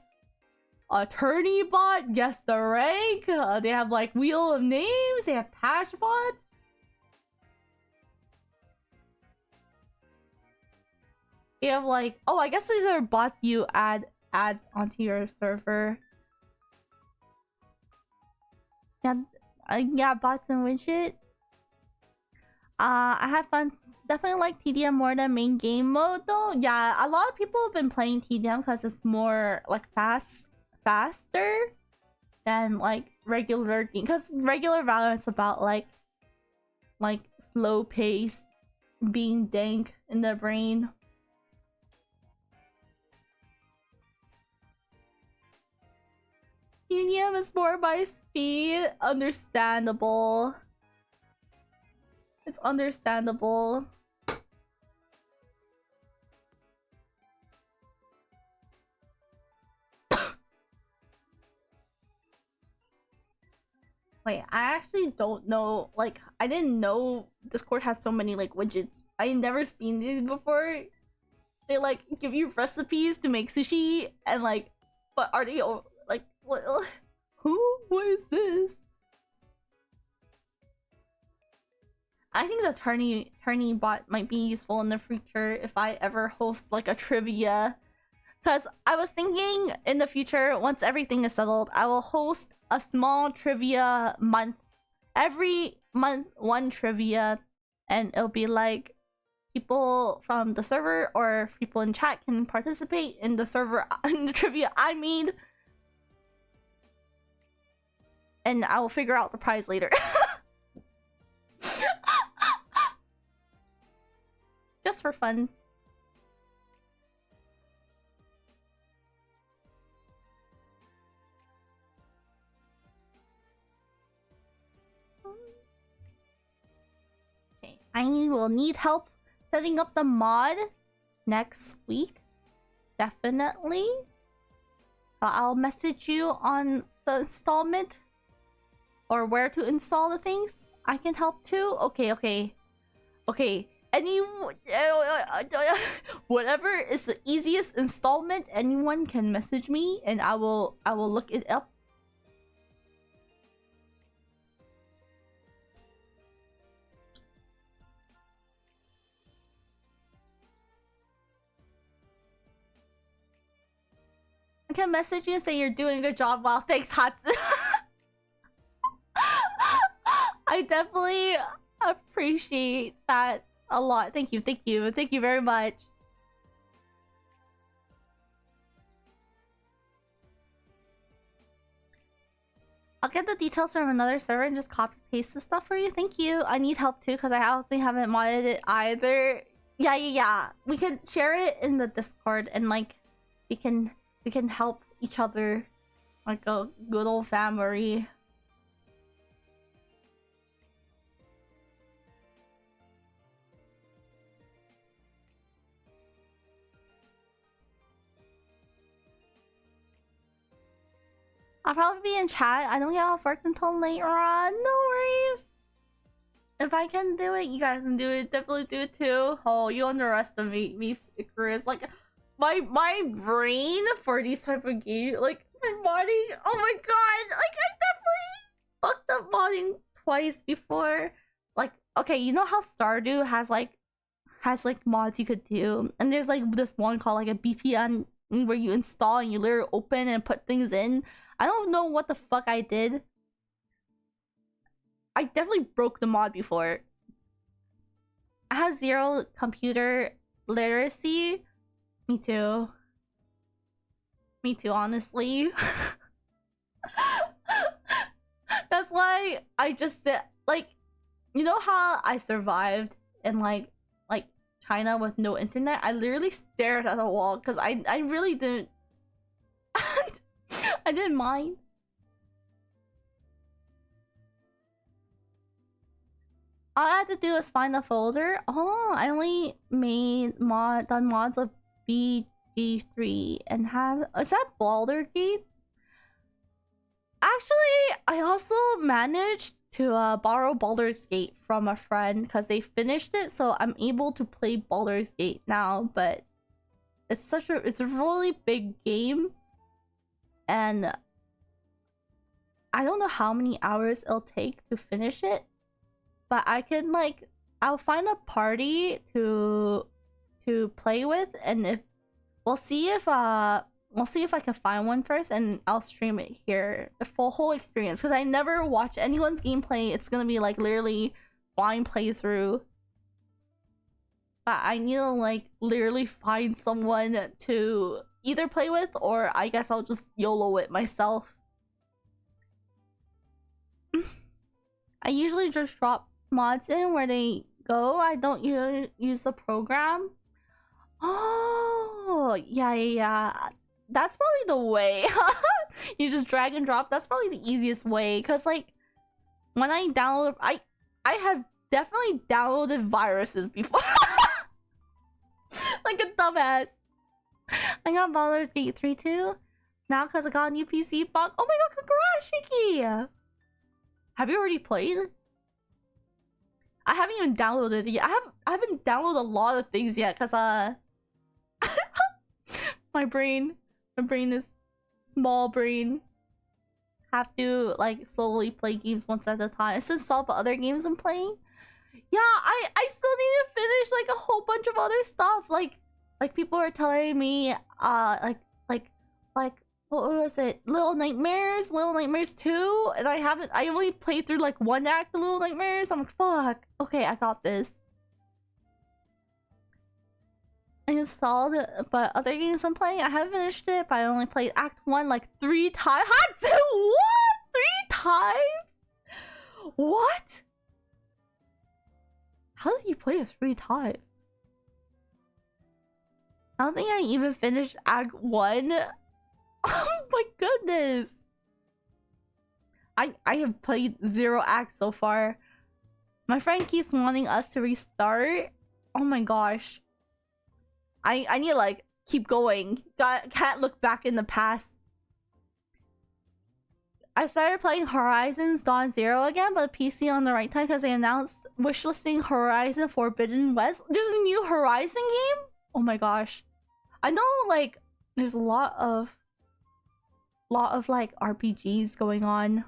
attorney bot, guess the rank. They have like wheel of names. They have patch bots. You have like, oh, I guess these are bots you add onto your server. Yeah, bots and widget. I had fun. Definitely like TDM more than main game mode though. Yeah, a lot of people have been playing TDM because it's more like faster than like regular game. Because regular Valorant's about like slow pace, being dank in the brain. TDM is more by speed. Understandable. It's understandable. Wait, I actually don't know. Like, I didn't know Discord has so many like widgets. I never seen these before. They like give you recipes to make sushi and like, but are they like what? Who? What is this? I think the tourney bot might be useful in the future if I ever host like a trivia. Cause I was thinking in the future, once everything is settled, I will host a small trivia month. Every month, one trivia, and it'll be like people from the server or people in chat can participate in the server in the trivia I made. And I will figure out the prize later. Just for fun. Okay, I will need help setting up the mod next week. Definitely. So I'll message you on the installment. Or where to install the things. I can help too. Okay. Any whatever is the easiest installment, anyone can message me and I will look it up. I can message you and say you're doing a good job. Wow, thanks, Hatsu. I definitely appreciate that a lot. Thank you very much. I'll get the details from another server and just copy paste the stuff for you. Thank you. I need help too because I honestly haven't modded it either. Yeah. We could share it in the Discord and like we can help each other like a good old family. I'll probably be in chat. I don't get off work until later on. No worries. If I can do it, you guys can do it. Definitely do it too. Oh, you underestimate me, Chris. Like, my brain for these type of games, like, modding. Oh my god. Like, I definitely fucked up modding twice before. Like, okay, you know how Stardew has like mods you could do, and there's like this one called like a where you install and you literally open and put things in. I don't know what the fuck I did. I definitely broke the mod before. I have 0 computer literacy. Me too. Me too, honestly. That's why I just sit, like, you know how I survived in like China with no internet? I literally stared at the wall because I really didn't I didn't mind. All I had to do is find a folder. Oh, I only done mods of BG3 and have, is that Baldur's Gate? Actually, I also managed to borrow Baldur's Gate from a friend because they finished it, so I'm able to play Baldur's Gate now. But it's a really big game, and I don't know how many hours it'll take to finish it. But I can, like, I'll find a party to play with, and if we'll see if I can find one first, and I'll stream it here, the whole experience, because I never watch anyone's gameplay. It's gonna be like literally blind playthrough. But I need to like literally find someone to either play with, or I guess I'll just YOLO it myself. I usually just drop mods in where they go. I don't use the program. Oh, yeah. That's probably the way. You just drag and drop. That's probably the easiest way. Because, like, when I download... I have definitely downloaded viruses before. Like a dumbass. I got Baldur's Gate 3 too. Now because I got a new PC box. Oh my god, congrats, Shiki! Have you already played? I haven't even downloaded it yet. I haven't downloaded a lot of things yet because my brain is small brain. Have to like slowly play games once at a time. Since solve other games I'm playing. Yeah, I still need to finish like a whole bunch of other stuff. Like people are telling me like what was it? Little Nightmares 2, and I only played through like one act of Little Nightmares. I'm like, fuck. Okay, I got this. I installed it, but other games I'm playing, I haven't finished it, but I only played Act 1 like 3 times. What? 3 times? What? How did you play it 3 times? I don't think I even finished Act 1. Oh my goodness. I have played 0 acts so far. My friend keeps wanting us to restart. Oh my gosh. I need to like keep going. Can't look back in the past. I started playing Horizon Dawn Zero again, but PC on the right time because they announced wishlisting Horizon Forbidden West. There's a new Horizon game? Oh my gosh. I know like there's a lot of like RPGs going on.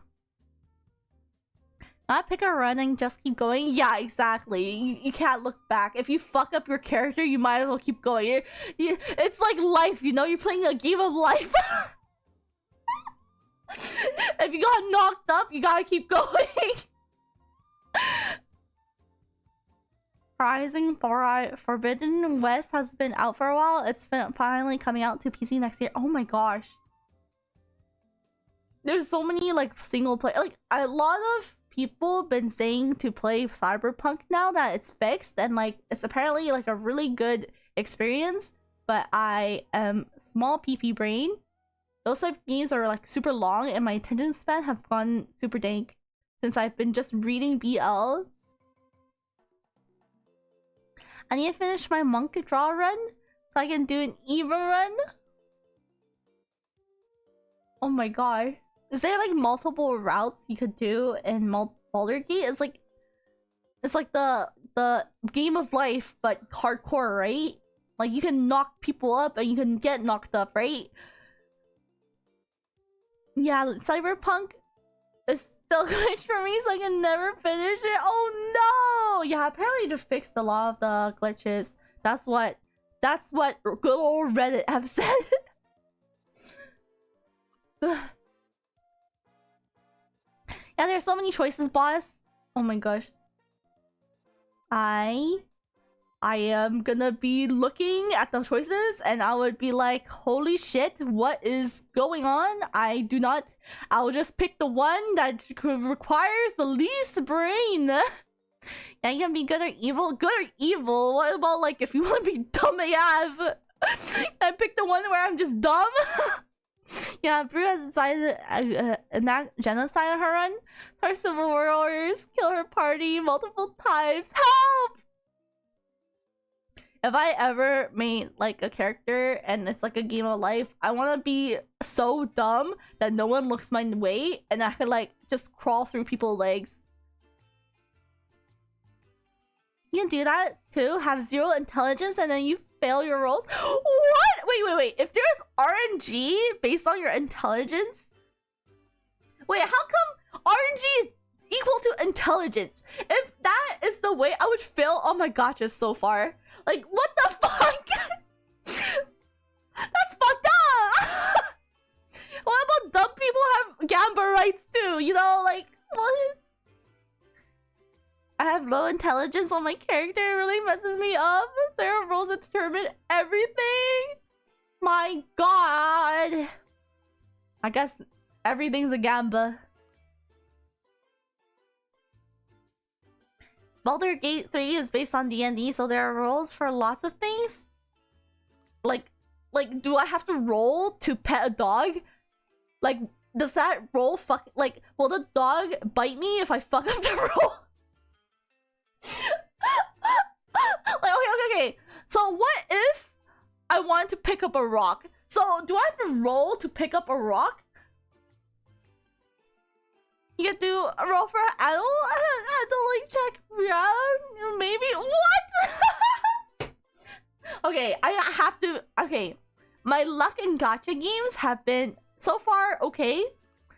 Not pick a run and just keep going. Yeah, exactly. You can't look back. If you fuck up your character, you might as well keep going. It's like life, you know? You're playing a game of life. If you got knocked up, you gotta keep going. Horizon Forbidden West has been out for a while. It's been finally coming out to PC next year. Oh my gosh. There's so many like single player, like a lot of people been saying to play Cyberpunk now that it's fixed and like it's apparently like a really good experience, but I am small PP brain. Those type of games are like super long and my attention span have gone super dank since I've been just reading BL. I need to finish my monk draw run so I can do an even run. Oh my god. Is there like multiple routes you could do in Baldur's Gate? It's like the game of life but hardcore, right? Like you can knock people up and you can get knocked up, right? Yeah, Cyberpunk is still glitched for me, so I can never finish it. Oh no! Yeah, apparently to fix a lot of the glitches. That's what good old Reddit have said. Yeah, there's so many choices, boss. Oh my gosh. I am gonna be looking at the choices and I would be like, holy shit, what is going on? I'll just pick the one that requires the least brain. Yeah, you can be good or evil. Good or evil? What about like if you want to be dumb AF? I pick the one where I'm just dumb. Yeah, Brew has decided enact genocide on her run. Start civil wars, kill her party multiple times. Help! If I ever made like a character and it's like a game of life, I want to be so dumb that no one looks my way and I could like just crawl through people's legs. You can do that too? Have 0 intelligence and then you fail your rolls? What? Wait. If there's RNG based on your intelligence? Wait, how come RNG is equal to intelligence? If that is the way I would fail all my gotchas so far. Like, what the fuck? That's fucked up! What about dumb people have gamba rights too? You know, like, what? I have low intelligence on my character. It really messes me up. There are rules that determine everything. My god. I guess everything's a gamba. Baldur's Gate 3 is based on D&D, so there are rules for lots of things. Like, do I have to roll to pet a dog? Like, does that roll like, will the dog bite me if I fuck up the roll? Like, okay. So what if I wanted to pick up a rock? So do I have to roll to pick up a rock? You can do a roll for an animal? I have to like check around. Maybe what? Okay, I have to. Okay, my luck in gacha games have been so far okay.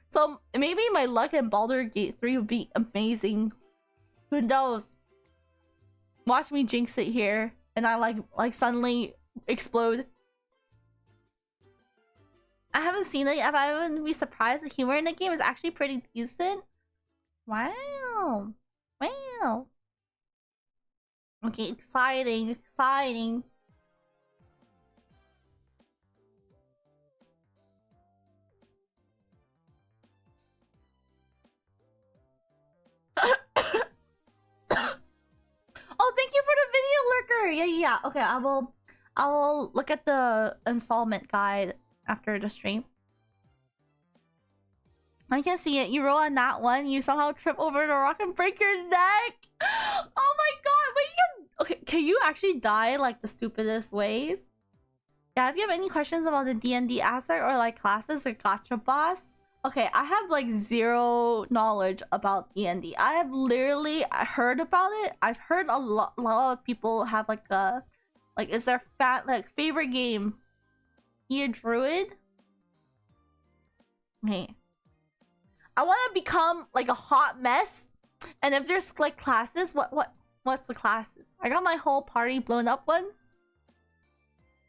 So maybe my luck in Baldur's Gate 3 would be amazing. Who knows? Watch me jinx it here, and I like suddenly explode. I haven't seen it yet, but I wouldn't be surprised. The humor in the game is actually pretty decent. Wow. Okay, exciting. Oh, thank you for the video lurker. Yeah. Okay, I will look at the installment guide after the stream. I can see it. You roll on that one. You somehow trip over the rock and break your neck. Oh my god! Wait, can you actually die like the stupidest ways? Yeah. If you have any questions about the D&D aspect or like classes or gacha boss, okay, I have like 0 knowledge about D&D. I have literally heard about it. I've heard a lot of people have like a is their favorite game. He a druid? Okay. I want to become like a hot mess. And if there's like classes, what's the classes? I got my whole party blown up once.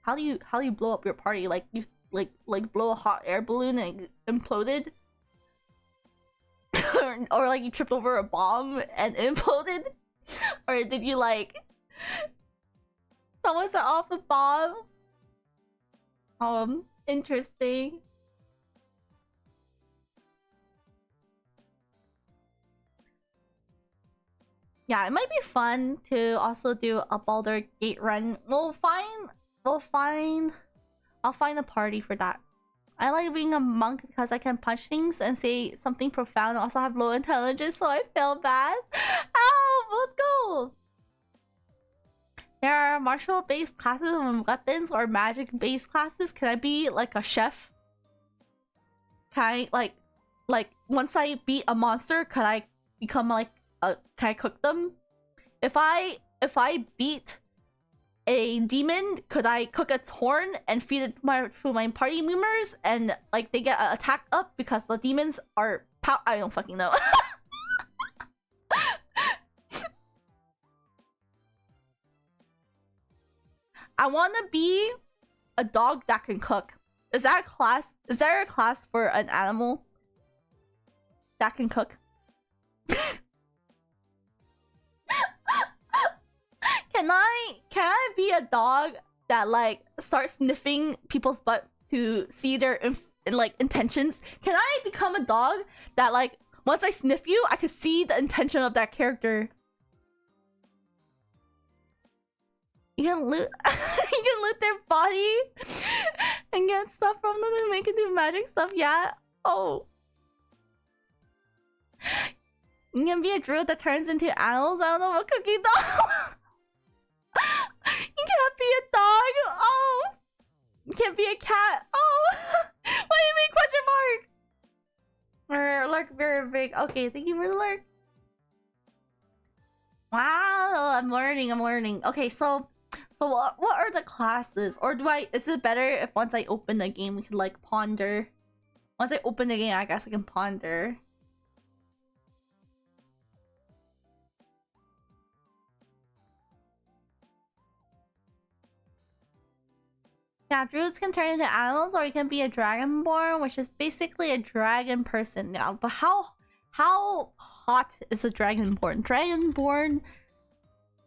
How do you blow up your party? Like you like blow a hot air balloon and it imploded? or like you tripped over a bomb and imploded? Or did you like someone set off a bomb? Interesting. Yeah, it might be fun to also do a Baldur's Gate run. I'll find a party for that. I like being a monk because I can punch things and say something profound. I also have low intelligence, so I feel bad. Ow, let's go. There are martial-based classes and weapons or magic-based classes. Can I be like a chef? Can I like once I beat a monster, could I become like can I cook them? If I beat a demon, could I cook its horn and feed it to my party members and like they get an attack up because the demons are I don't fucking know. I want to be a dog that can cook. Is that a class? Is there a class for an animal that can cook? Can I be a dog that like starts sniffing people's butt to see their like intentions? Can I become a dog that like once I sniff you, I can see the intention of that character? You can loot you can loot their body and get stuff from them and make it do magic stuff. Yeah. Oh. You can be a druid that turns into animals. I don't know what cookie doll. You can't be a dog. Oh. You can't be a cat. Oh. What do you mean question mark? Lurk very big. Okay, thank you for the lurk. Wow, I'm learning. Okay, so what are the classes? Or is it better if once I open the game we can like ponder? Once I open the game, I guess I can ponder. Yeah, druids can turn into animals, or you can be a dragonborn, which is basically a dragon person now. But how hot is a dragonborn? Dragonborn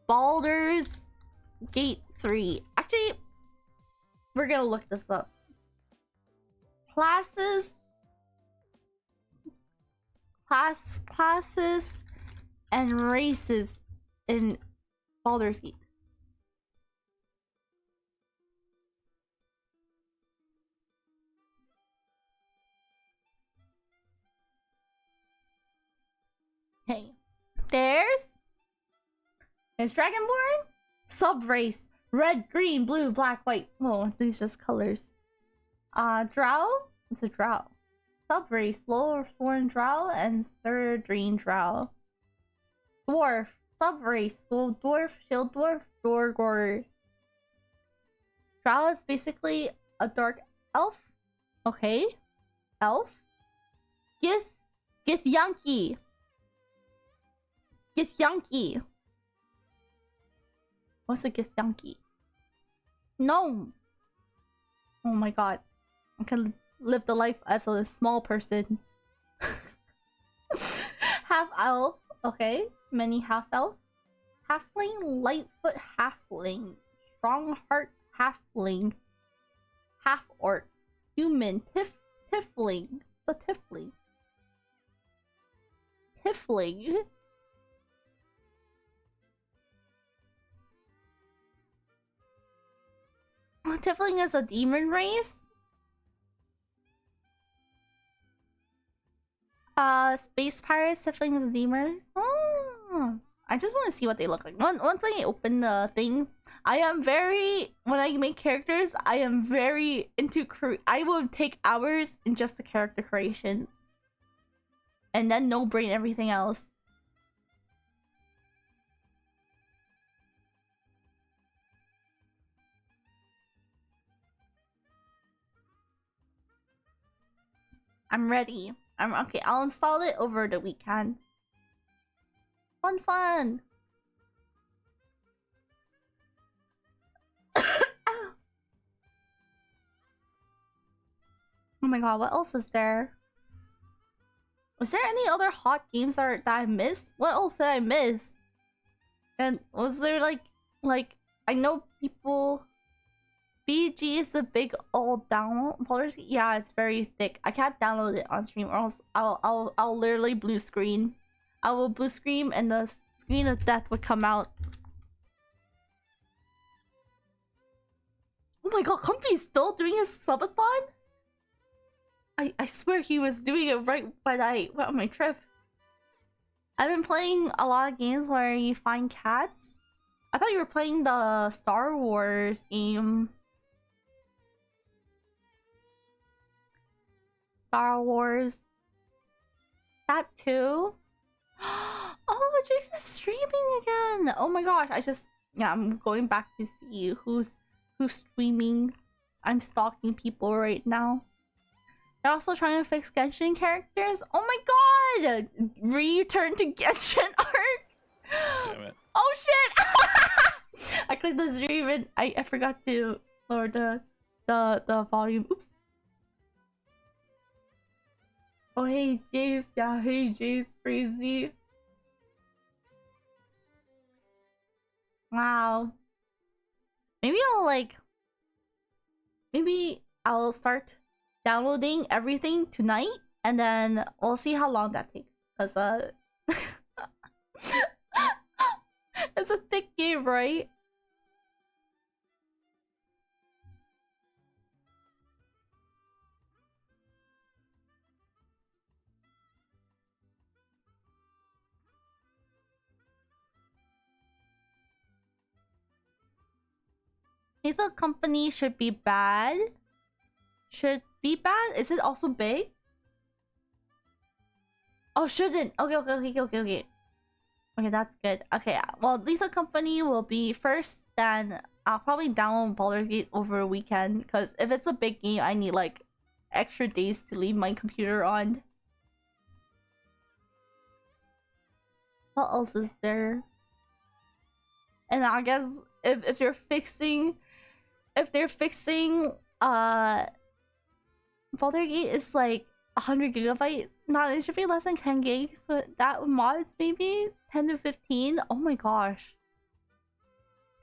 Baldur's Gate 3. Actually, we're gonna look this up. Classes and races in Baldur's Gate. Okay, there's Dragonborn, sub-race, red, green, blue, black, white. Oh, these just colors. Drow, it's a drow. Sub-race, lower thorn drow and third green drow. Dwarf, sub-race, dwarf, shield dwarf, dorgor. Drow is basically a dark elf. Okay, elf. Githyanki. Githyanki. What's a Githyanki? No. Oh my god. I can live the life as a small person. Half elf. Okay. Many half elf. Halfling, lightfoot halfling. Strong heart halfling. Half orc. Human. Tiefling. It's a tiefling. Tiefling. Oh, Tiefling is a demon race? Space Pirates, Tiefling is a demon race? Oh, I just want to see what they look like. Once I open the thing, when I make characters, I am very into I will take hours in just the character creations. And then no brain everything else. I'm ready. I'm okay. I'll install it over the weekend. Fun. Oh my god, what else is there? Was there any other hot games that I missed? What else did I miss? And was there like I know people. BG is a big old download. Yeah, it's very thick. I can't download it on stream, or else I'll literally blue screen. I will blue screen, and the screen of death would come out. Oh my god, Comfy's still doing his subathon? I swear he was doing it right when I went on my trip. I've been playing a lot of games where you find cats. I thought you were playing the Star Wars game. Star Wars. That too? Oh, Jason's streaming again! Oh my gosh, I'm going back to see who's streaming. I'm stalking people right now. They're also trying to fix Genshin characters. Oh my god! Return to Genshin arc! Damn it. Oh shit! I clicked the stream and I forgot to lower the volume. Oops. Oh hey Jace, yeah, hey Jace, crazy. Wow. Maybe I'll start downloading everything tonight, and then we'll see how long that takes. Cause it's a thick game, right? Lethal Company should be bad. Should be bad? Is it also big? Oh, shouldn't. Okay. Okay, that's good. Okay, well, Lethal Company will be first, then I'll probably download Baldur's Gate over a weekend, because if it's a big game, I need like extra days to leave my computer on. What else is there? And I guess if they're fixing Baldur's Gate is like 100 gigabytes. No, it should be less than 10 gigs. So that mods maybe 10 to 15. Oh my gosh.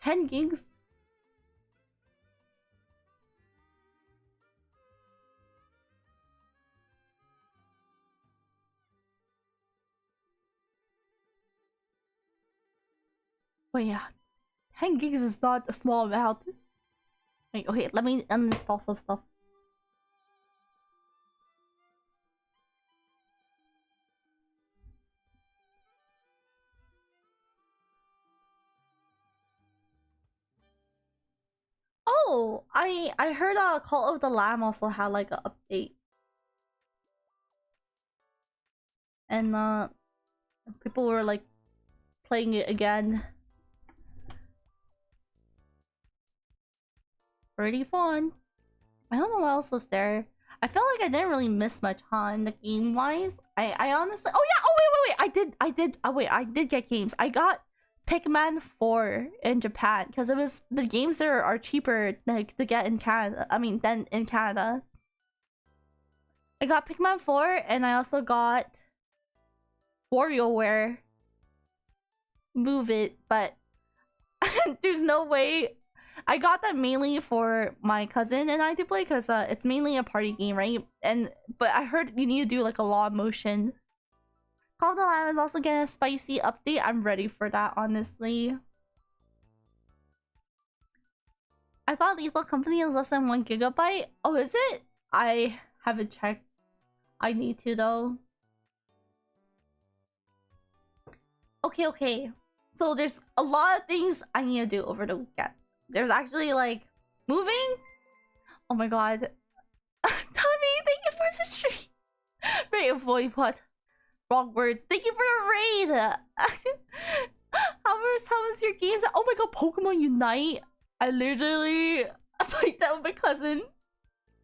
10 gigs. Wait, yeah. 10 gigs is not a small amount. Wait, okay, let me uninstall some stuff. Oh, I heard Call of the Lamb also had like an update. And people were like playing it again. Pretty fun. I don't know what else was there. I felt like I didn't really miss much, in the game wise. I honestly. Oh yeah. Oh wait. I did get games. I got Pikmin 4 in Japan because it was the games there are cheaper like to get in Canada. I mean, than in Canada. I got Pikmin 4 and I also got WarioWare. Move It, but there's no way. I got that mainly for my cousin and I to play because it's mainly a party game, right? But I heard you need to do like a lot of motion. Call of the Lamb is also getting a spicy update. I'm ready for that, honestly. I thought Lethal Company was less than 1 gigabyte. Oh, is it? I haven't checked. I need to though. Okay. So there's a lot of things I need to do over the weekend. There's actually like moving. Oh my god. Tommy, thank you for the stream. Right, boy, what? Wrong words. Thank you for the raid. How was your games? Oh my god, Pokemon Unite. I literally played that with my cousin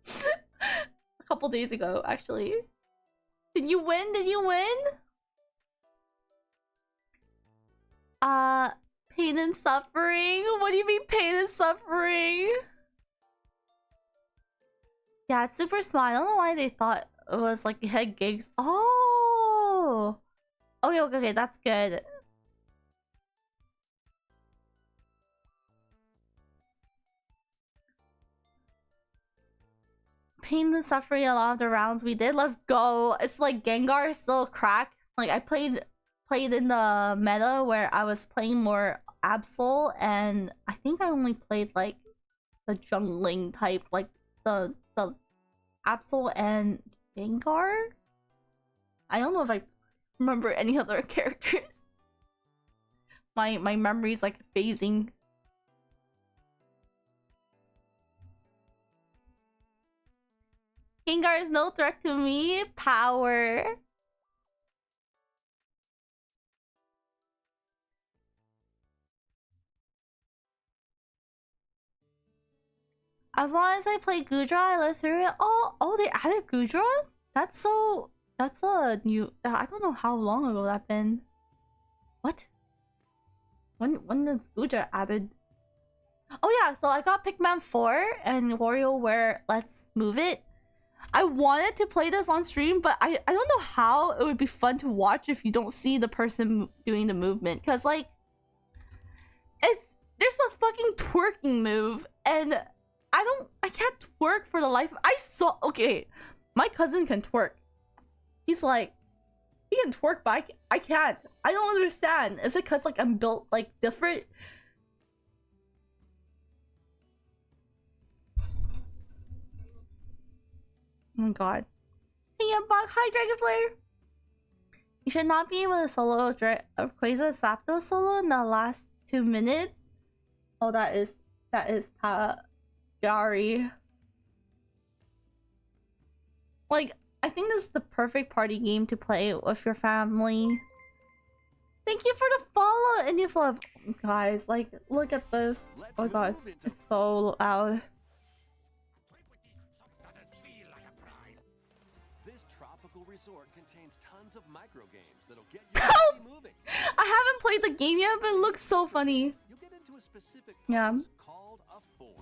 a couple days ago, actually. Did you win? Pain and suffering? What do you mean pain and suffering? Yeah, it's super small. I don't know why they thought it was like it had gigs. Oh! Okay, that's good. Pain and suffering a lot of the rounds we did. Let's go. It's like Gengar is still cracked. Like I played in the meta where I was playing more Absol, and I think I only played like the jungling type, like the Absol and Gengar. I don't know if I remember any other characters. My memory's like phasing. Gengar is no threat to me. Power. As long as I play Gudra, I live through it. Oh, they added Gudra? That's a new. I don't know how long ago that's been. What? When was Gudra added? Oh yeah, so I got Pikmin 4 and WarioWare Let's Move It. I wanted to play this on stream, but I don't know how it would be fun to watch if you don't see the person doing the movement. Cause like, there's a fucking twerking move, and I can't twerk for the life. Okay, my cousin can twerk. He's like, he can twerk, but I can't. I don't understand. Is it because like I'm built like different? Oh my god. Hey, hi Dragonflare. You should not be able to solo Quasar Zapdos solo in the last 2 minutes. Oh, that is Gary. Like, I think this is the perfect party game to play with your family. Thank you for the follow, and you follow. Guys, like, look at this. Oh my god, it's so loud. This tropical resort contains tons of micro games that'll get your body moving. I haven't played the game yet, but it looks so funny. You'll get into a specific pose called a form.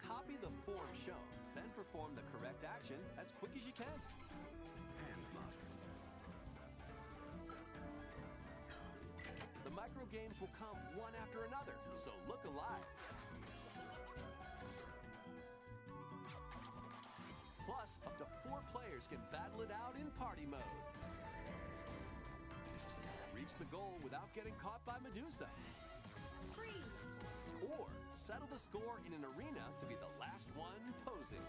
Copy the form shown, then perform the correct action as quick as you can. The micro games will come one after another, so look alive. Plus, up to 4 players can battle it out in party mode. Reach the goal without getting caught by Medusa. Freeze! Or settle the score in an arena to be the last one posing.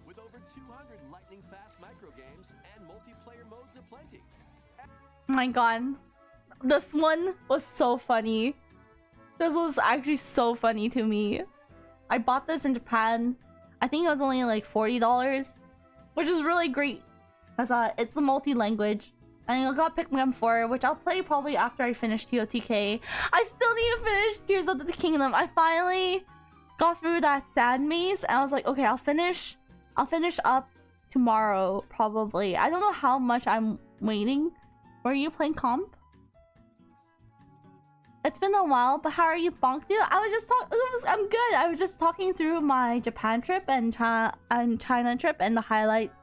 With over 200 lightning-fast micro games and multiplayer modes aplenty. Oh my god. This one was so funny. This was actually so funny to me. I bought this in Japan. I think it was only like $40, which is really great because it's a multi-language. And I got Pikmin 4, which I'll play probably after I finish TOTK. I still need to finish Tears of the Kingdom. I finally got through that sand maze, and I was like, okay, I'll finish up tomorrow probably. I don't know how much I'm waiting. Were you playing comp? It's been a while, but how are you, BONKDU? I was just I'm good. I was just talking through my Japan trip and China trip and the highlights.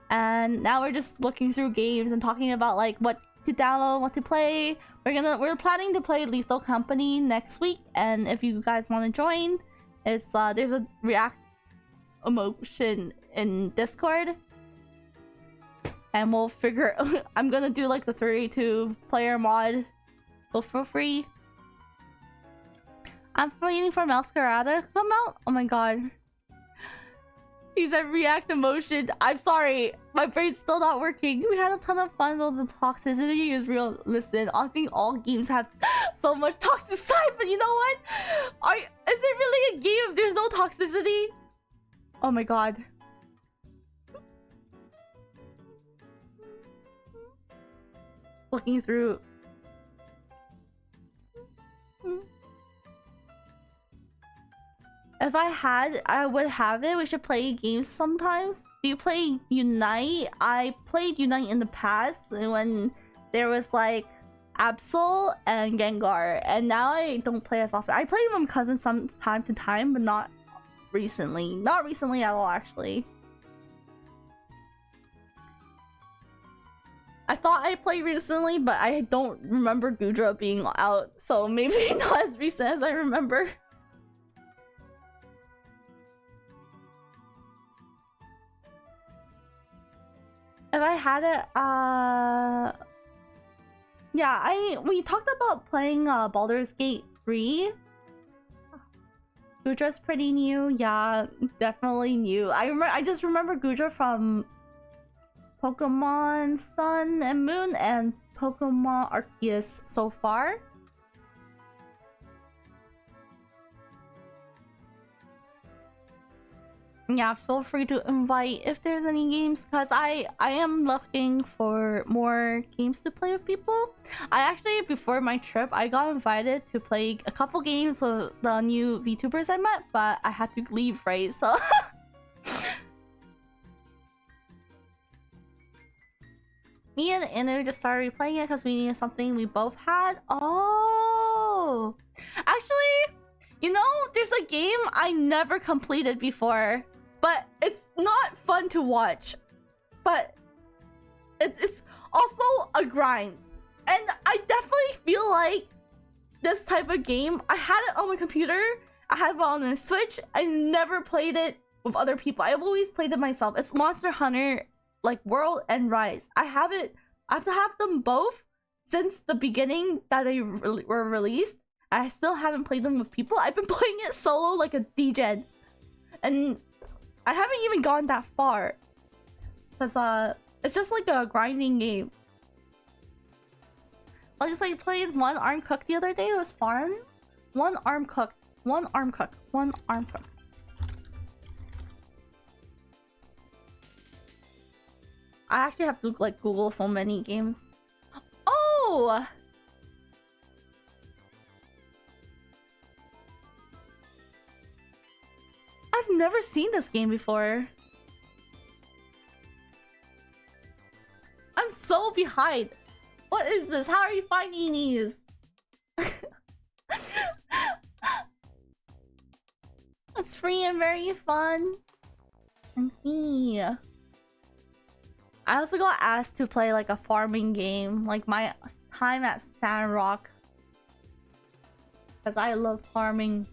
And now we're just looking through games and talking about like what to download, what to play. We're planning to play Lethal Company next week, and if you guys want to join, it's there's a React emotion in Discord. And we'll figure I'm gonna do like the 32 player mod. Go for free. I'm waiting for Masquerada to come out. Oh my god. He said React emotion. I'm sorry. My brain's still not working. We had a ton of fun though. The toxicity is real. Listen, I think all games have so much toxicity, but you know what? Is it really a game if there's no toxicity? Oh my god. Looking through. If I would have it. We should play games sometimes. Do you play Unite? I played Unite in the past when there was like Absol and Gengar, and now I don't play as often. I play with my cousins from time to time, but not recently. Not recently at all, actually. I thought I played recently, but I don't remember Gudra being out, so maybe not as recent as I remember. If I had it, yeah, we talked about playing Baldur's Gate 3. Gudra's pretty new, yeah, definitely new. I just remember Gudra from Pokemon Sun and Moon and Pokemon Arceus so far. Yeah, feel free to invite if there's any games, because I am looking for more games to play with people. I actually, before my trip, I got invited to play a couple games with the new VTubers I met, but I had to leave, right? So me and Inu just started replaying it because we needed something we both had. Oh, actually, you know, there's a game I never completed before. But it's not fun to watch. But it's also a grind. And I definitely feel like this type of game, I had it on my computer, I had it on the Switch, I never played it with other people. I've always played it myself. It's Monster Hunter, like World and Rise. I have to have them both since the beginning that they were released. I still haven't played them with people. I've been playing it solo like a degen. And I haven't even gone that far. Because it's just like a grinding game. I just like played one arm cook the other day. It was fun. One arm cook. One arm cook. One arm cook. I actually have to like Google so many games. Oh! I've never seen this game before. I'm so behind. What is this? How are you finding these? It's free and very fun. Let's see. I also got asked to play like a farming game, like my time at Sandrock. Because I love farming.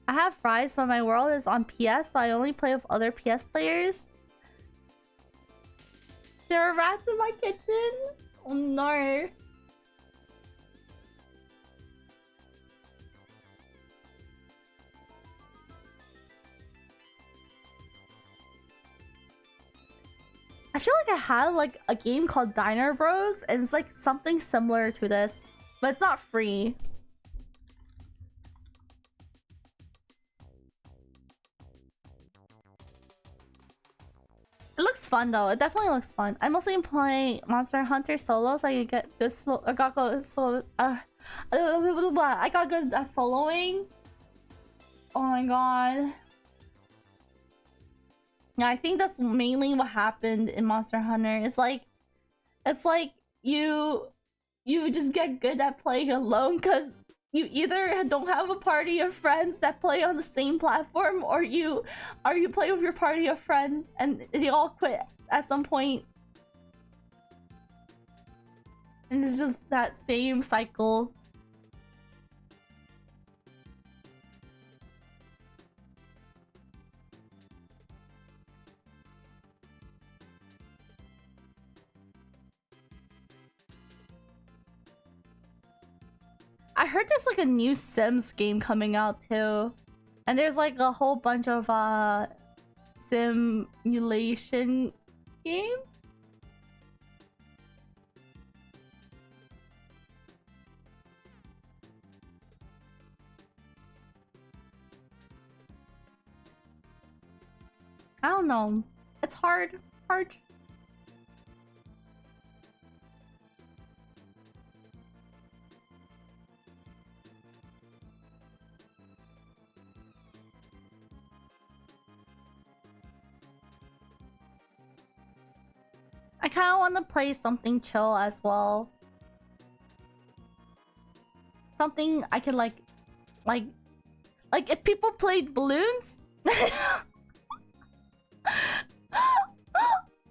I have fries, but my world is on PS, so I only play with other PS players. There are rats in my kitchen? Oh no. I feel like I had like a game called Diner Bros, and it's like something similar to this, but it's not free. It looks fun though. It definitely looks fun. I mostly play Monster Hunter solo, so I can get good. I got good solo. I got good at soloing. Oh my god. Yeah, I think that's mainly what happened in Monster Hunter. It's like you just get good at playing alone because you either don't have a party of friends that play on the same platform, or you play with your party of friends and they all quit at some point. And it's just that same cycle. I heard there's like a new Sims game coming out too. And there's like a whole bunch of simulation game. I don't know. It's hard. I kind of want to play something chill as well. Something I could like if people played balloons.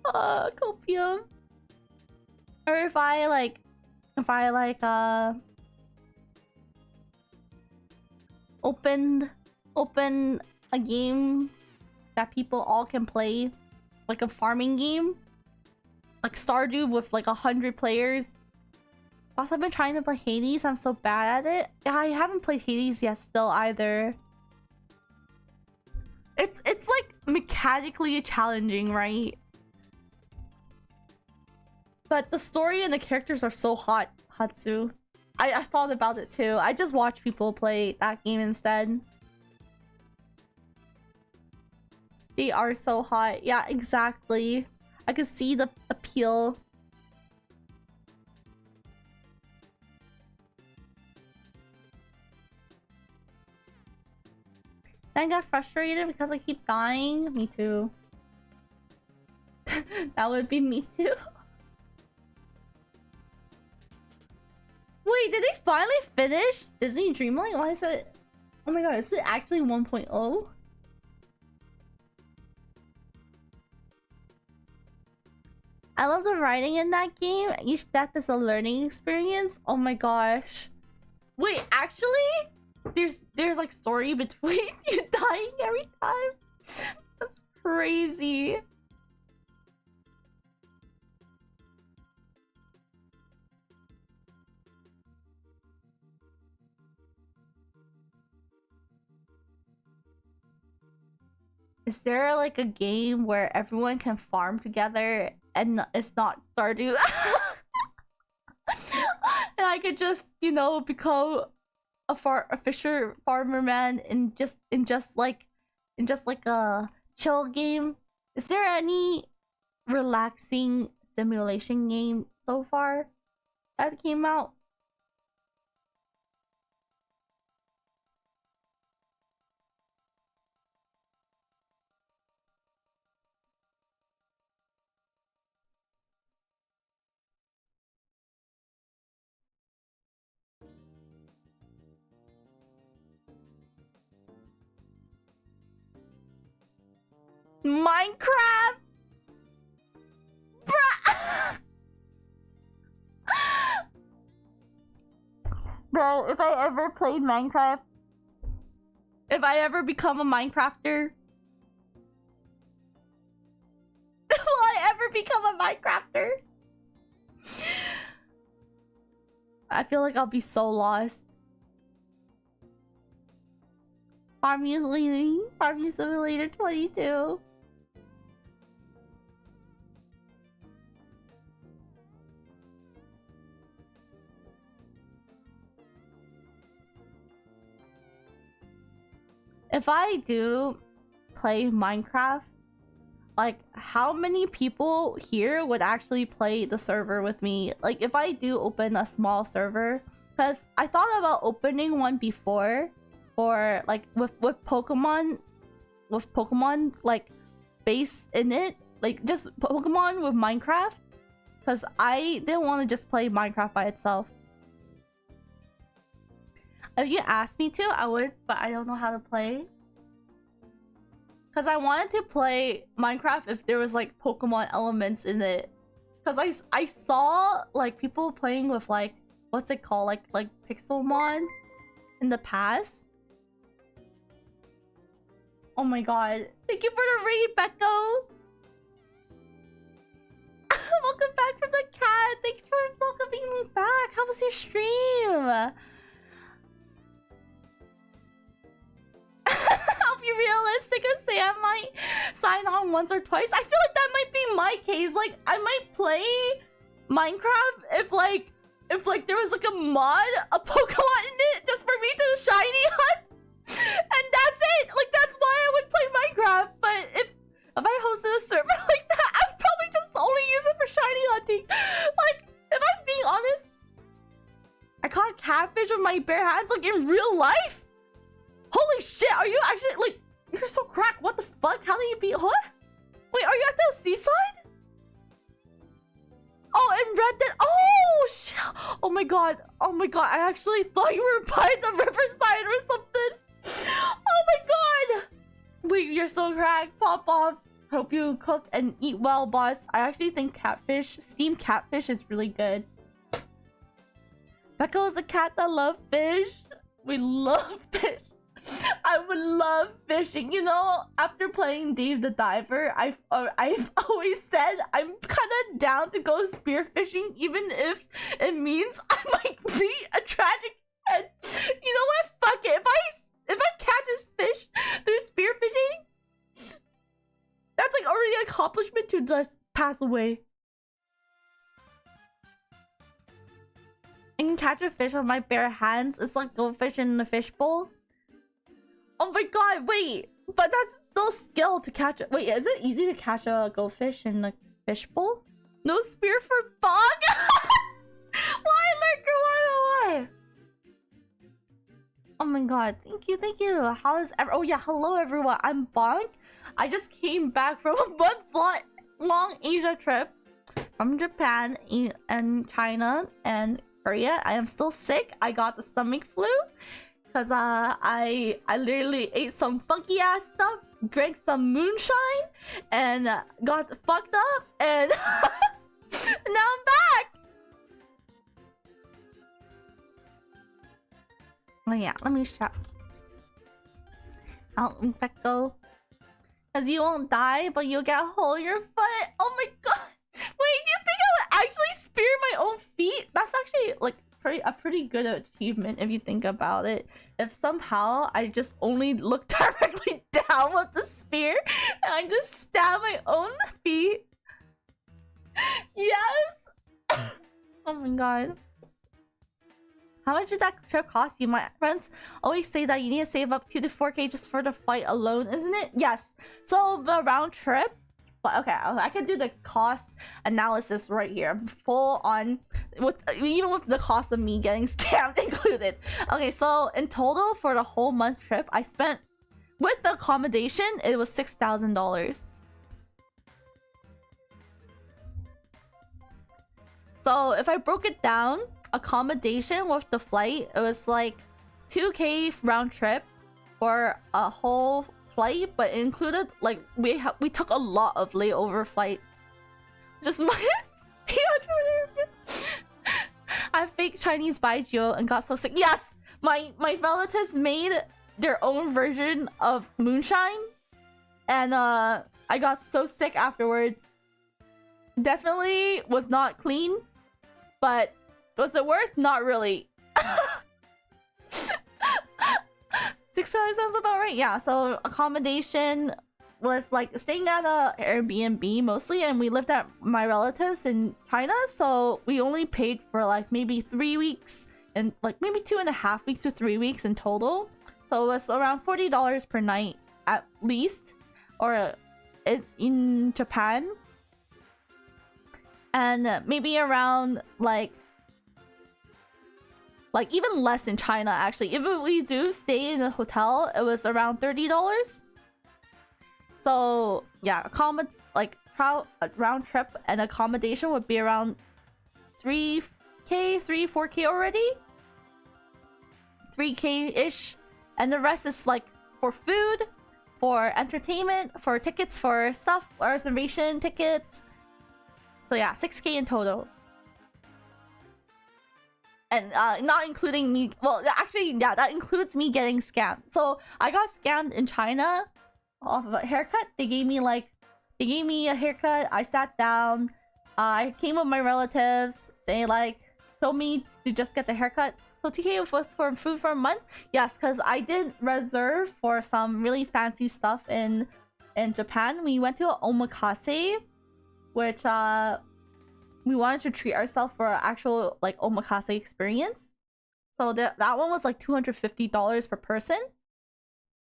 Copium. Or if I opened a game that people all can play, like a farming game. Like Stardew with like 100 players. Also, I've been trying to play Hades. I'm so bad at it. Yeah, I haven't played Hades yet still either. It's like mechanically challenging, right? But the story and the characters are so hot, Hatsu. I thought about it too. I just watch people play that game instead. They are so hot. Yeah, exactly. I can see the appeal. Then I got frustrated because I keep dying. Me too. That would be me too. Wait, did they finally finish Disney Dreamlight? Why is it... Oh my god, is it actually 1.0? I love the writing in that game. Each death is a learning experience. Oh my gosh. Wait, actually? There's like story between you dying every time? That's crazy. Is there like a game where everyone can farm together and it's not Stardew? And I could just, you know, become a fisher farmer man in just like a chill game. Is there any relaxing simulation game so far that came out? Minecraft? Bruh! Bro, if I ever played Minecraft, if I ever become a Minecrafter, will I ever become a Minecrafter? I feel like I'll be so lost. Farming Simulator 22. If I do play Minecraft, like how many people here would actually play the server with me? Like if I do open a small server, because I thought about opening one before for like with Pokemon like base in it, like just Pokemon with Minecraft, because I didn't want to just play Minecraft by itself. If you asked me to, I would, but I don't know how to play. Because I wanted to play Minecraft if there was like Pokemon elements in it. Because I saw like people playing with like, what's it called? Like Pixelmon in the past. Oh my god. Thank you for the raid, Becco! Welcome back from the cat! Thank you for welcoming me back! How was your stream? I'll be realistic and say I might sign on once or twice. I feel like that might be my case. Like I might play Minecraft if there was like a mod, a Pokemon in it, just for me to shiny hunt, and that's it. Like that's why I would play Minecraft. But if I hosted a server like that, I would probably just only use it for shiny hunting. Like if I'm being honest, I caught catfish with my bare hands, like in real life. Holy shit, are you actually, like, you're so cracked, what the fuck? How did you beat, what? Wait, are you at the seaside? Oh, in Red Dead, oh shit, oh my god, I actually thought you were by the riverside or something. Oh my god. Wait, you're so cracked, pop off. Hope you cook and eat well, boss. I actually think steamed catfish is really good. Becca is a cat that loves fish. We love fish. I would love fishing. You know, after playing Dave the Diver, I've always said I'm kind of down to go spearfishing, even if it means I might be a tragic end. You know what? Fuck it. If I catch a fish through spearfishing, that's like already an accomplishment to just pass away. I can catch a fish with my bare hands. It's like goldfish in the fishbowl. Oh my god, wait! But that's no skill to catch it. Wait, is it easy to catch a goldfish in the fishbowl? No spear for bog? Why, Lurker? Why? Oh my god, thank you. How is oh yeah, hello everyone. I'm Bonk. I just came back from a month-long Asia trip from Japan and China and Korea. I am still sick. I got the stomach flu. Cause I literally ate some funky ass stuff, drank some moonshine, and got fucked up, and Now I'm back. Oh yeah, let me check. I'll infecto. Cause you won't die, but you'll get a hole in your foot. Oh my god. Wait, do you think I would actually spear my own feet? That's actually like a pretty good achievement if you think about it. If somehow I just only look directly down with the spear and I just stab my own feet. Yes. Oh my god. How much did that trip cost you? My friends always say that you need to save up 2 to 4K just for the flight alone, isn't it? Yes. So the round trip. Okay, I can do the cost analysis right here, full on, with even with the cost of me getting scammed included. Okay, so in total for the whole month trip, I spent with the accommodation, it was $6,000. So if I broke it down, accommodation with the flight, it was like 2K round trip for a whole flight, but it included like we took a lot of layover flights. Just minus 300. I faked Chinese baijiu and got so sick. Yes, my relatives made their own version of moonshine, and I got so sick afterwards. Definitely was not clean, but was it worth? Not really. 6,000 sounds about right. Yeah, so accommodation with like staying at a Airbnb mostly, and we lived at my relatives in China, so we only paid for like maybe 3 weeks and like maybe 2.5 weeks to 3 weeks in total. So it was around $40 per night at least, or in Japan, and maybe around like even less in China actually. If we do stay in a hotel, it was around $30. So yeah, round trip and accommodation would be around 3K, 4K already. 3K-ish. And the rest is like for food, for entertainment, for tickets, for stuff, reservation tickets. So yeah, 6K in total. And not including me. Well, actually, yeah, that includes me getting scammed. So I got scammed in China off of a haircut. They gave me a haircut. I sat down. I came with my relatives. They like told me to just get the haircut. So TK was for food for a month. Yes, because I did reserve for some really fancy stuff in Japan. We went to an omakase, which we wanted to treat ourselves for an actual like omakase experience. So that one was like $250 per person,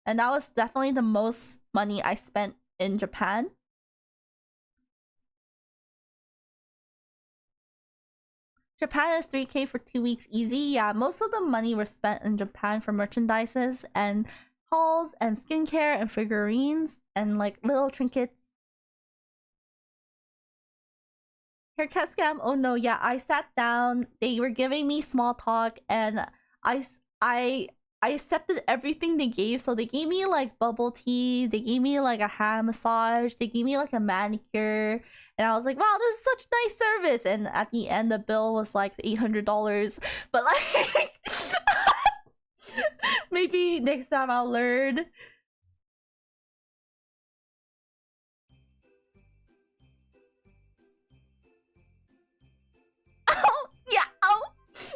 and that was definitely the most money I spent in Japan. Japan is 3K for 2 weeks easy. Yeah, most of the money was spent in Japan for merchandises and hauls and skincare and figurines and like little trinkets. Haircut scam? Oh no, yeah, I sat down. They were giving me small talk, and I accepted everything they gave. So they gave me like bubble tea, they gave me like a hand massage, they gave me like a manicure, and I was like, wow, this is such nice service. And at the end, the bill was like $800. But like, maybe next time I'll learn.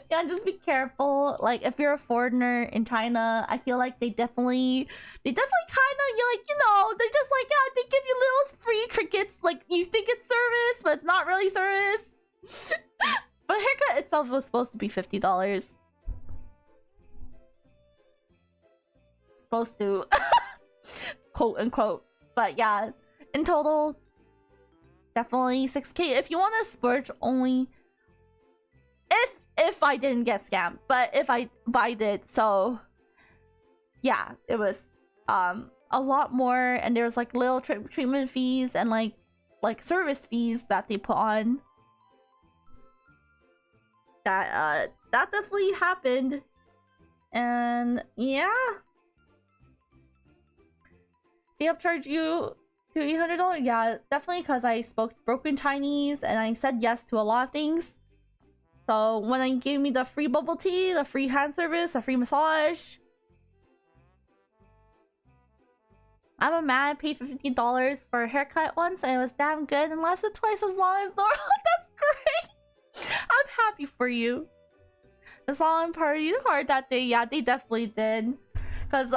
Yeah, just be careful. Like, if you're a foreigner in China, I feel like they definitely kind of, you're like, you know, they just like, yeah, they give you little free trinkets. Like, you think it's service, but it's not really service. But haircut itself was supposed to be $50. Supposed to, quote unquote. But yeah, in total, definitely 6K. If you want to splurge only, if I didn't get scammed, but if I did, so yeah, it was a lot more, and there was like little treatment fees and like service fees that they put on. That definitely happened, and yeah, they upcharge you to $800? Yeah, definitely, because I spoke broken Chinese and I said yes to a lot of things. So when they gave me the free bubble tea, the free hand service, a free massage. I'm a man, I paid $50 for a haircut once and it was damn good and lasted twice as long as normal. That's great! I'm happy for you. The salon partied hard that day. Yeah, they definitely did. Because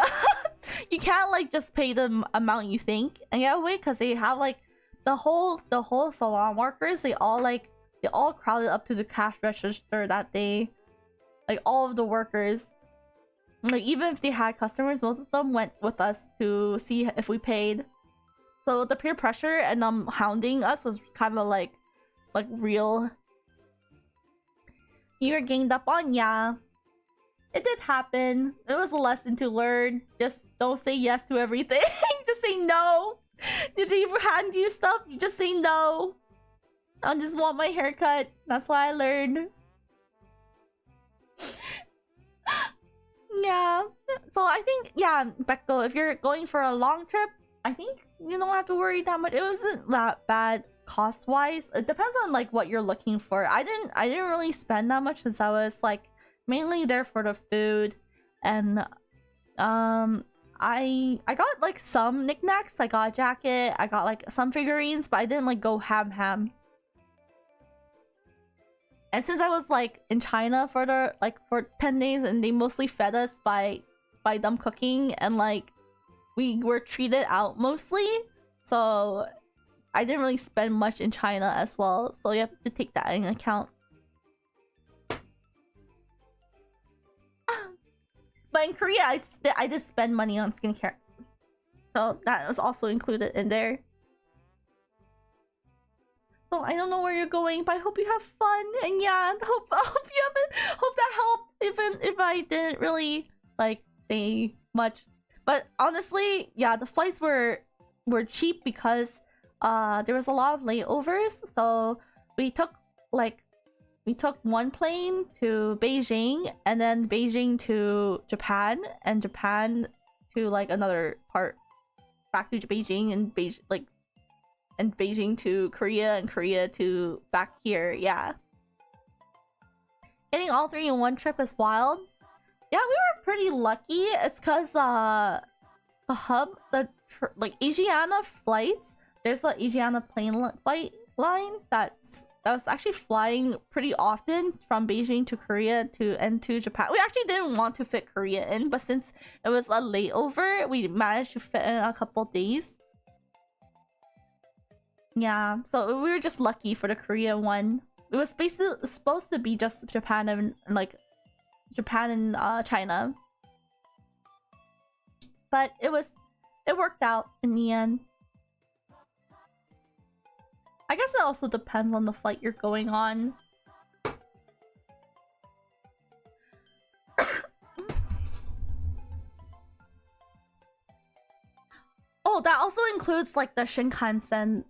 you can't like just pay the amount you think. And yeah, wait, because they have like the whole salon workers, they all crowded up to the cash register that day. Like all of the workers. Like even if they had customers, most of them went with us to see if we paid. So the peer pressure and hounding us was kind of like real. You were ganged up on, yeah. It did happen. It was a lesson to learn. Just don't say yes to everything. Just say no. Did they ever hand you stuff? You just say no. I just want my haircut. That's what I learned. Yeah. So I think, yeah, Becco, if you're going for a long trip, I think you don't have to worry that much. It wasn't that bad cost-wise. It depends on like what you're looking for. I didn't really spend that much since I was like mainly there for the food, and I got like some knickknacks. I got a jacket, I got like some figurines, but I didn't like go ham. And since I was like in China for 10 days and they mostly fed us by them cooking, and like we were treated out mostly, so I didn't really spend much in China as well. So you have to take that in account. But in Korea, I did spend money on skincare, so that was also included in there. So I don't know where you're going, but I hope you have fun. And yeah, hope that helped. Even if I didn't really like say much, but honestly, yeah, the flights were cheap because there was a lot of layovers. So we took one plane to Beijing, and then Beijing to Japan, and Japan to like another part back to Beijing, and Beijing to Korea, and Korea to back here. Yeah, getting all three in one trip is wild. Yeah, we were pretty lucky. It's because the hub, like Asiana flights, there's an Asiana flight line that was actually flying pretty often from Beijing to Korea to Japan. We actually didn't want to fit Korea in, but since it was a layover, we managed to fit in a couple days. Yeah, so we were just lucky for the Korea one. It was basically supposed to be just Japan and China, but it worked out in the end. I guess it also depends on the flight you're going on. Oh, that also includes like the Shinkansen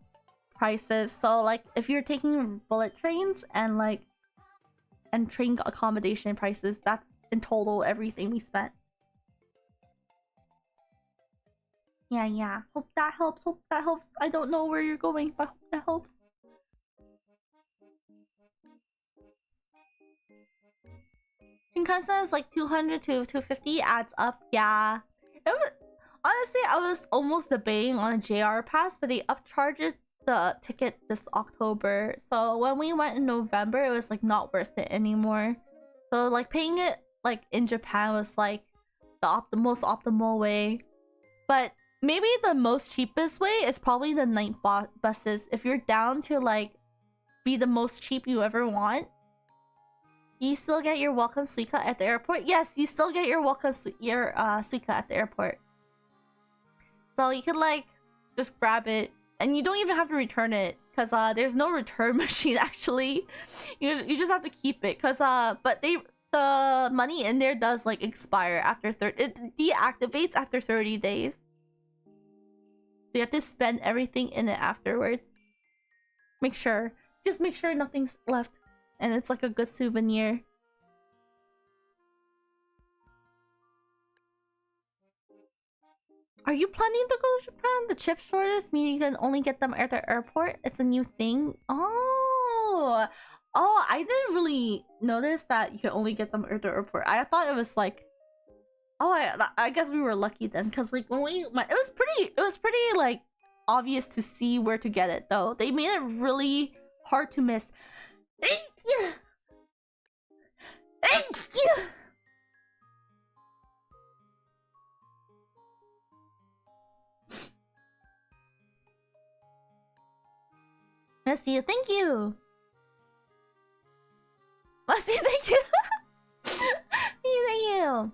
prices. So like if you're taking bullet trains and train accommodation prices, that's in total everything we spent. Yeah. Hope that helps. I don't know where you're going, but hope that helps. Shinkansen is like 200 to 250, adds up. Yeah. Honestly, I was almost debating on a JR pass, but they upcharged the ticket this October. So when we went in November, it was like not worth it anymore. So like paying it like in Japan was like the most optimal way. But maybe the most cheapest way is probably the night buses. If you're down to like be the most cheap you ever want, you still get your welcome suica at the airport. Yes, you still get your welcome suica at the airport. So you can like just grab it, and you don't even have to return it because there's no return machine actually. You just have to keep it because but the money in there does like expire after it deactivates after 30 days. So you have to spend everything in it afterwards. Just make sure nothing's left, and it's like a good souvenir. Are you planning to go to Japan? The chip shortage mean you can only get them at the airport? It's a new thing? Oh! Oh, I didn't really notice that you can only get them at the airport. I thought it was like... Oh, I guess we were lucky then, because like when it was pretty like obvious to see where to get it though. They made it really hard to miss. Thank you! Thank you! Messi, thank you! Messi, thank you! Thank you!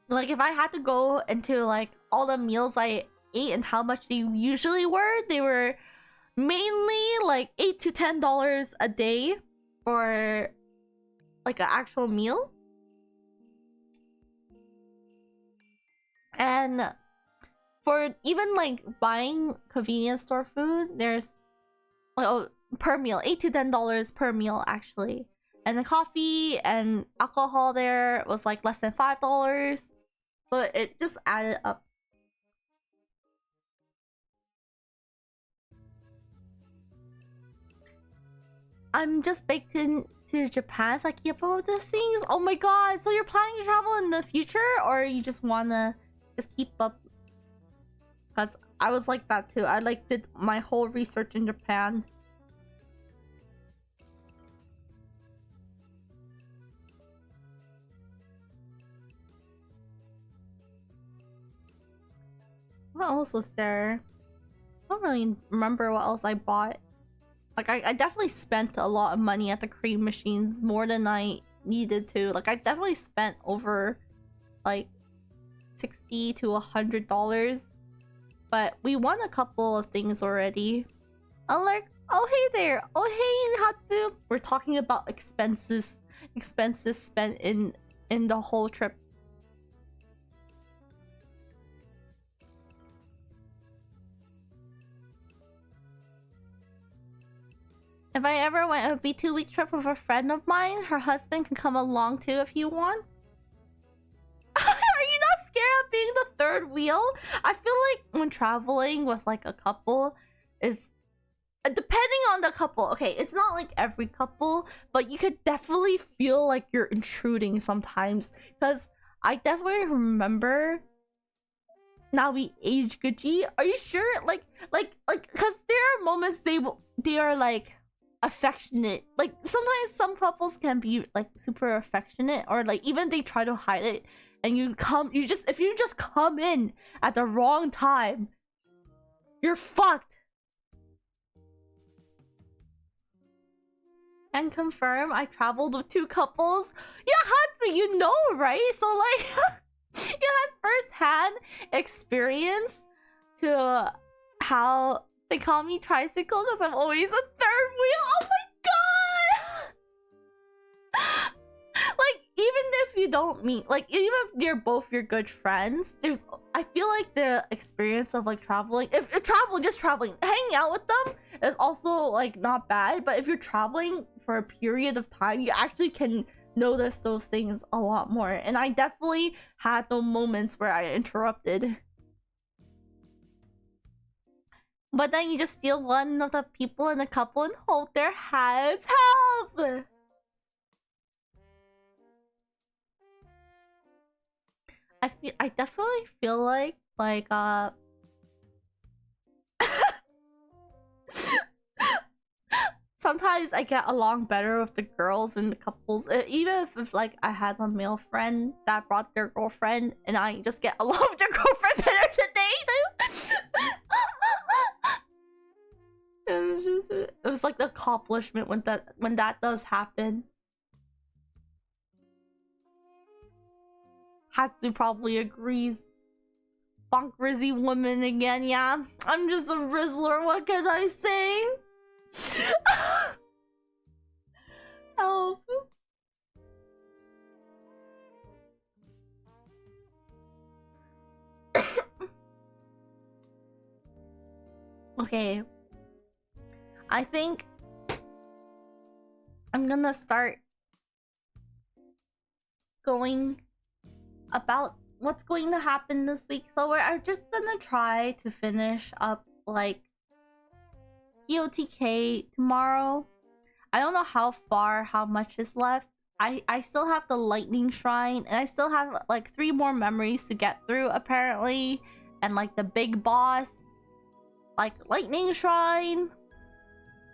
Like, if I had to go into like all the meals I ate and how much they usually were, they were mainly like $8 to $10 a day for like an actual meal. And for even like buying convenience store food, there's per meal, $8 to $10 per meal actually. And the coffee and alcohol there was like less than $5. But it just added up. I'm just baked into Japan so I keep up with these things. Oh my god, so you're planning to travel in the future, or you just wanna just keep up? Because I was like that too. I like did my whole research in Japan. What else was there? I don't really remember what else I bought. Like, I definitely spent a lot of money at the cream machines, more than I needed to. Like, I definitely spent over like $60 to $100. But we won a couple of things already. I'm like, oh hey there, oh hey Hatsu. We're talking about expenses spent in the whole trip. If I ever went, it would be 2-week trip with a friend of mine. Her husband can come along too if you want. Are you not scared of being the third wheel? I feel like when traveling with like a couple is depending on the couple. Okay, it's not like every couple, but you could definitely feel like you're intruding sometimes. Because I definitely remember. Now we age Gucci. Are you sure? Like, because there are moments they are like affectionate. Like sometimes some couples can be like super affectionate, or like even they try to hide it, and if you just come in at the wrong time, you're fucked. And confirm, I traveled with 2 couples. Yeah, Hatsu, you know, right? So like you had first-hand experience to how they call me tricycle because I'm always a third wheel. Oh my god! Like, even if you don't meet, like, even if you're both your good friends, I feel like the experience of like traveling, if just traveling, hanging out with them is also like not bad. But if you're traveling for a period of time, you actually can notice those things a lot more. And I definitely had those moments where I interrupted. But then you just steal one of the people in the couple and hold their hands. Help! I definitely feel like sometimes I get along better with the girls and the couples, even if like I had a male friend that brought their girlfriend, and I just get along with their girlfriend better today too. It was like the accomplishment when that does happen. Hatsu probably agrees. Bonk Rizzy woman again, yeah. I'm just a Rizzler, what can I say? Help. Okay. I think I'm gonna start going about what's going to happen this week. So we're just gonna try to finish up like TOTK tomorrow. I don't know how much is left. I still have the lightning shrine, and I still have like 3 more memories to get through apparently, and like the big boss, like lightning shrine,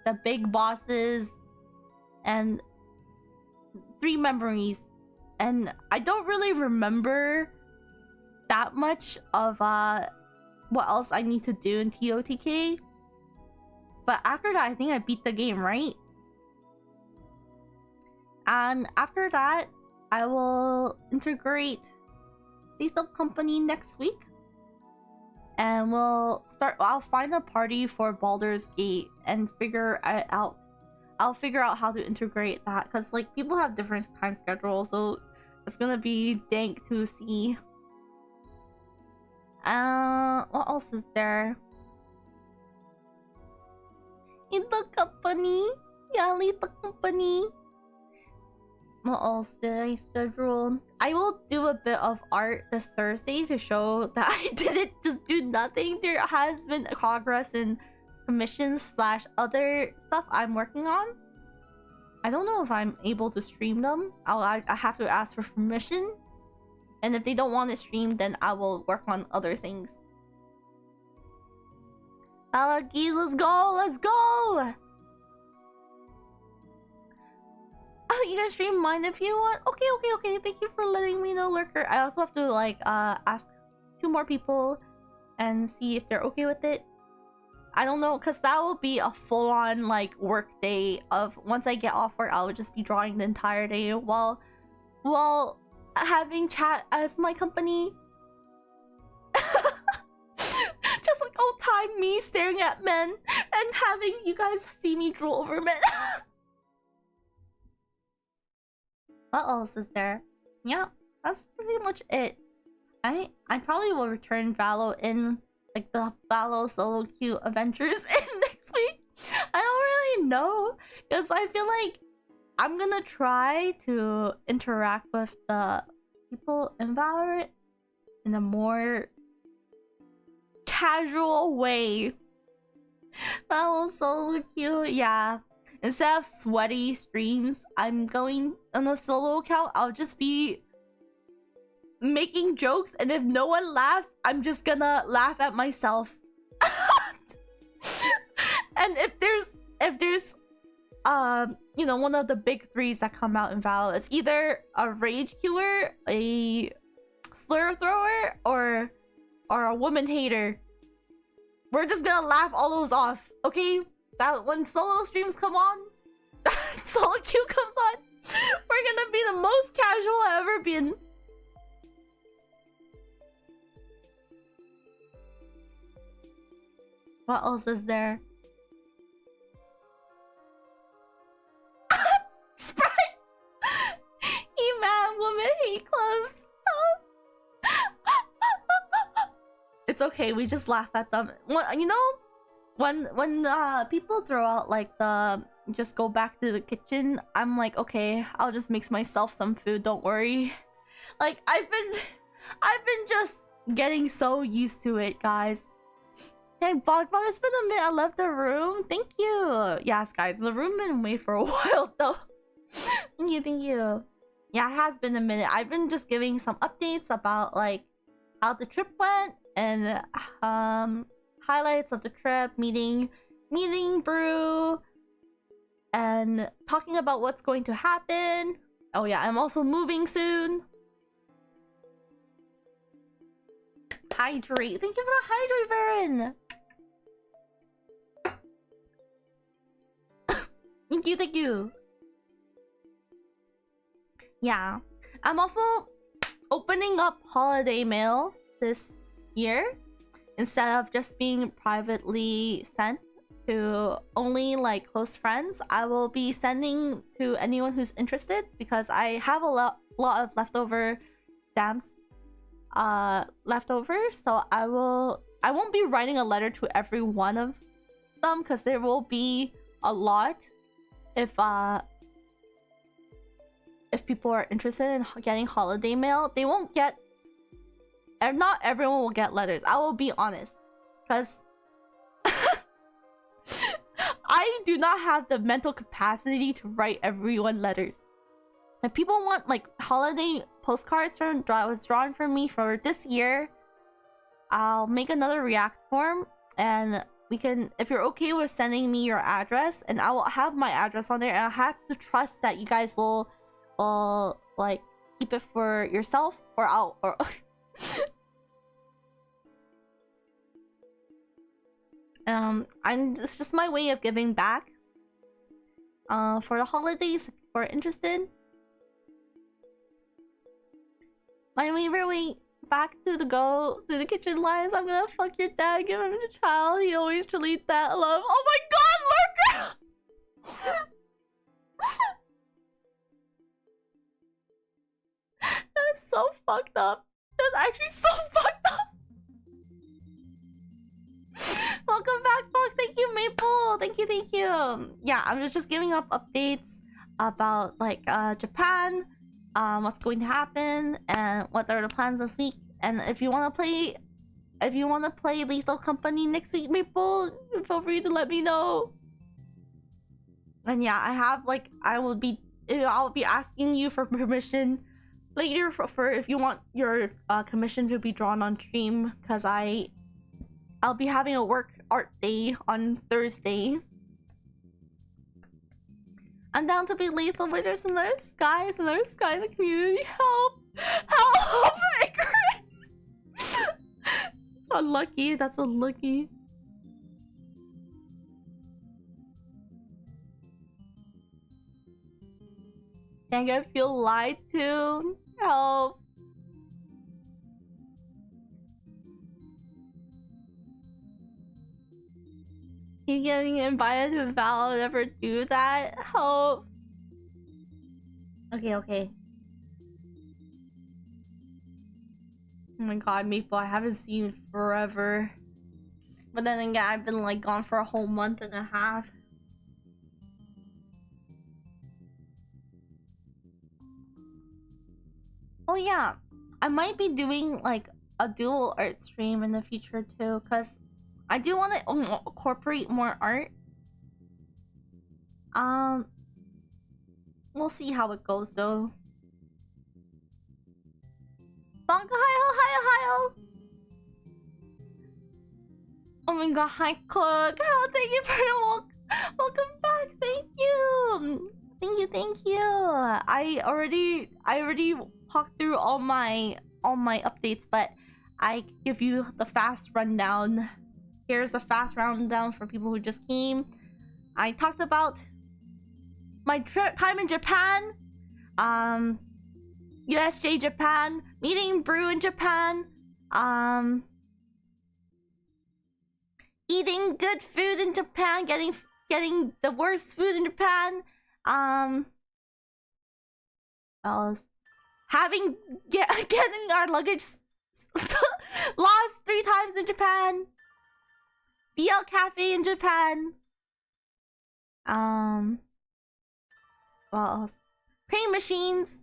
the big bosses, and 3 memories. And I don't really remember that much of what else I need to do in TOTK. But after that, I think I beat the game, right? And after that, I will integrate Lethal Company next week. And I'll find a party for Baldur's Gate and figure it out. I'll figure out how to integrate that, because like people have different time schedules, so it's gonna be dank to see. What else is there? Lethal Company. Yeah, Lethal Company. What else did I schedule? I will do a bit of art this Thursday to show that I didn't just do nothing. There has been progress in commissions / other stuff I'm working on. I don't know if I'm able to stream them. I have to ask for permission. And if they don't want it streamed, then I will work on other things. Alaki, let's go! Let's go! You can stream mine if you want. Okay. Thank you for letting me know, Lurker. I also have to like ask 2 more people and see if they're okay with it. I don't know, because that will be a full-on like work day of once I get off work, I will just be drawing the entire day while having chat as my company. Just like old time me staring at men and having you guys see me drool over men. What else is there? Yeah, that's pretty much it. I probably will return Valo in like the Valo solo queue adventures in next week. I don't really know, because I feel like I'm gonna try to interact with the people in Valorant in a more casual way. Valo solo queue, yeah. Instead of sweaty streams, I'm going on a solo account. I'll just be making jokes, and if no one laughs, I'm just gonna laugh at myself. And if there's you know, one of the big 3s that come out in Val is either a rage queuer, a slur thrower, or a woman hater, we're just gonna laugh all those off, okay? That when solo streams come on, solo queue comes on, we're gonna be the most casual I've ever been. What else is there? Sprite! E-man, woman hate clubs. It's okay, we just laugh at them. You know, when people throw out like the just go back to the kitchen, I'm like, okay, I'll just mix myself some food, don't worry. Like I've been just getting so used to it, guys. Hey, Bog, it's been a minute. I left the room. Thank you. Yes, guys, the room been away for a while though. Thank you. Yeah, it has been a minute. I've been just giving some updates about like how the trip went and highlights of the trip, meeting Brew, and talking about what's going to happen. Oh yeah, I'm also moving soon. Hydrate. Thank you for the hydrate, Baron. Thank you. Yeah. I'm also opening up holiday mail this year. Instead of just being privately sent to only like close friends, I will be sending to anyone who's interested, because I have a lot of leftover stamps leftover, so I won't be writing a letter to every one of them, because there will be a lot if people are interested in getting holiday mail. They won't get and not everyone will get letters. I will be honest, because I do not have the mental capacity to write everyone letters. If people want like holiday postcards from that was drawn for me for this year, I'll make another React form, and we can, if you're okay with sending me your address, and I will have my address on there, and I have to trust that you guys will like keep it for yourself, or I'll or it's just my way of giving back for the holidays if you are interested. My favorite way back to the kitchen lines. I'm gonna fuck your dad, give him a child. He always should eat that love. Oh my god, lurker! That is so fucked up. That's actually so fucked up. Welcome back, folks. Thank you, Maple. Thank you, thank you. Yeah, I'm just giving up updates about like Japan, what's going to happen, and what are the plans this week. And if you want to play Lethal Company next week, Maple, feel free to let me know. And yeah, I have like I'll be asking you for permission later for if you want your commission to be drawn on stream, because I'll be having a work art day on Thursday. I'm down to be lethal, but there's another sky in the community. Help! Help! Icarus! That's unlucky. That's unlucky. Dang, I feel lied to. Help! You getting invited to Val, never do that? Help! Okay, okay. Oh my god, Maple, I haven't seen you forever. But then again, I've been like gone for a whole month and a half. Oh yeah, I might be doing like a dual art stream in the future too, because I do want to incorporate more art. We'll see how it goes though. Bonka, hi. Oh my god, hi Cook. Oh, thank you for the welcome back. Thank you. I already talked through all my updates, but I give you the fast rundown. Here's a fast rundown for people who just came. I talked about my time in Japan, USJ Japan, meeting Brew in Japan, eating good food in Japan, getting the worst food in Japan, getting our luggage lost 3 times in Japan. BL Cafe in Japan. What else? Cream machines.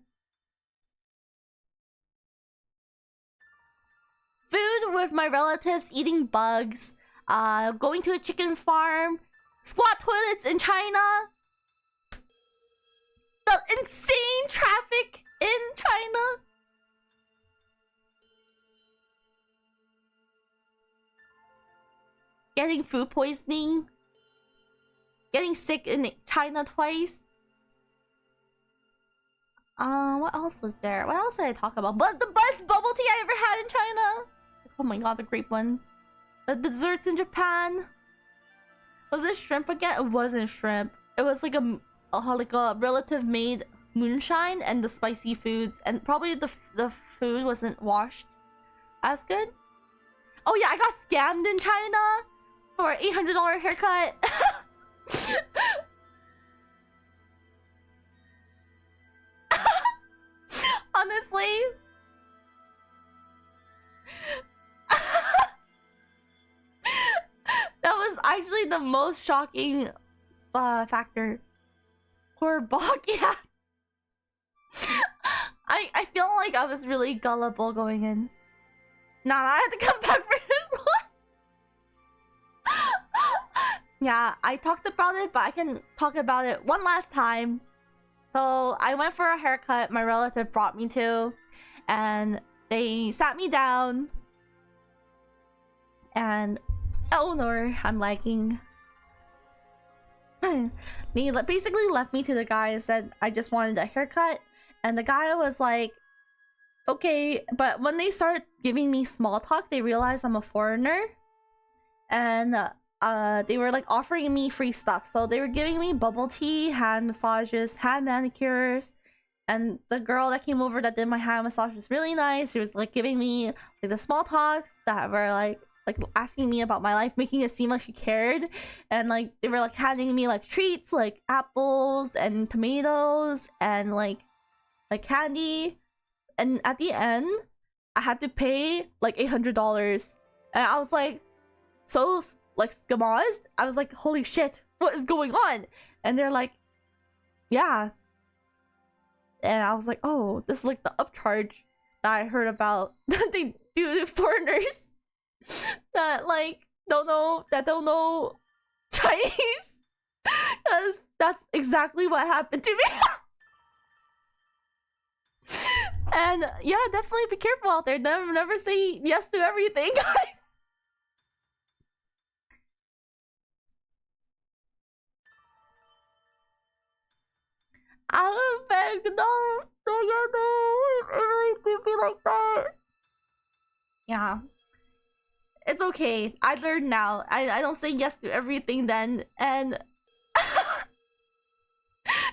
Food with my relatives, eating bugs. Going to a chicken farm. Squat toilets in China. The insane traffic in China. Getting food poisoning. Getting sick in China twice. What else was there? What else did I talk about? But the best bubble tea I ever had in China. Oh my god, the grape one. The desserts in Japan. Was it shrimp again? It wasn't shrimp. It was like a relative made moonshine and the spicy foods, and probably the food wasn't washed as good. Oh yeah, I got scammed in China for an $800 haircut. Honestly. That was actually the most shocking factor. Poor Bach, yeah. I feel like I was really gullible going in. Nah, I have to come back for this one. Yeah, I talked about it, but I can talk about it one last time. So I went for a haircut my relative brought me to, and they sat me down. And Eleanor, I'm liking. They basically left me to the guy and said I just wanted a haircut, and the guy was like, okay, but when they started giving me small talk, they realized I'm a foreigner, and they were like offering me free stuff. So they were giving me bubble tea, hand massages, hand manicures, and the girl that came over that did my hand massage was really nice. She was like giving me like the small talks that were like asking me about my life, making it seem like she cared, and like they were like handing me like treats like apples and tomatoes and like candy, and at the end I had to pay like $800, and I was like so like skamazed. I was like, holy shit, what is going on? And they're like, yeah. And I was like, oh, this is like the upcharge that I heard about that they do to foreigners that like don't know Chinese, because that's exactly what happened to me. And yeah, definitely be careful out there. Never say yes to everything, guys. I beg, no, it really do be like that. Yeah. It's okay. I learned now. I don't say yes to everything then, and I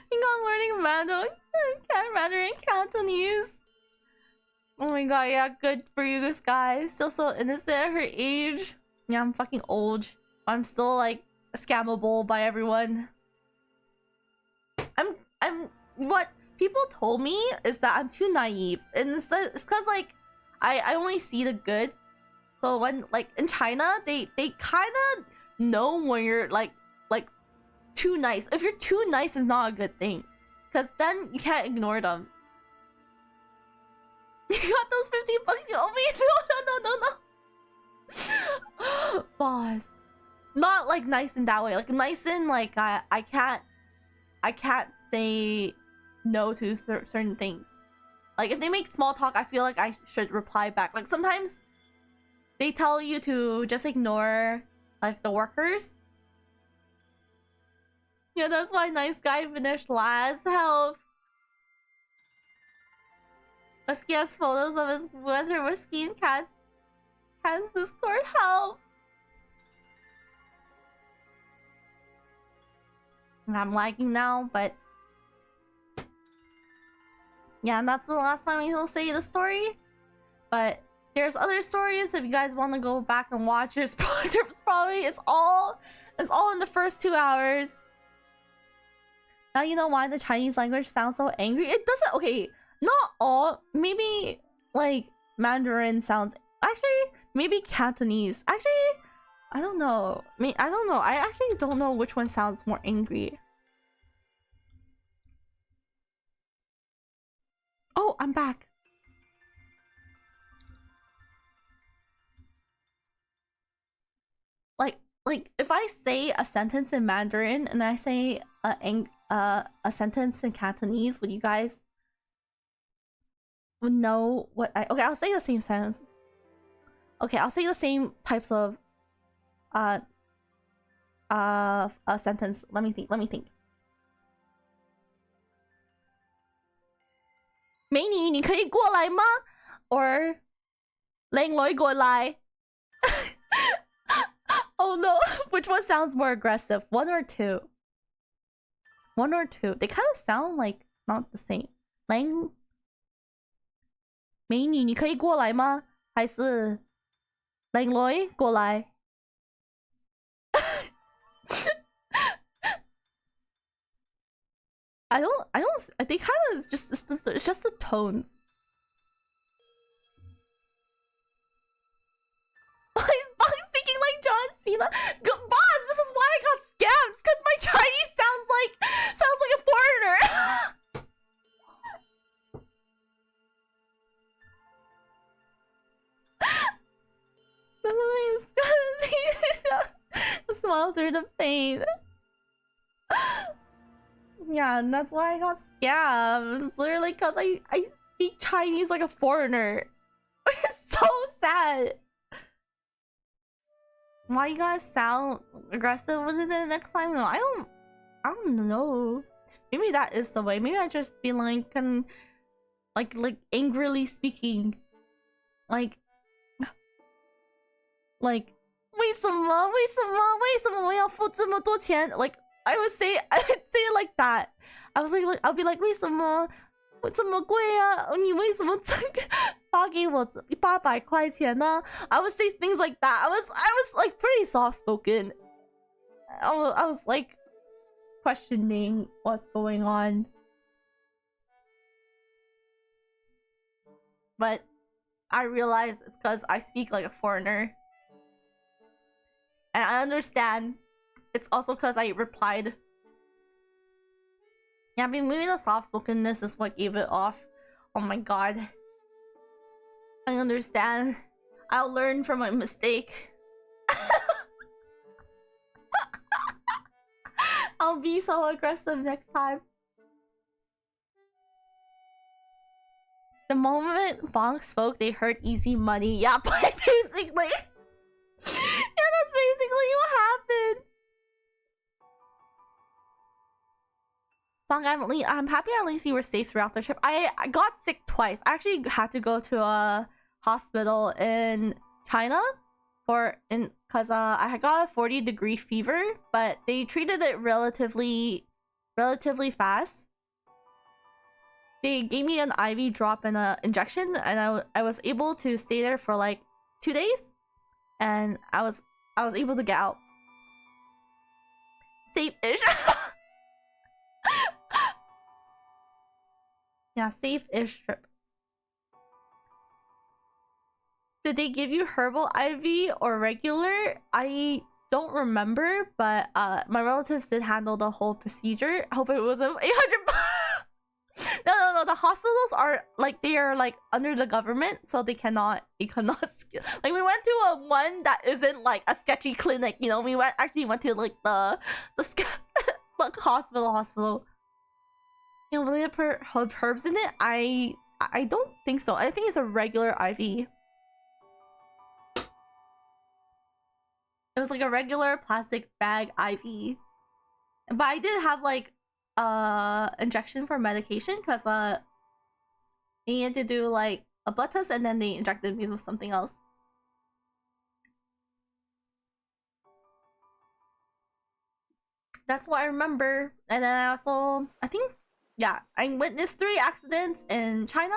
think I'm learning Mandarin, Cantonese. Oh my god, yeah, good for you guys. Still so innocent at her age. Yeah, I'm fucking old. I'm still like scammable by everyone. I'm what people told me is that I'm too naive, and it's because like I only see the good. So when like in China, they kind of know when you're like too nice. If you're too nice, is not a good thing, because then you can't ignore them. You got those 50 bucks you owe me? No. Boss. Not like nice in that way. Like nice in like I can't say no to certain things. Like if they make small talk, I feel like I should reply back. Like sometimes they tell you to just ignore like the workers. Yeah, that's why nice guy finished last. Help. Whiskey has photos of his winter whiskey and cats Discord. Help. I'm lagging now, but yeah, and that's the last time he'll say the story. But there's other stories if you guys want to go back and watch. There's probably it's all in the first 2 hours. Now you know why the Chinese language sounds so angry. It doesn't. Okay, not all. Maybe like Mandarin sounds. Actually, maybe Cantonese. Actually, I don't know. I don't know. I actually don't know which one sounds more angry. Oh, I'm back. Like if I say a sentence in Mandarin and I say a sentence in Cantonese, would you guys would know what I... Okay, I'll say the same sentence. Okay, I'll say the same types of a sentence. Let me think. 美女，你可以过来吗? Or 靓女过来. Oh no, which one sounds more aggressive? One or two? One or two? They kind of sound like not the same. 美女，你可以过来吗？还是靓女过来? I don't. They kind of it's just the tones. He's speaking like John Cena. Boss, this is why I got scammed. Because my Chinese sounds like a foreigner. It's gonna be smile through the pain. Yeah, and that's why I got scammed. It's literally because I speak Chinese like a foreigner. It's so sad. Why you gotta sound aggressive with it the next time? No, I don't know. Maybe that is the way. Maybe I just be like angrily speaking. Like 为什么我要付这么多钱? Like I would say it like that. I'll be like 为什么这么贵啊？你为什么这个发给我800块钱呢? I would say things like that. I was like pretty soft spoken. I was like questioning what's going on. But I realize it's because I speak like a foreigner. And I understand it's also because I replied. Yeah, I mean, maybe the soft-spokenness is what gave it off. Oh my god. I understand. I'll learn from my mistake. I'll be so aggressive next time. The moment Bonk spoke, they heard easy money. Yeah, but basically... yeah, that's basically what happened. Bonk, I'm happy at least you were safe throughout the trip. I got sick twice. I actually had to go to a hospital in China because I had got a 40-degree fever, but they treated it relatively fast. They gave me an IV drop and an injection, and I was able to stay there for like 2 days, and I was able to get out safe-ish. Yeah, safe-ish trip. Did they give you herbal IV or regular? I don't remember, but my relatives did handle the whole procedure. I hope it wasn't 800 bucks. No. The hospitals are like, they are like under the government, so they cannot like, we went to one that isn't like a sketchy clinic, you know. We actually went to like the like hospital. You know, will they put herbs in it? I don't think so. I think it's a regular IV. It was like a regular plastic bag IV. But I did have like injection for medication because they needed to do like a blood test, and then they injected me with something else. That's what I remember. And then I also, I think, yeah, I witnessed 3 accidents in China,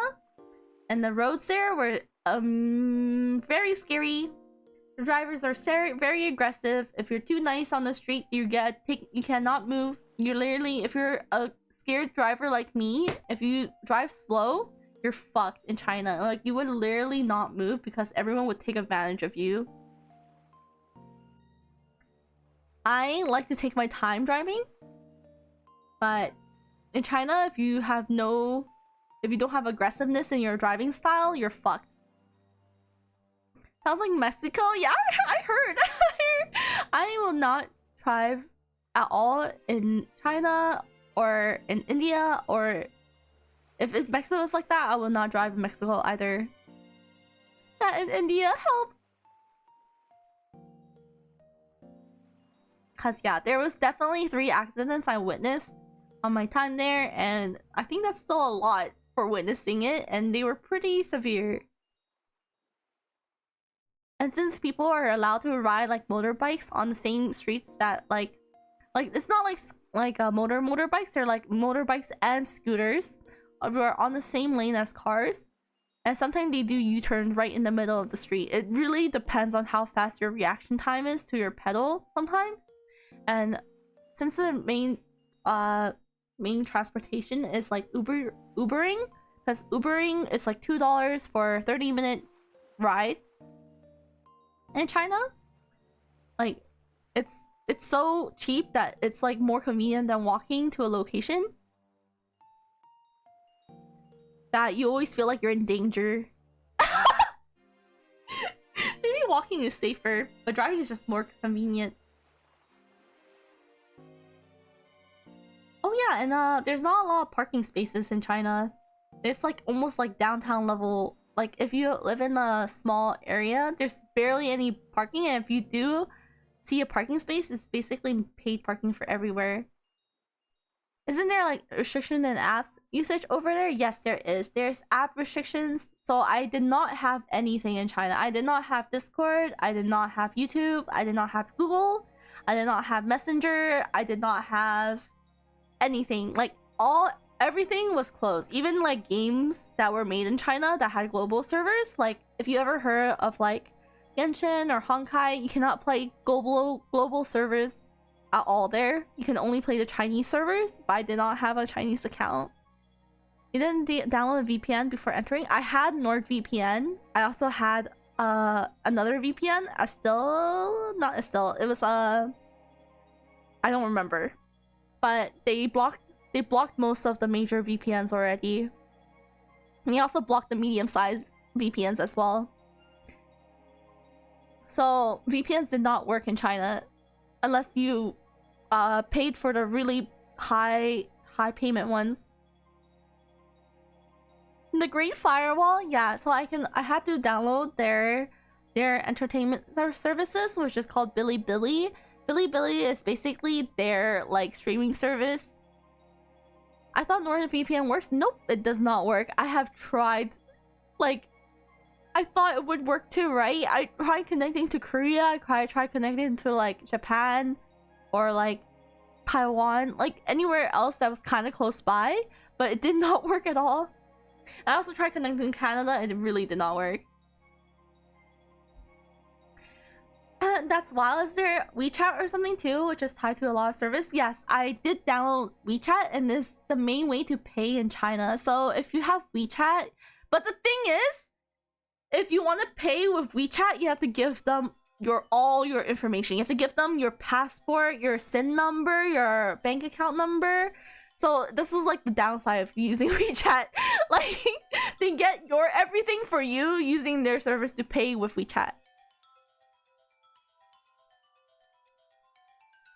and the roads there were very scary. The drivers are very aggressive. If you're too nice on the street, you cannot move. You literally, if you're a scared driver like me, if you drive slow, you're fucked in China. Like, you would literally not move because everyone would take advantage of you. I like to take my time driving, but in China, if you don't have aggressiveness in your driving style, you're fucked. Sounds like Mexico. Yeah, I heard. I will not drive at all in China or in India, or if Mexico is like that, I will not drive in Mexico either. Yeah, in India, help. Cause yeah, there was definitely 3 accidents I witnessed on my time there, and I think that's still a lot for witnessing it, and they were pretty severe. And since people are allowed to ride like motorbikes on the same streets that like it's not like motorbikes, they're like motorbikes and scooters are on the same lane as cars, and sometimes they do U-turns right in the middle of the street. It really depends on how fast your reaction time is to your pedal sometimes. And since the main transportation is like Ubering, because Ubering is like $2 for a 30-minute ride in China, like it's so cheap that it's like more convenient than walking to a location, that you always feel like you're in danger. Maybe walking is safer, but driving is just more convenient. Oh yeah, and there's not a lot of parking spaces in China. There's like almost like downtown level. Like if you live in a small area, there's barely any parking, and if you do see a parking space, it's basically paid parking for everywhere. Isn't there like restriction in apps usage over there? Yes, there is. There's app restrictions. So I did not have anything in China. I did not have Discord. I did not have YouTube. I did not have Google. I did not have Messenger. I did not have anything. Like everything was closed. Even like games that were made in China that had global servers. Like if you ever heard of like Genshin or Honkai, you cannot play global servers at all there. You can only play the Chinese servers, but I did not have a Chinese account. You didn't download a VPN before entering? I had NordVPN. I also had another VPN, not Estelle. It was I don't remember. But they blocked most of the major VPNs already. And they also blocked the medium-sized VPNs as well. So VPNs did not work in China unless you paid for the really high payment ones. The Great Firewall, yeah. So I had to download their entertainment services, which is called Bilibili. Bilibili is basically their like streaming service. I thought NordVPN works. Nope, it does not work. I have tried. Like, I thought it would work too, right? I tried connecting to Korea. I tried connecting to like Japan or like Taiwan, like anywhere else that was kind of close by, but it did not work at all. I also tried connecting to Canada and it really did not work. That's wild. Is there WeChat or something too, which is tied to a lot of service? Yes, I did download WeChat, and this is the main way to pay in China. So if you have WeChat, but the thing is, if you want to pay with WeChat, you have to give them all your information. You have to give them your passport, your SIN number, your bank account number. So this is like the downside of using WeChat. Like they get your everything for you using their service to pay with WeChat.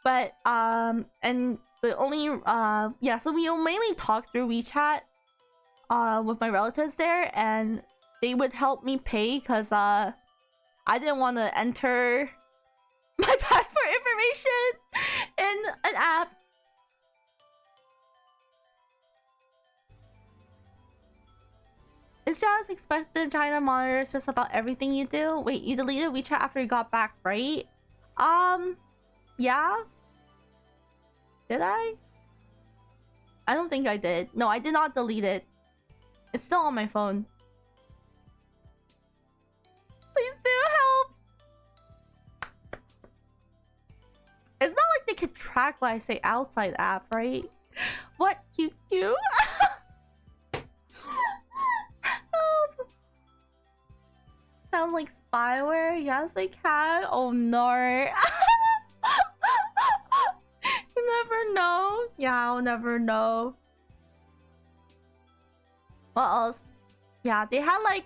But and the only yeah, so we mainly talk through WeChat with my relatives there, and they would help me pay because I didn't want to enter my passport information in an app. Is just expected China monitors just about everything you do? Wait, you deleted WeChat after you got back, right? Yeah? Did I? I don't think I did. No, I did not delete it. It's still on my phone. Please do help! It's not like they could track what I say outside the app, right? What? QQ? Help! Sound like spyware? Yes, they can. Oh no. You never know. Yeah, I'll never know. What else? Yeah, they had like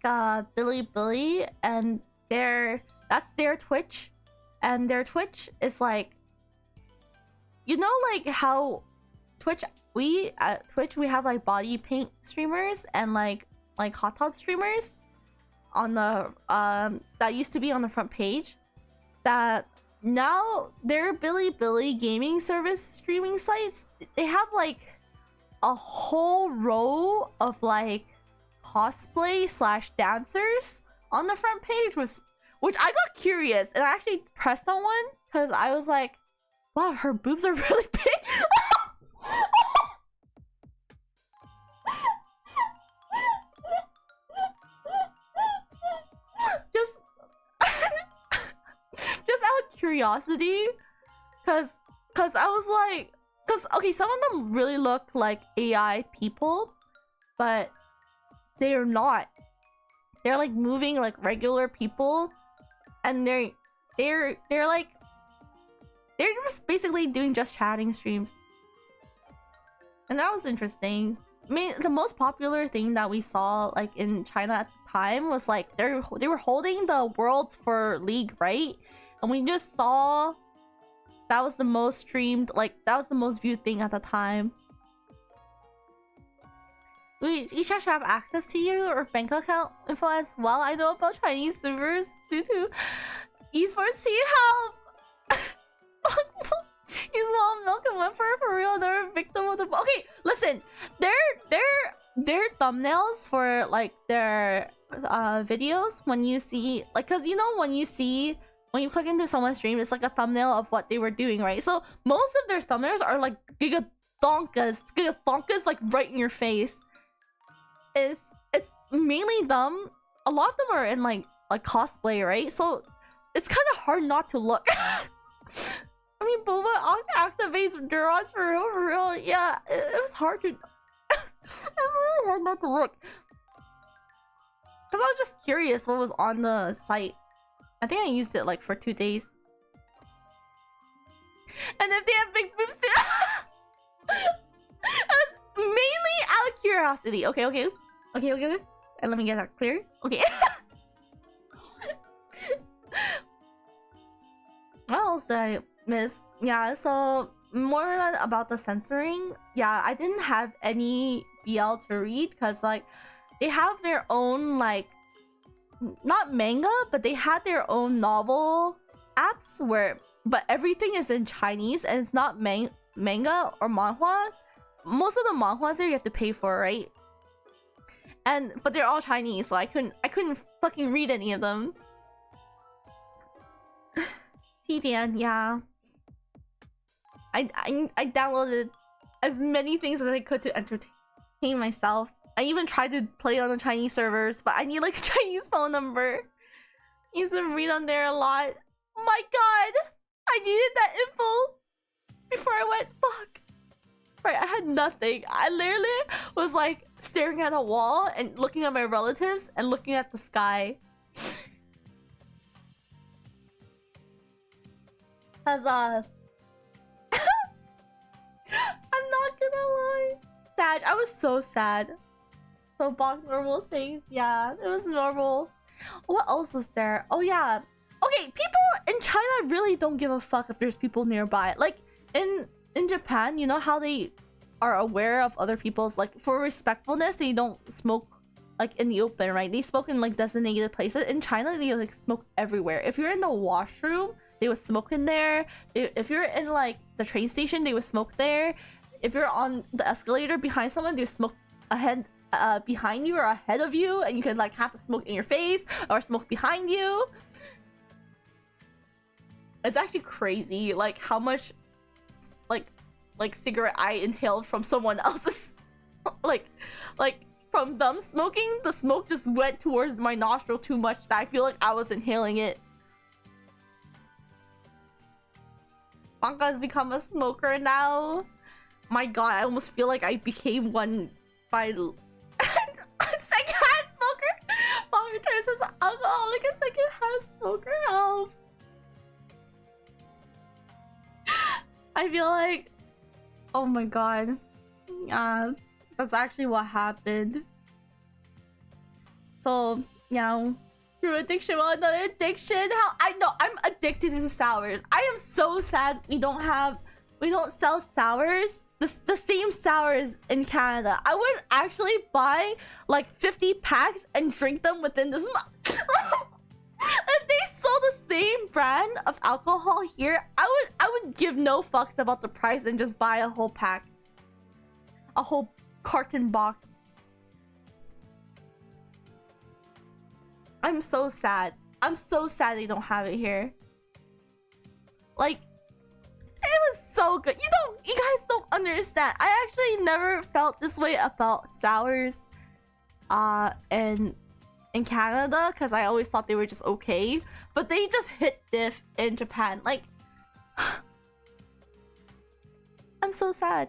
Bilibili, and that's their Twitch, and their Twitch is like, you know, like how Twitch at Twitch we have like body paint streamers and like hot tub streamers on the that used to be on the front page. That now their Bilibili gaming service streaming sites, they have like a whole row of like cosplay / dancers on the front page, which I got curious and I actually pressed on one because I was like, wow, her boobs are really big. just out of curiosity, because I was like, okay, some of them really look like AI people, but they're not. They're like moving like regular people, and they're just basically doing just chatting streams, and that was interesting. mean, the most popular thing that we saw like in China at the time was like they were holding the Worlds for League, right? And we just saw that was the most streamed, like that was the most viewed thing at the time. We each actually have access to you or bank account info as well. I know about Chinese servers due to esports team help. He's all milk and whimper for real. They're a victim of the. Okay, listen. Their thumbnails for like their videos when you see like, cause you know when you click into someone's stream, it's like a thumbnail of what they were doing, right? So most of their thumbnails are like gigathonkas, like right in your face. It's mainly them. A lot of them are in like cosplay, right? So it's kind of hard not to look. I mean, Boba activates neurons for real. Yeah, it was hard to. It was really hard not to look. Cause I was just curious what was on the site. I think I used it like for 2 days. And if they have big boobs too. That's mainly out of curiosity. Okay. And let me get that clear. Okay. What else did I miss? Yeah, so more about the censoring. Yeah, I didn't have any BL to read because like they have their own like not manga, but they had their own novel apps where but everything is in Chinese and it's not manga or manhwa. Most of the manhwas there you have to pay for, right? But they're all Chinese, so I couldn't fucking read any of them. Tidian, yeah. I downloaded as many things as I could to entertain myself. I even tried to play on the Chinese servers, but I need like a Chinese phone number. I used to read on there a lot. Oh my god! I needed that info before I went. Fuck. Right, I had nothing. I literally was like staring at a wall and looking at my relatives and looking at the sky. Cause I'm not gonna lie. Sad. I was so sad. So bonk normal things. Yeah, it was normal. What else was there? Oh yeah. Okay, people in China really don't give a fuck if there's people nearby. Like in Japan, you know how they are aware of other people's, like for respectfulness, they don't smoke like in the open, right? They smoke in like designated places. In China, they like smoke everywhere. If you're in the washroom, they would smoke in there. If you're in like the train station, they would smoke there. If you're on the escalator behind someone, they would smoke ahead, behind you or ahead of you, and you can like have to smoke in your face or smoke behind you. It's actually crazy, like how much like cigarette I inhaled from someone else's, like from them smoking. The smoke just went towards my nostril too much that I feel like I was inhaling it. Banka has become a smoker now. My god, I almost feel like I became one by second-hand smoker. Banka turns as an alcoholic, a second-hand smoker. Help. I feel like, oh my god, yeah, that's actually what happened. So yeah, through addiction, well, another addiction. How I know I'm addicted to sours. I am so sad we don't sell sours, the same sours in Canada. I would actually buy like 50 packs and drink them within this month. If they sold the same brand of alcohol here, I would give no fucks about the price and just buy a whole pack. A whole carton box. I'm so sad. I'm so sad they don't have it here. Like, it was so good. You guys don't understand. I actually never felt this way about sours in Canada, because I always thought they were just okay, but they just hit diff in Japan. Like, I'm so sad.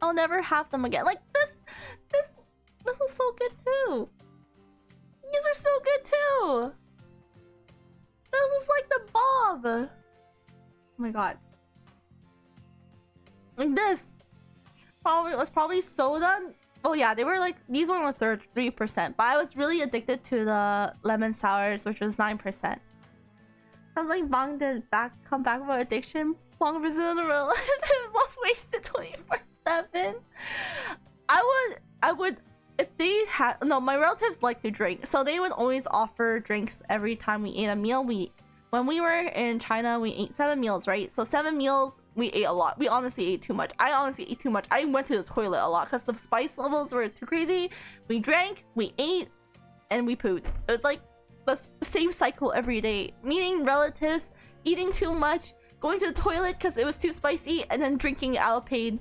I'll never have them again. Like this was so good too. These were so good too. This was like the Bob. Oh my god. And this was probably soda Oh yeah, they were like, these one were 3%, but I was really addicted to the lemon sours, which was 9%. Sounds like Bong did come back from addiction. Bong visited the relatives all wasted 24/7. I would if they had my relatives like to drink, so they would always offer drinks every time we ate a meal. When we were in China, we ate 7 meals, right? So 7 meals, we ate a lot. We honestly ate too much. I honestly ate too much. I went to the toilet a lot because the spice levels were too crazy. We drank, we ate, and we pooped. It was like the same cycle every day. Meeting relatives, eating too much, going to the toilet because it was too spicy, and then drinking Alpine.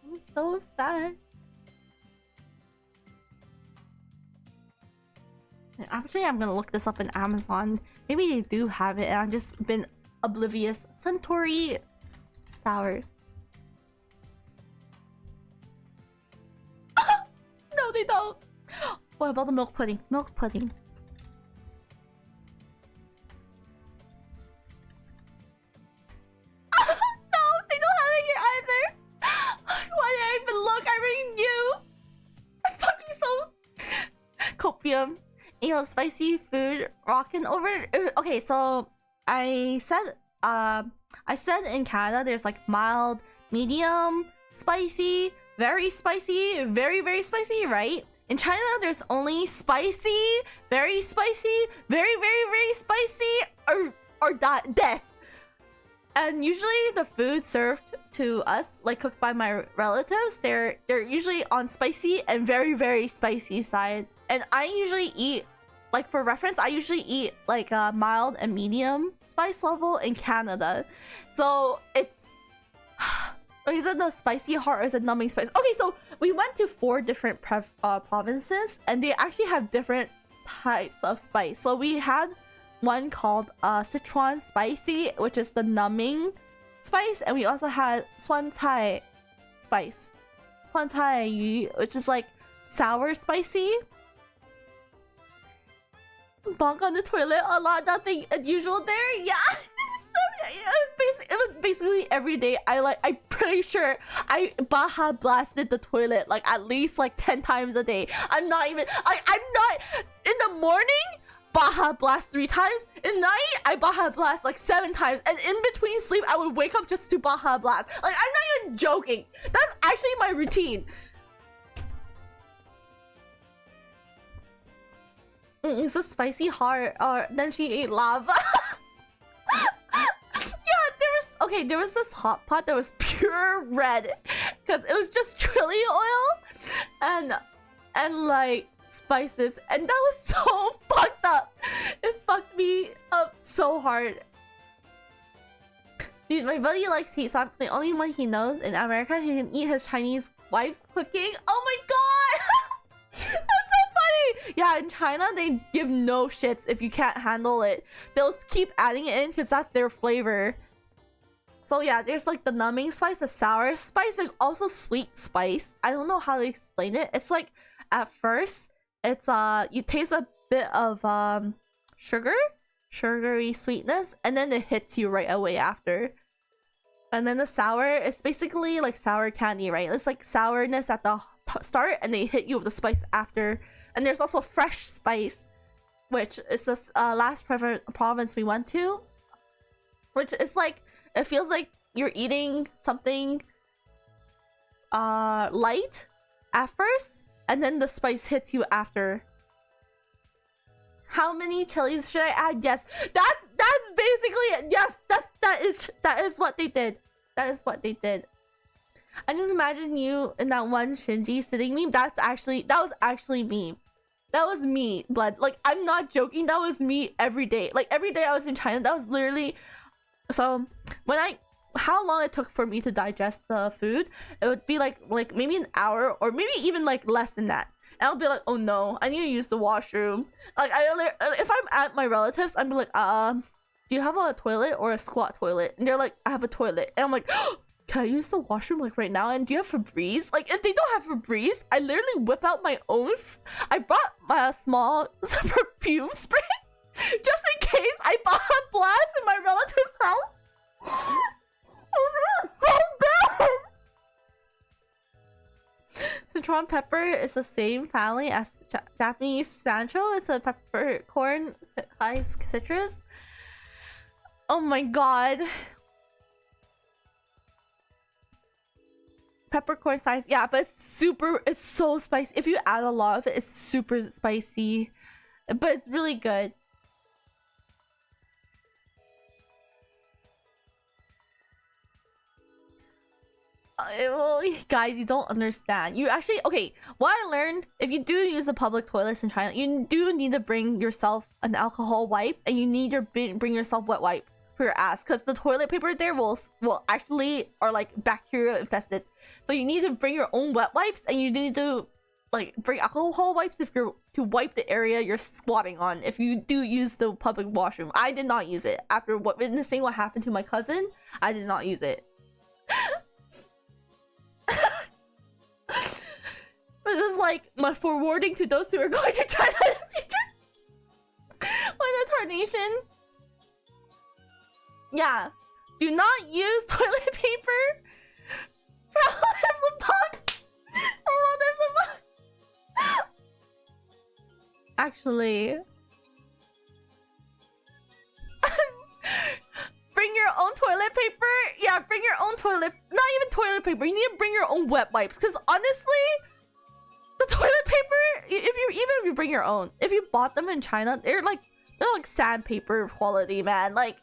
I'm so sad. Actually, I'm gonna look this up in Amazon. Maybe they do have it and I've just been oblivious. Suntory sours. No, they don't. What about the milk pudding? Milk pudding. No, they don't have it here either. Why did I even look? I already knew. I'm fucking so copium. You know, spicy food rocking over. Okay, so I said in Canada there's like mild, medium, spicy, very spicy, very spicy, right? In China there's only spicy, very very spicy, or death. And usually the food served to us, like cooked by my relatives, they're usually on spicy and very spicy side. And I usually eat, like for reference, I usually eat like a mild and medium spice level in Canada. So it's... Is it the spicy heart or is it numbing spice? Okay, so we went to 4 different provinces and they actually have different types of spice. So we had one called Sichuan spicy, which is the numbing spice, and we also had Suan Cai spice. Suan Cai Yu, which is like sour spicy. Bonk on the toilet a lot, nothing unusual there. Yeah. It was basically every day. I'm pretty sure I Baja blasted the toilet like at least like 10 times a day. I'm not even I'm not in the morning. Baja blast 3 times. In night, I Baja blast like 7 times. And in between sleep, I would wake up just to Baja blast. Like, I'm not even joking. That's actually my routine. It's a spicy heart. Then she ate lava. Yeah, there was this hot pot that was pure red. Because it was just chili oil. And like spices, and that was so fucked up. It fucked me up so hard. Dude, my buddy likes heat, so I'm the only one he knows in America who can eat his Chinese wife's cooking. Oh my god! That's so funny! Yeah, in China, they give no shits if you can't handle it. They'll keep adding it in because that's their flavor. So yeah, there's like the numbing spice, the sour spice. There's also sweet spice. I don't know how to explain it. It's like, at first, it's you taste a bit of sugary sweetness, and then it hits you right away after. And then the sour is basically like sour candy, right? It's like sourness at the start, and they hit you with the spice after. And there's also fresh spice, which is the last province we went to, which is like, it feels like you're eating something light at first, and then the spice hits you after. How many chilies should I add? Yes, that's basically it. Yes, that is what they did. That is what they did. I just imagine you in that one Shinji sitting meme. That was actually me. That was me, blood. Like, I'm not joking. That was me every day. Like, every day I was in China, that was literally... So how long it took for me to digest the food, it would be like maybe an hour, or maybe even like less than that. And I'll be like, oh no, I need to use the washroom. Like, if I'm at my relatives, I'm like, do you have a toilet or a squat toilet? And they're like, I have a toilet. And I'm like, oh, can I use the washroom like right now? And do you have Febreze? Like, if they don't have Febreze, I literally whip out my own. I brought my small perfume spray. Just in case I bought a blast in my relative's house. It was so bad. Sichuan pepper is the same family as Japanese cilantro. It's a peppercorn size citrus. Oh my god. Peppercorn size, yeah, but it's so spicy. If you add a lot of it, it's super spicy, but it's really good. Well, guys, you don't understand. You actually, okay, what I learned, if you do use the public toilets in China, you do need to bring yourself an alcohol wipe, and you need to bring yourself wet wipes for your ass, because the toilet paper there will actually are like bacteria infested. So you need to bring your own wet wipes, and you need to like bring alcohol wipes if you're to wipe the area you're squatting on if you do use the public washroom. I did not use it. After witnessing what happened to my cousin, I did not use it. This is like my forewarning to those who are going to China in the future. When the tarnation. Yeah. Do not use toilet paper. Relatives apart. Relatives apart. Actually. Bring your own toilet paper. Yeah, bring your own toilet. Not even toilet paper. You need to bring your own wet wipes. Because honestly, the toilet paper, even if you bring your own, if you bought them in China, they're like sandpaper quality, man. Like,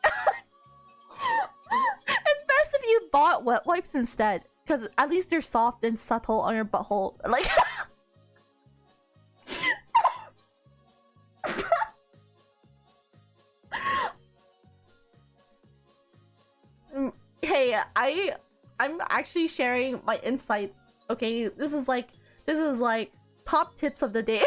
it's best if you bought wet wipes instead, because at least they're soft and subtle on your butthole. Like, hey, I'm actually sharing my insights. Okay, this is like top tips of the day.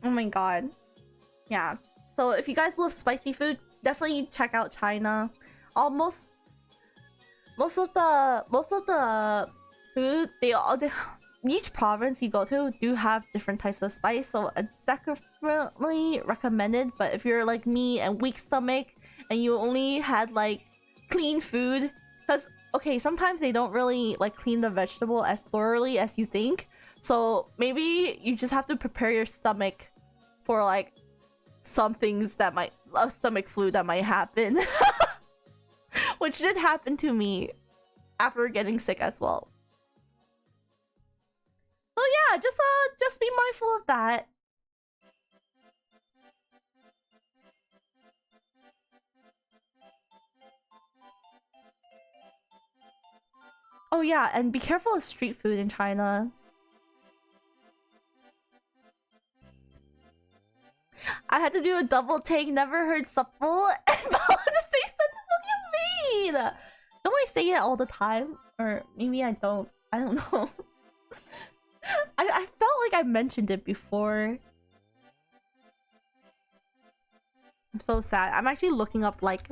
Oh my god. Yeah. So if you guys love spicy food, definitely check out China. Most of the food, each province you go to do have different types of spice, so it's definitely recommended. But if you're like me and weak stomach and you only had like clean food, because okay, sometimes they don't really like clean the vegetable as thoroughly as you think, so maybe you just have to prepare your stomach for like some things that might stomach flu that might happen. Which did happen to me after getting sick as well. So yeah, just be mindful of that. Oh yeah, and be careful of street food in China. I had to do a double take, never heard supple, and Paula to say sentence. What do you mean? Don't I say it all the time? Or maybe I don't. I don't know. I felt like I mentioned it before. I'm so sad. I'm actually looking up like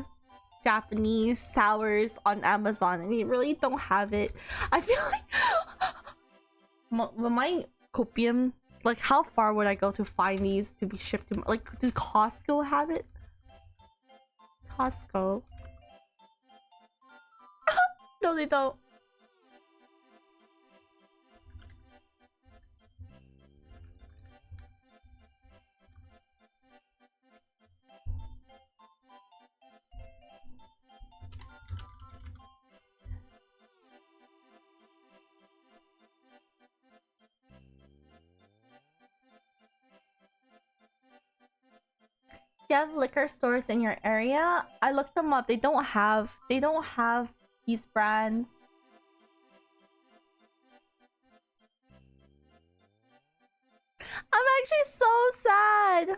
Japanese sours on Amazon, and they really don't have it. I feel like my copium, like how far would I go to find these to be shipped to? Like, does Costco have it? Costco. No, they don't. You have liquor stores in your area? I looked them up. They don't have these brands. I'm actually so sad.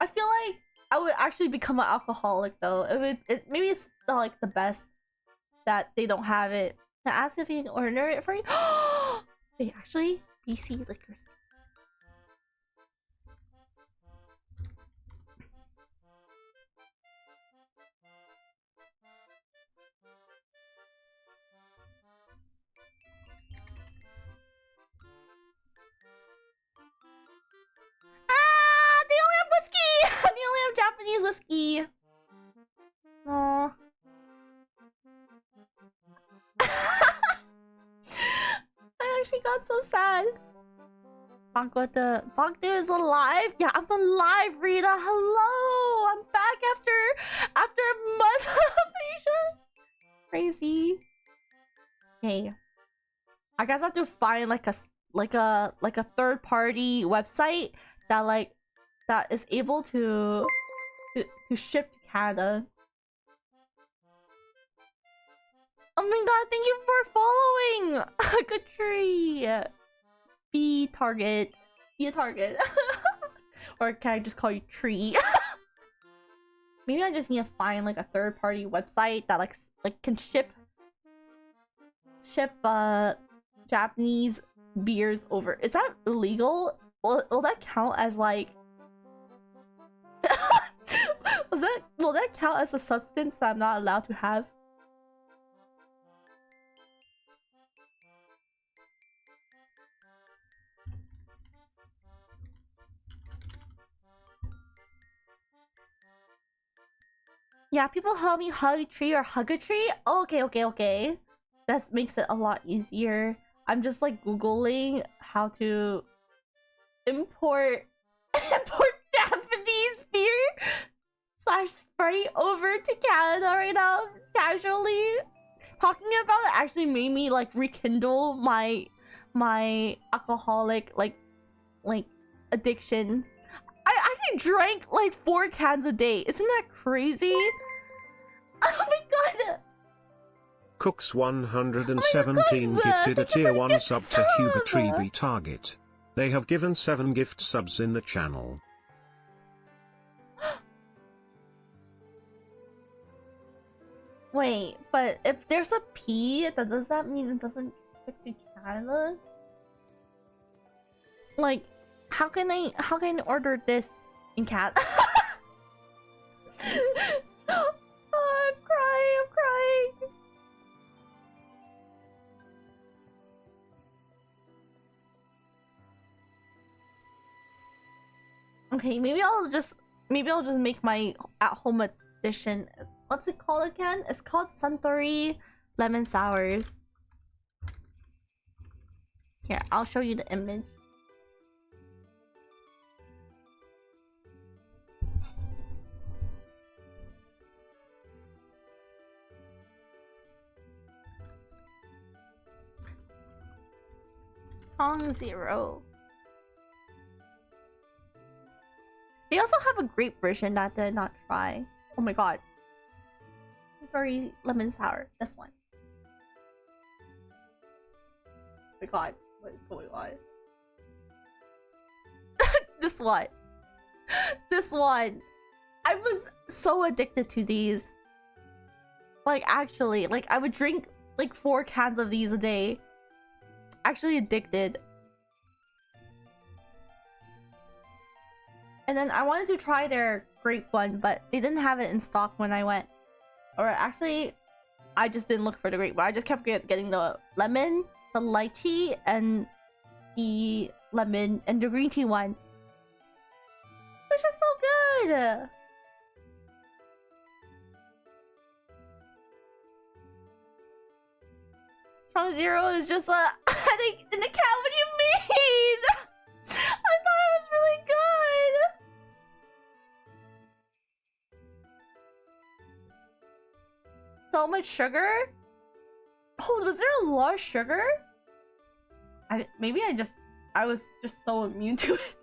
I feel like I would actually become an alcoholic though. Maybe it's like the best that they don't have it. I asked if you can order it for you. Wait, actually, BC liquors. she got so sad. BONKDUNESE is alive. Yeah, I'm alive, Rita. Hello, I'm back after a month of Asia. Crazy. Okay, I guess I have to find like a third party website that is able to ship to Canada. Oh my god, thank you for following! Good tree! Be target. Be a target. Or can I just call you tree? Maybe I just need to find like a third party website that like can ship Japanese beers over. Is that illegal? Will that count as like will that count as a substance that I'm not allowed to have? Yeah, people help me hug a tree or hug a tree. Oh, okay. That makes it a lot easier. I'm just like Googling how to import Japanese beer / Sprite over to Canada right now, casually. Talking about it actually made me like rekindle my alcoholic like addiction. I actually drank like 4 cans a day. Isn't that crazy? Oh my god! Cooks 117 gifted a tier 1 sub to Huber Tree Target. They have given 7 gift subs in the channel. Wait, but if there's a P, does that mean it doesn't ship to Canada? Like, how can I order this in Canada? Oh, I'm crying. Okay, maybe I'll just make my at-home edition. What's it called again? It's called Suntory Lemon Sours. Here, I'll show you the image. Prong Zero. They also have a grape version that I did not try. Oh my god. Very lemon sour. This one. Oh my god. What is going on? This one. This one. I was so addicted to these. Like, actually, like I would drink like 4 cans of these a day. Actually addicted. And then I wanted to try their grape one, but they didn't have it in stock when I went. Or actually, I just didn't look for the grape one. I just kept getting the lemon, the lychee, and the lemon, and the green tea one. Which is so good! Strong Zero is just a headache in the cat. What do you mean? I thought it was really good. So much sugar? Oh, was there a lot of sugar? Maybe I was just so immune to it.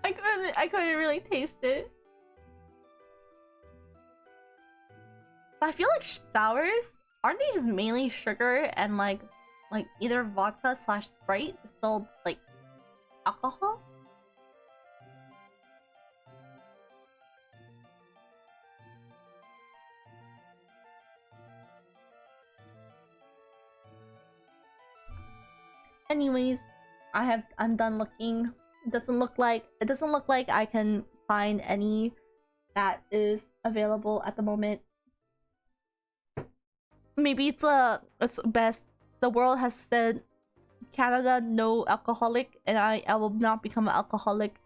I couldn't really taste it. But I feel like sours, aren't they just mainly sugar and like either vodka / Sprite, still like alcohol? Anyways, I'm done looking. It doesn't look like I can find any that is available at the moment. Maybe it's best. The world has said Canada no alcoholic, and I will not become an alcoholic.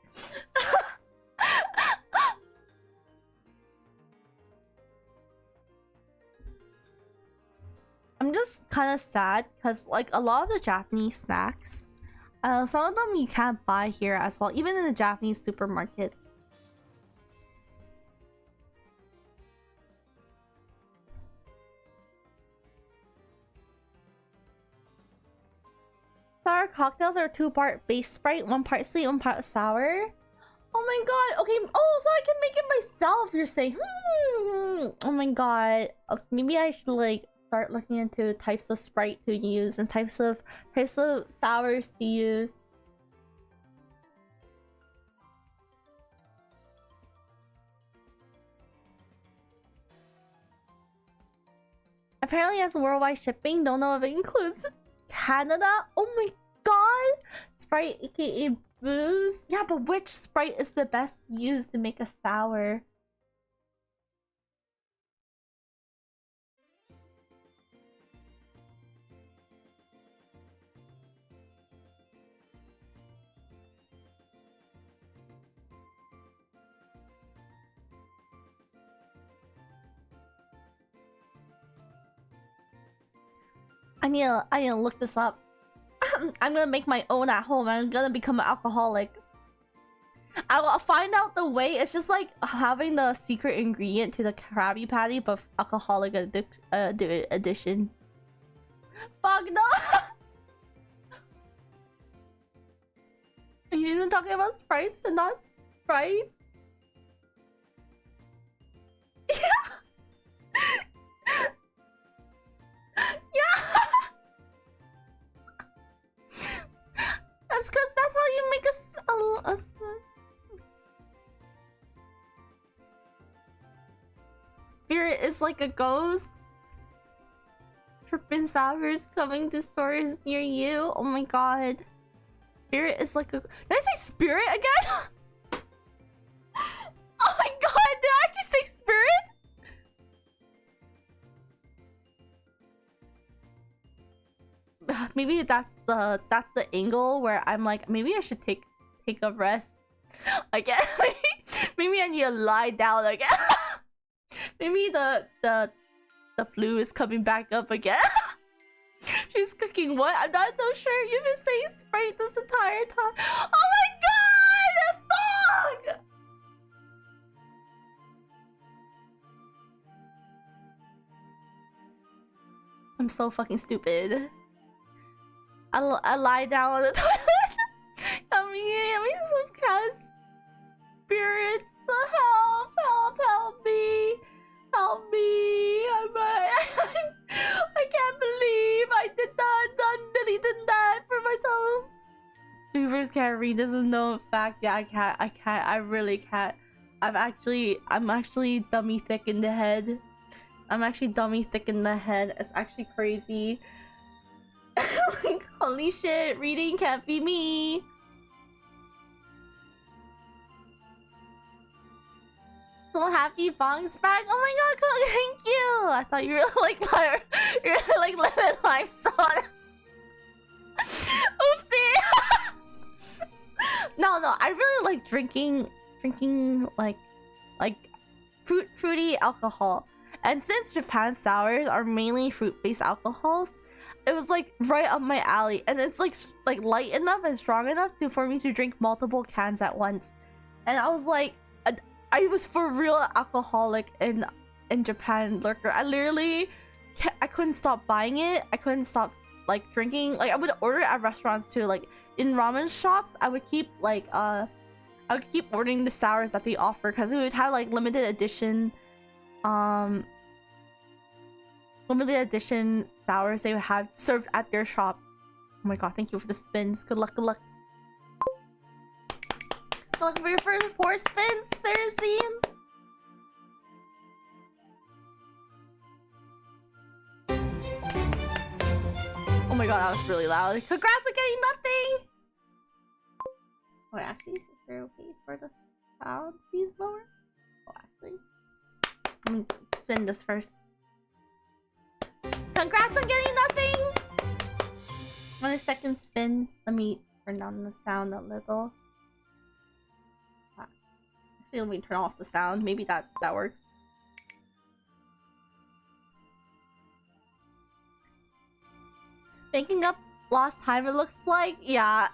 I'm is kind of sad because like a lot of the Japanese snacks, some of them you can't buy here as well, even in the Japanese supermarket. Sour cocktails are 2-part base Sprite, 1 part sweet, 1 part sour. Oh my god. Okay. Oh, so I can make it myself. You're saying, oh my god. Okay, maybe I should like start looking into types of Sprite to use and types of sours to use. Apparently, it has worldwide shipping. Don't know if it includes Canada. Oh my god. Sprite, aka booze. Yeah, but which Sprite is the best used to make a sour? I need to look this up. I'm gonna make my own at home. I'm gonna become an alcoholic. I will find out the way. It's just like having the secret ingredient to the Krabby Patty, but alcoholic edition. Fuck no! Are you even talking about Sprites and not Sprite? Yeah! Yeah! That's because that's how you make a Spirit is like a ghost. Trippin' Sours coming to stores near you. Oh my god. Spirit is like a... Did I say Spirit again? Oh my god, did I actually say Spirit? Maybe that's the angle where I'm like, maybe I should take a rest again. Maybe I need to lie down again. Maybe the flu is coming back up again. She's cooking what? I'm not so sure. You've been saying Sprite this entire time. Oh my god! Fuck! I'm so fucking stupid. I lie down on the toilet. I mean some kind of spirits. Help me. Help me. I can't believe I deleted that for myself. Reavers can't read, doesn't know in fact. Yeah, I can't. I really can't. I'm actually dummy thick in the head. It's actually crazy. Like, holy shit, reading can't be me. So happy Bong's back. Oh my god, cool, thank you. I thought you were like living life son. Oopsie. No, I really like drinking like fruity alcohol. And since Japan sours are mainly fruit-based alcohols, it was like right up my alley, and it's like light enough and strong enough for me to drink multiple cans at once. And I was like, I was for real alcoholic in Japan liquor. I literally I couldn't stop buying it. I couldn't stop like drinking. Like I would order it at restaurants too. Like in ramen shops, I would keep ordering the sours that they offer because it would have like limited edition sours they would have served at their shop. Oh my god, thank you for the spins. Good luck. Good luck for your first 4 spins, seriously. Oh my god, that was really loud. Congrats on getting nothing! Wait, actually, is there okay for the sound to be lower? Oh, actually, let me spin this first. Congrats on getting nothing! On a second spin, let me turn down the sound a little. Actually, let me turn off the sound. Maybe that works. Making up lost time, it looks like. Yeah.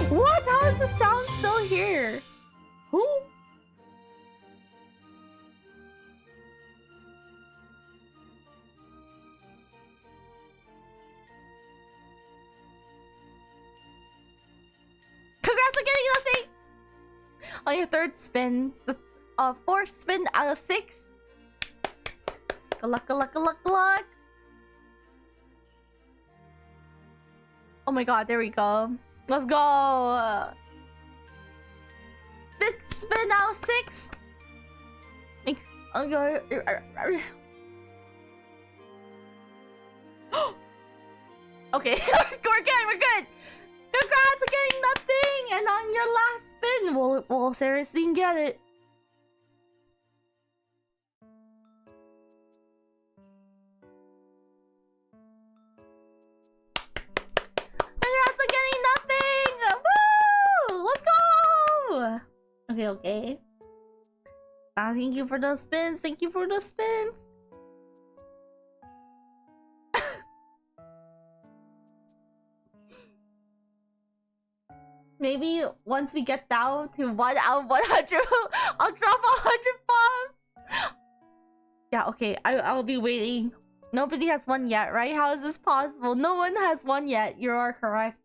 What? How is the sound still here? Who? Congrats on getting nothing! On your third spin. The fourth spin out of 6. Good luck, good luck, good luck, good luck. Oh my god, there we go. Let's go. Fifth spin out of 6. Okay, we're good, we're good. Congrats on getting nothing! And on your last spin, we'll seriously get it. Congrats on getting nothing! Woo! Let's go! Okay, okay. Thank you for those spins. Thank you for those spins. Maybe once we get down to 1 out of 100, I'll drop 100 bombs. Yeah, okay. I'll be waiting. Nobody has one yet, right? How is this possible? No one has one yet. You are correct.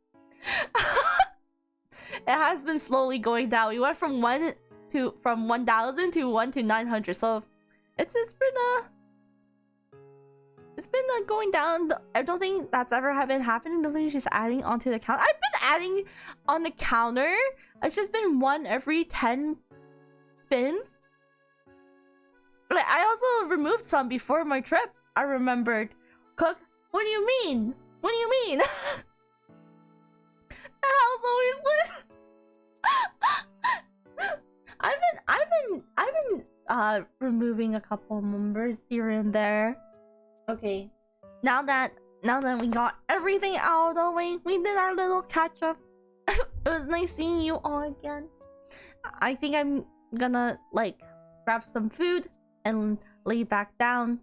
It has been slowly going down. We went from 1,000 to 1 to 900. So it's been going down. I don't think that's ever been happening. I don't think she's adding onto the counter. I've been adding on the counter. It's just been 1 every 10 spins. Like, I also removed some before my trip. I remembered. Cook, what do you mean? What do you mean? The hell's always lit. I've been removing a couple of members here and there. Okay, now that we got everything out of the way, we did our little catch up. It was nice seeing you all again. I think I'm gonna like grab some food and lay back down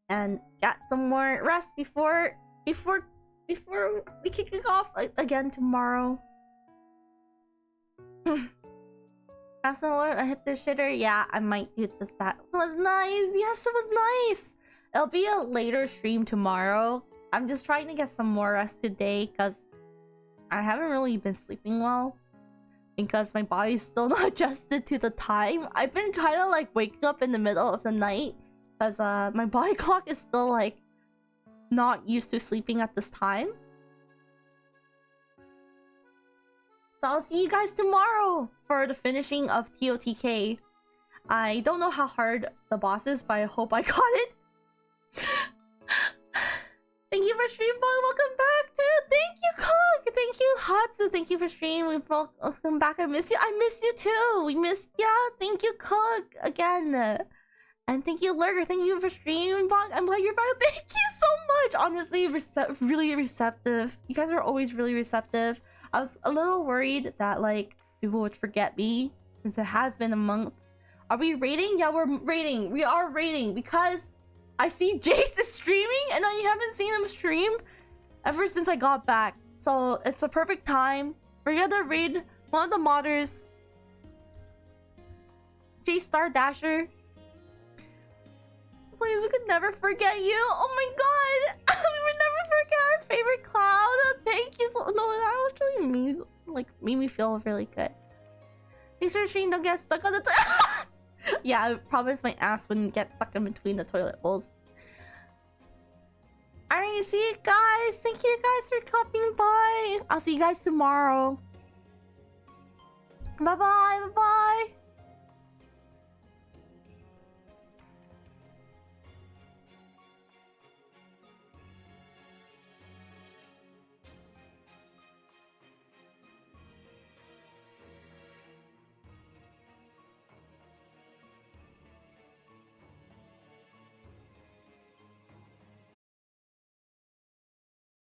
and get some more rest before we kick it off again tomorrow. Have some more. I hit the shitter. Yeah, I might do just that. It was nice. Yes, it was nice. It'll be a later stream tomorrow. I'm just trying to get some more rest today because I haven't really been sleeping well because my body's still not adjusted to the time. I've been kind of like waking up in the middle of the night because my body clock is still like not used to sleeping at this time. So I'll see you guys tomorrow for the finishing of TOTK. I don't know how hard the boss is, but I hope I got it. Thank you for streaming. Welcome back too. Thank you, Cook. Thank you, Hatsu. Thank you for streaming. Welcome back. I miss you. I miss you too. We missed ya. Thank you, Cook, again. And thank you, Lurker. Thank you for streaming. I'm glad you're back. Thank you so much. Honestly, really receptive. You guys are always really receptive. I was a little worried that like people would forget me since it has been a month. Are we raiding? Yeah, we're raiding. We are raiding because I see Jace is streaming and I haven't seen him stream ever since I got back. So it's the perfect time. We're gonna raid one of the modders, Jace Star Dasher. Please, we could never forget you. Oh my god. We would never forget our favorite cloud. Thank you so no, that actually made me feel really good. Thanks for stream, don't get stuck on the yeah, I promise my ass wouldn't get stuck in between the toilet bowls. Alright, see you guys. Thank you guys for dropping by. I'll see you guys tomorrow. Bye bye, bye bye.